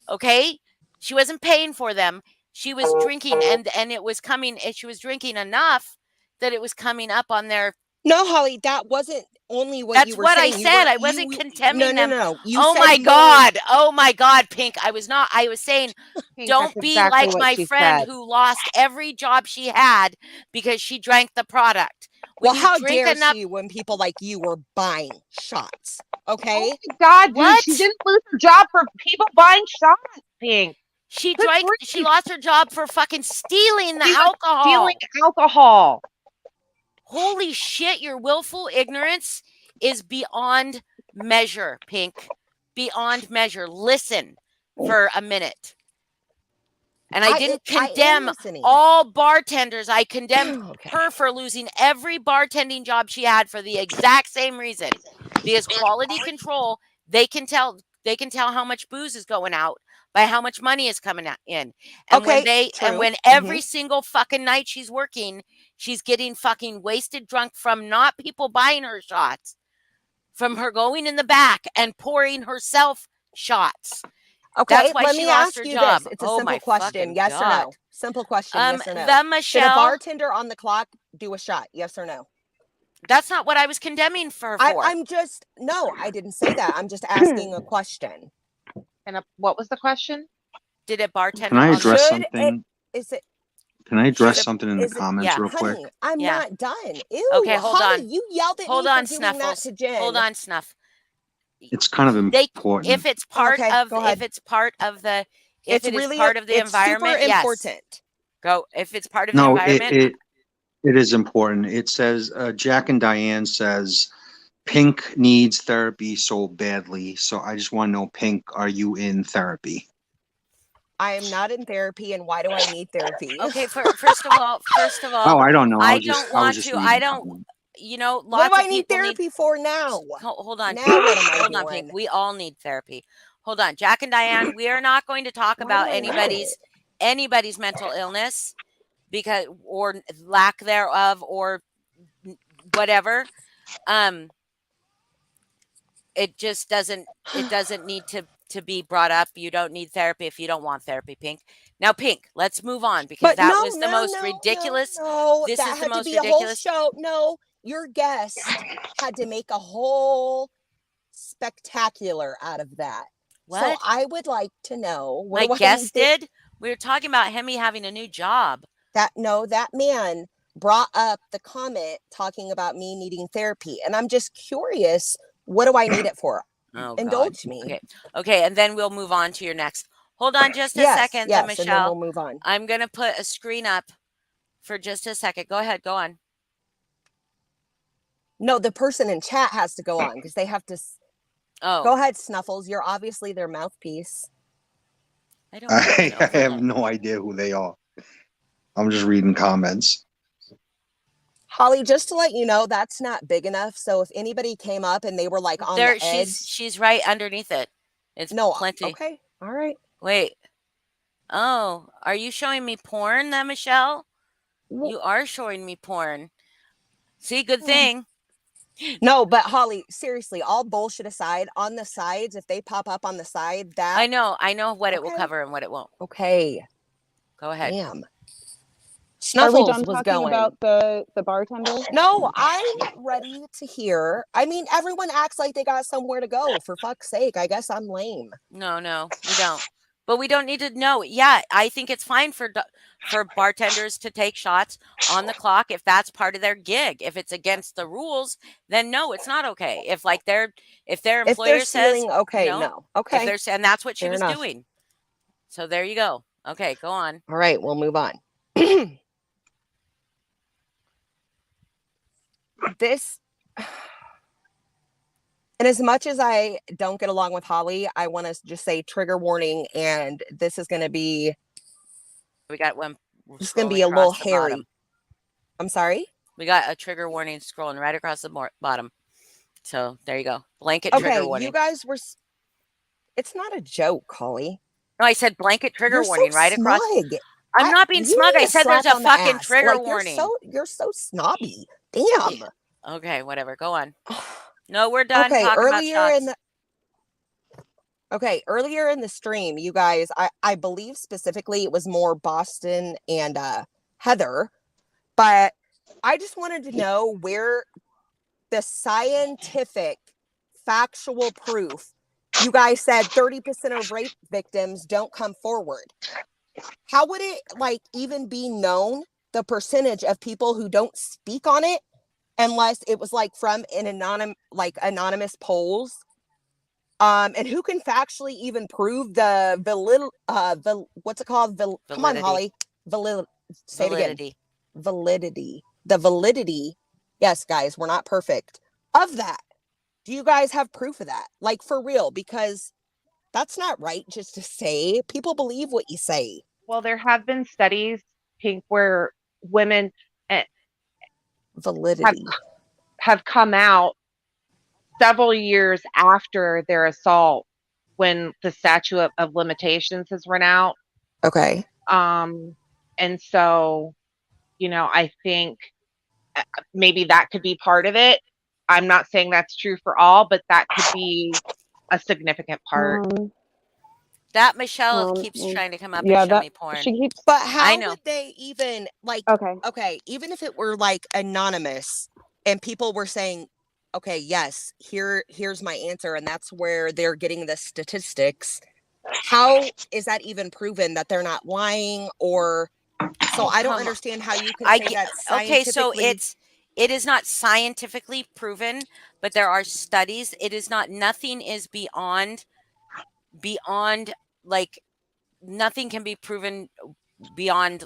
Okay, she wasn't paying for them. She was drinking, and it was coming. She was drinking enough that it was coming up on their. No, Holly, that wasn't only what That's you were what saying. I said. I wasn't condemning them. No. You oh said my you god! Oh my god, Pink! I was not. I was saying, Pink, don't that's be exactly like what my she friend said. who lost every job she had because she drank the product. When Well, you how drink dare enough, she when people like you were buying shots? Okay. Oh my God, dude, What? she didn't lose her job for people buying shots, Pink. she Good drank. grief. She lost her job for fucking stealing the She was alcohol. stealing alcohol. Holy shit! Your willful ignorance is beyond measure, Pink. Beyond measure. Listen for a minute. And I didn't condemn all bartenders. I condemned her for losing every bartending job she had for the exact same reason. Because quality control, they can tell how much booze is going out by how much money is coming in. And when every single fucking night she's working, she's getting fucking wasted drunk from not people buying her shots, from her going in the back and pouring herself shots. Okay, That's why let she me lost ask her you job. this. It's a Oh simple my question. fucking Yes or God. no? Simple question. Yes or no? The Should a Michelle. bartender on the clock do a shot? Yes or no? That's not what I was condemning her for. I'm just, no, I didn't say that. I'm just asking a question. And what was the question? Did a bartender Can I on address the something? Is it? Can I address something in the comments real quick? Honey, I'm Yeah. not done. Ew, Okay, hold Holly, on. you yelled at Hold me on, for doing that Snuffles. to Jen. Hold on, Snuff. It's kind of important. If it's part Okay, of go ahead. if it's part of the if It's it is really part of the it's environment, super yes. important. Go. If it's part of the No, environment. it is important. It says Jack and Diane says Pink needs therapy so badly. So I just want to know, Pink, are you in therapy? I am not in therapy, and why do I need therapy? Okay, first of all, Oh, I don't know. I don't want to. I don't. Comment. You know, What lots do I of need people therapy for now? Hold on. Now what am I Hold on, doing? Pink. We all need therapy. Hold on, Jack and Diane. We are not going to talk Why about do I need anybody's mental illness because or lack thereof or whatever. It just doesn't. It doesn't need to be brought up. You don't need therapy if you don't want therapy, Pink. Now, Pink, let's move on because But that no, was the no, most no, ridiculous. No, This that is the had to most be a whole ridiculous. show. No, your guest had to make a whole spectacular out of that. So What? I would like to know, what My do I guest need to, did? We were talking about Hemi having a new job. that man brought up the comment talking about me needing therapy, and I'm just curious, what do I need it for? Oh, God. Indulge me. Okay. Okay, and then we'll move on to your next. Hold on just a Yes, second, yes, and then Michelle. we'll move on. I'm going to put a screen up for just a second. Go ahead. Go on. No, the person in chat has to go on because they have to. Oh, Go ahead, Snuffles. You're obviously their mouthpiece. I don't even I have overlook. no idea who they are. I'm just reading comments. Holly, just to let you know, that's not big enough. So if anybody came up and they were like on There, the edge, she's right underneath it. It's no, plenty. okay, all right. Wait. Oh, are you showing me porn then, Michelle? You are showing me porn. See, good thing. No, but Holly, seriously, all bullshit aside, on the sides, if they pop up on the side, that I know what it will Okay. cover and what it won't. okay. Go ahead. Damn. Are we Snuffles done was talking going. about the bartender? No, I'm ready to hear. I mean, everyone acts like they got somewhere to go. For fuck's sake, I guess I'm lame. No, we don't. But we don't need to know. Yeah, I think it's fine for bartenders to take shots on the clock if that's part of their gig. If it's against the rules, then no, it's not okay. If their If they're employer says stealing, okay, no, no. if Okay. they're and that's what she Fair was enough. doing. So there you go. Okay, go on. All right, we'll move on. This, and as much as I don't get along with Holly, I want to just say trigger warning, and this is going to be, We got one. it's going to be scrolling a little across the hairy. bottom. I'm sorry? We got a trigger warning scrolling right across the bottom. So there you go. Blanket Okay, trigger warning. you guys were, it's not a joke, Holly. No, I said blanket trigger You're warning so right across. smug. I'm not being you smug. need I a said there's slap a on the fucking ass. trigger Like, warning. You're so snobby. Damn. Yeah. Okay, whatever. Go on. No, we're done Okay, talking about earlier shots. in the earlier in the stream, you guys, I believe specifically it was more Boston and Heather, but I just wanted to know where the scientific factual proof. You guys said 30% of rape victims don't come forward. How would it even be known the percentage of people who don't speak on it unless it was from an anonymous polls? And who can factually even prove what's it called? Come on, Holly. Say it again. Validity. The validity. Yes, guys, we're not perfect. Of that. Do you guys have proof of that? For real, because that's not right just to say. People believe what you say. Well, there have been studies, Pink, where women Validity. have come out several years after their assault when the statute of limitations has run out. Okay. And so, I think maybe that could be part of it. I'm not saying that's true for all, but that could be a significant part. That Michelle keeps trying to come up Yeah, and show me porn. she keeps. But I how know. would they even Okay. even if it were anonymous and people were saying, okay, yes, here's my answer, and that's where they're getting the statistics. How is that even proven that they're not lying? Or so I don't understand how you can say that's scientifically. Okay, so it is not scientifically proven, but there are studies. It is not. Nothing is beyond nothing can be proven beyond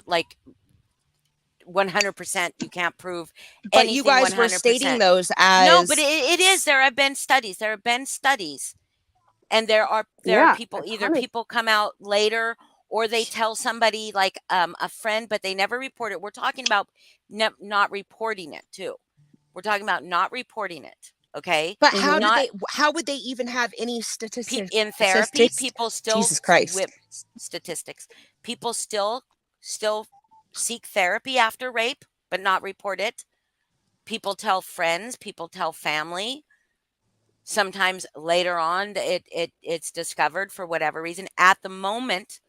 100%. You can't prove But anything. you guys 100%. were stating those as No, but it is. There have been studies. And there are people, either people come out later or they tell somebody a friend, but they never report it. We're talking about not reporting it too. We're talking about not reporting it. Okay. But how would they even have any statistics in therapy? People still Jesus Christ. Statistics. People still seek therapy after rape, but not report it. People tell friends, people tell family. Sometimes later on it's discovered for whatever reason. At the moment,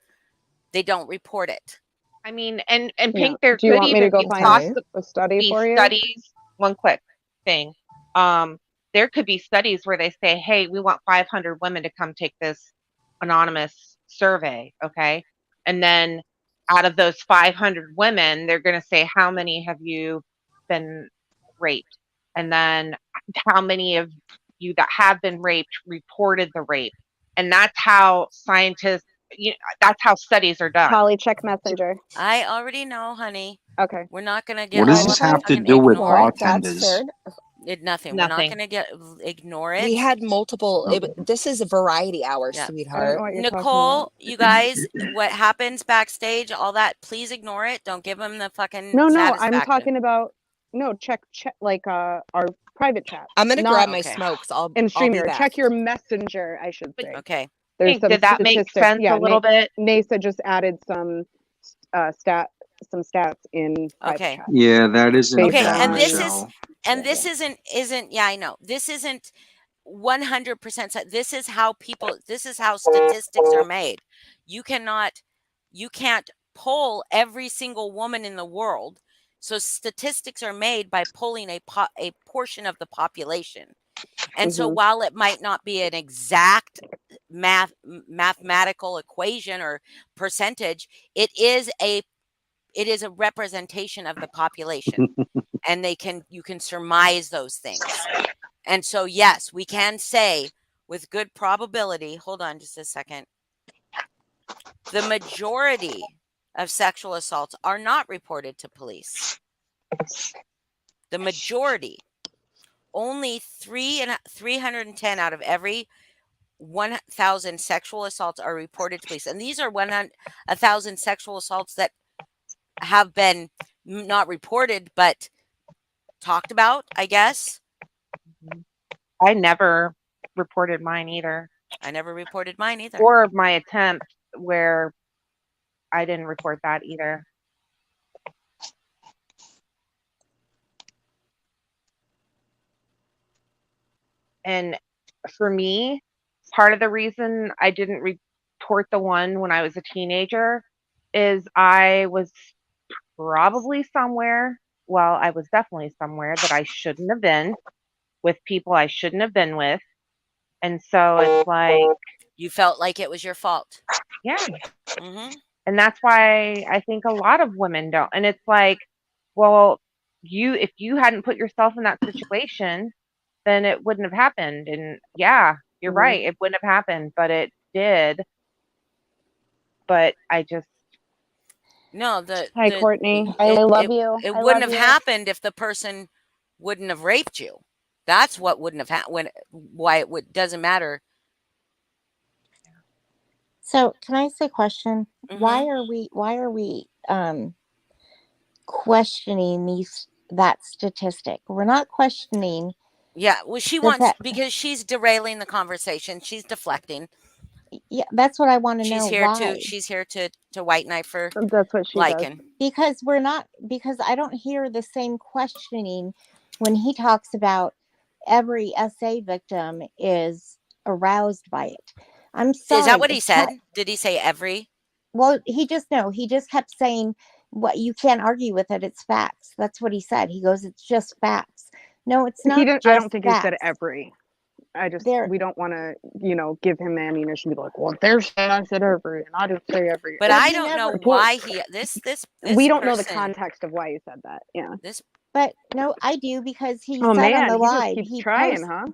they don't report it. I mean, and Pink, Yeah. there Do you could want me even to go be find a study be for you? studies. One quick thing. there could be studies where they say, hey, we want 500 women to come take this anonymous survey. Okay. And then out of those 500 women, they're going to say, how many have you been raped? And then how many of you that have been raped reported the rape? And that's how scientists, that's how studies are done. Polly, check Messenger. I already know, honey. Okay. We're not gonna get What does all this up and have to fucking do with ignore it. That's bartenders? fair. Nothing. We're not Nothing. gonna ignore We it. had multiple. Okay. This is a variety hour, Yeah. I don't know sweetheart. what you're talking about. Nicole, you guys, what happens backstage, all that, please ignore it. Don't give them the fucking No, I'm satisfaction. talking about check like our private chat. I'm gonna Not grab my Okay. smokes. I'll in be StreamYard. back. Check your messenger, I should say. Okay. There's Pink, some did that make statistics. sense Yeah, a little bit? NASA just added some stats in private Okay. chat. Yeah, that isn't Based Okay, bad, and on this is Michelle. and this isn't yeah, I know. This isn't 100% this is how statistics are made. You can't poll every single woman in the world. So statistics are made by polling a portion of the population. And so while it might not be an exact mathematical equation or percentage, it is a representation of the population. And you can surmise those things. And so yes, we can say with good probability, hold on just a second, the majority of sexual assaults are not reported to police. The majority. Only 310 out of every 1,000 sexual assaults are reported to police. And these are 1,000 sexual assaults that have been not reported, but talked about, I guess. I never reported mine either. I never reported mine either. Or my attempt where I didn't report that either. And for me, part of the reason I didn't report the one when I was a teenager is I was probably somewhere, well, I was definitely somewhere that I shouldn't have been with people I shouldn't have been with. And so it's like, you felt like it was your fault. Yeah. Mm-hmm. And that's why I think a lot of women don't. And it's like, well, if you hadn't put yourself in that situation, then it wouldn't have happened. And yeah, you're right. It wouldn't have happened, but it did. But I just. No, Hi, Courtney. I love you. It I wouldn't love have you. happened if the person wouldn't have raped you. That's what wouldn't have happened. Why it doesn't matter. So, can I ask a question? Why are we questioning that statistic? We're not questioning. Yeah, well, she wants because she's derailing the conversation. She's deflecting. Yeah, that's what I want to know. She's here to white knife for that's what she Lykan. Because I don't hear the same questioning when he talks about every SA victim is aroused by it. I'm sorry. Is that what he said? Did he say every? Well, he just kept saying, what, you can't argue with it. It's facts. That's what he said. He goes, it's just facts. No, it's not. I don't think facts. he said every. We don't want to, give him ammunition. Be like, well, there's I said every, and I didn't say every. But I don't know why this. We don't know the context of why he said that. Yeah. But no, I do, because he said on the he live. Just keeps trying, huh?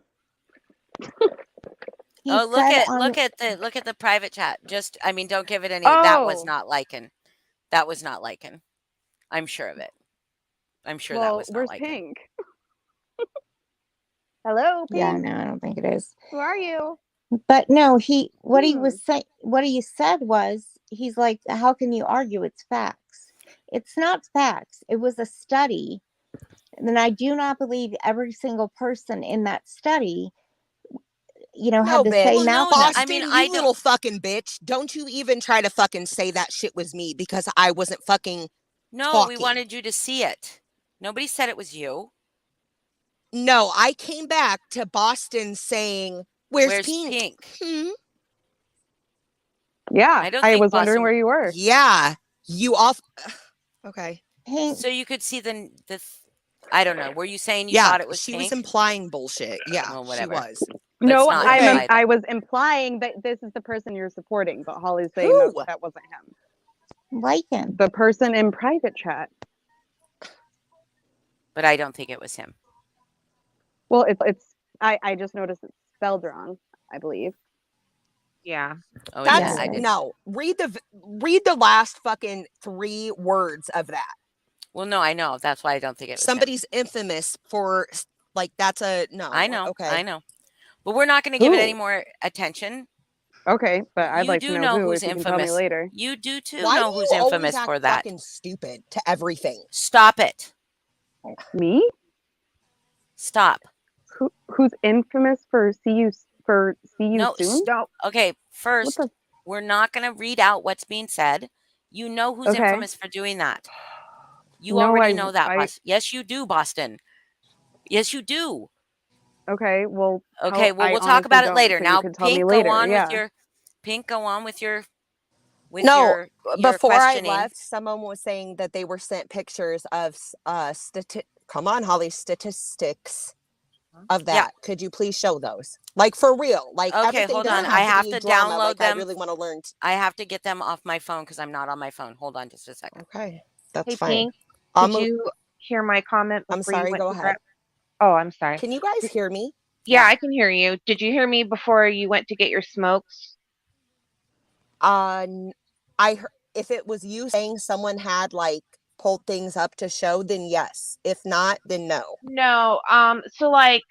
Look at the private chat. Just, I mean, don't give it any. That was not Lykan. That was not Lykan. I'm sure of it. I'm sure that was not where's Lykan. Pink? Hello, Pink. Yeah, no, I don't think it is. Who are you? But no, what he said was, he's like, how can you argue? It's facts. It's not facts. It was a study. And I do not believe every single person in that study, had the same outcome. Boston, you little fucking bitch. Don't you even try to fucking say that shit was me, because I wasn't fucking talking. We wanted you to see it. Nobody said it was you. No, I came back to Boston saying, where's Pink? Yeah, I was wondering where you were. Yeah, you off. Okay. So you could see I don't know. Were you saying you Yeah, thought it was she pink? was implying bullshit. Yeah, Well, she whatever. was. But No, it's not Okay. implied. I was implying that this is the person you're supporting, but Holly's saying Who? that wasn't him. Lykan. The person in private chat. But I don't think it was him. Well, I just noticed it's spelled wrong, I believe. Yeah. Oh That's yeah, I did. no. Read the last fucking 3 words of that. Well, no, I know. That's why I don't think it was him. Somebody's infamous for like that's a no. I know. Okay. I know. But we're not going to give it any Who? more attention. Okay, but I'd You like do to know know who, who's if you can tell me infamous. later. You do too Why know do who's you always infamous act for that. fucking stupid to everything? Stop it. Me? Stop. Who's infamous for see you No, soon? No. Okay, What first, the? we're not going to read out what's being said. You know who's Okay. infamous for doing that. You No, already I- know that, I- Boston. Yes, you do, Boston. Yes, you do. Okay, well. Okay, well, I we'll talk honestly about it don't, later. so Now, you could tell me Pink, later. go on Yeah. with your Pink. Go on with your No, your before I questioning. left, someone was saying that they were sent pictures of come on, Holly, statistics of that. Yeah. Could you please show those? Like for real. Like Okay, everything hold doesn't on. have I have be to drama. download Like them. I really want to learn. I have to get them off my phone because I'm not on my phone. Hold on just a second. Okay, that's Hey, fine. Pink, I'll did move. you hear my comment I'm before you sorry, went go to ahead. grab? Oh, I'm sorry. Can you guys hear me? Yeah, I can hear you. Did you hear me before you went to get your smokes? If it was you saying someone had like pulled things up to show, then yes. If not, then no. No. So like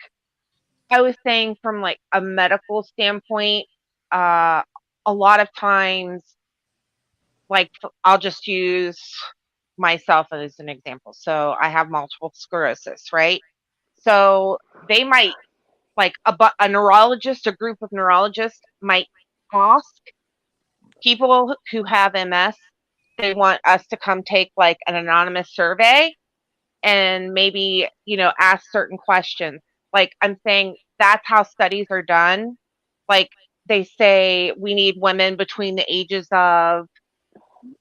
I was saying from like a medical standpoint, a lot of times, like I'll just use myself as an example. So I have multiple sclerosis, right? So they might like a neurologist, a group of neurologists might ask people who have MS, they want us to come take like an anonymous survey and maybe, ask certain questions. Like I'm saying, that's how studies are done. Like they say we need women between the ages of,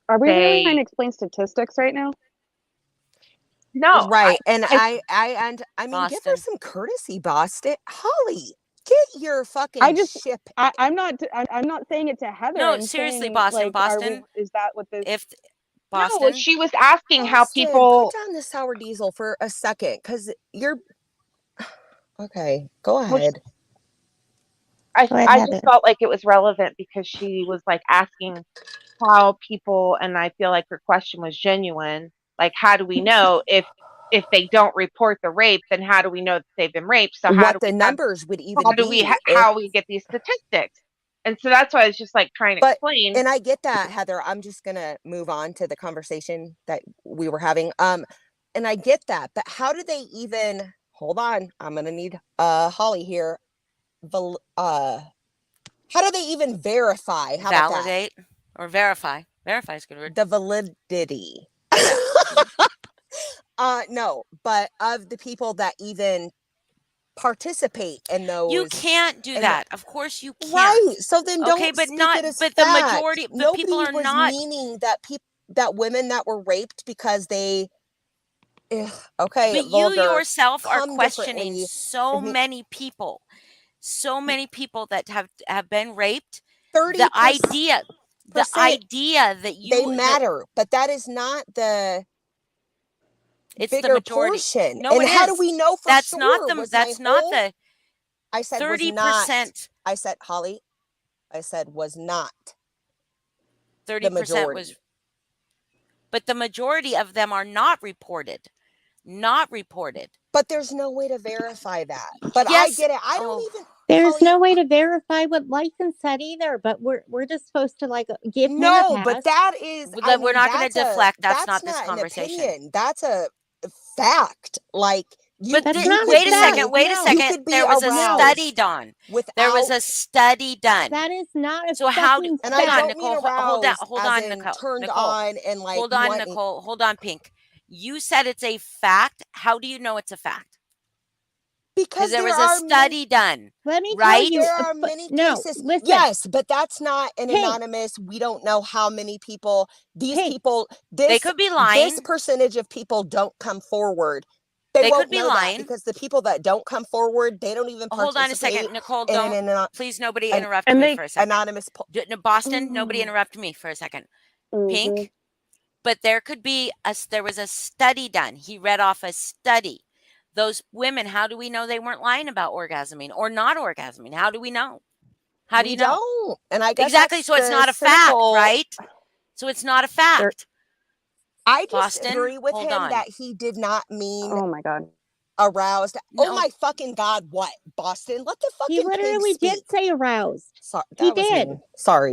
Are we really trying say, to explain statistics right now? no, Right. And I- I mean, give her Boston. some courtesy, Boston. Holly, get your fucking I just- ship. I'm not saying it to Heather. No, I'm seriously, saying, Boston, like, Boston. is that what this? If no, Boston, she was asking how Boston, people. put down the sour diesel for a second, because you're okay. Go Well, ahead. I Go ahead, I Heather. just felt like it was relevant because she was like asking how people, and I feel like her question was genuine. Like, how do we know if they don't report the rape, then how do we know that they've been raped? So how do What the we have, numbers would even how do we be if, how we get these statistics? And so that's why I was just like trying to but explain. and I get that, Heather. I'm just gonna move on to the conversation that we were having. And I get that, but how do they even hold on? I'm gonna need Holly here. How do they even verify? How about that? validate or verify. Verify is a good word. The validity. No, but of the people that even participate in those. You can't do and that. Of course you can't. Right. So then don't Okay, but speak not. it as But the fact. majority. But Nobody people are was not. meaning that women that were raped because they. Okay, But you vulgar, yourself are come questioning differently. so Me- many people. So many people that have been raped. 30%. The idea that you They matter, but that is not the it's the bigger majority. portion. No, And it how is. do we know for That's sure? not the. Was That's my not whole, the. I said 30%. was not. I said, Holly, I said was not. 30% majority. was. But the majority of them are not reported. Not reported. But there's no way to verify that. But Yes. I get it. I don't even. There's Holly, no way to verify what Lykan said either, but we're just supposed to like give him a no, pass. but that is. Well, we're not going to deflect. That's not this an conversation. opinion. That's a fact. Like you. But That's you not could wait a be- second. Wait a no. You second. could be There was a aroused study done. without. There was a study done. That is not a So how do? fucking And Hold I on, don't Nicole. mean aroused Hold as on, in Nicole. turned Nicole. on and like. Hold on, wanting- Nicole. Hold on, Pink. You said it's a fact. How do you know it's a fact? Because there was a study done. Let me right? tell you. There are many no, cases. listen. Yes, but that's not an Pink. anonymous. We don't know how many people. These Pink. people. They could be lying. This percentage of people don't come forward. They They won't could be know that lying. because the people that don't come forward, they don't even Hold on a second, participate Nicole. in Don't please. Nobody an interrupt and me they- for a second. anonymous Boston. Nobody interrupt me for a second. Pink. But there could be there was a study done. He read off a study. Those women, how do we know they weren't lying about orgasming or not orgasming? How do we know? How do We you know? don't. And I guess Exactly. that's So it's the not a cynical- fact, right? So it's not a fact. I Boston, disagree with hold him on. that he did not mean Oh my God. aroused. No. Oh my fucking God, what? Boston? Let the fucking He pig literally speak. did say aroused. Sorry, He that was did. mean. Sorry.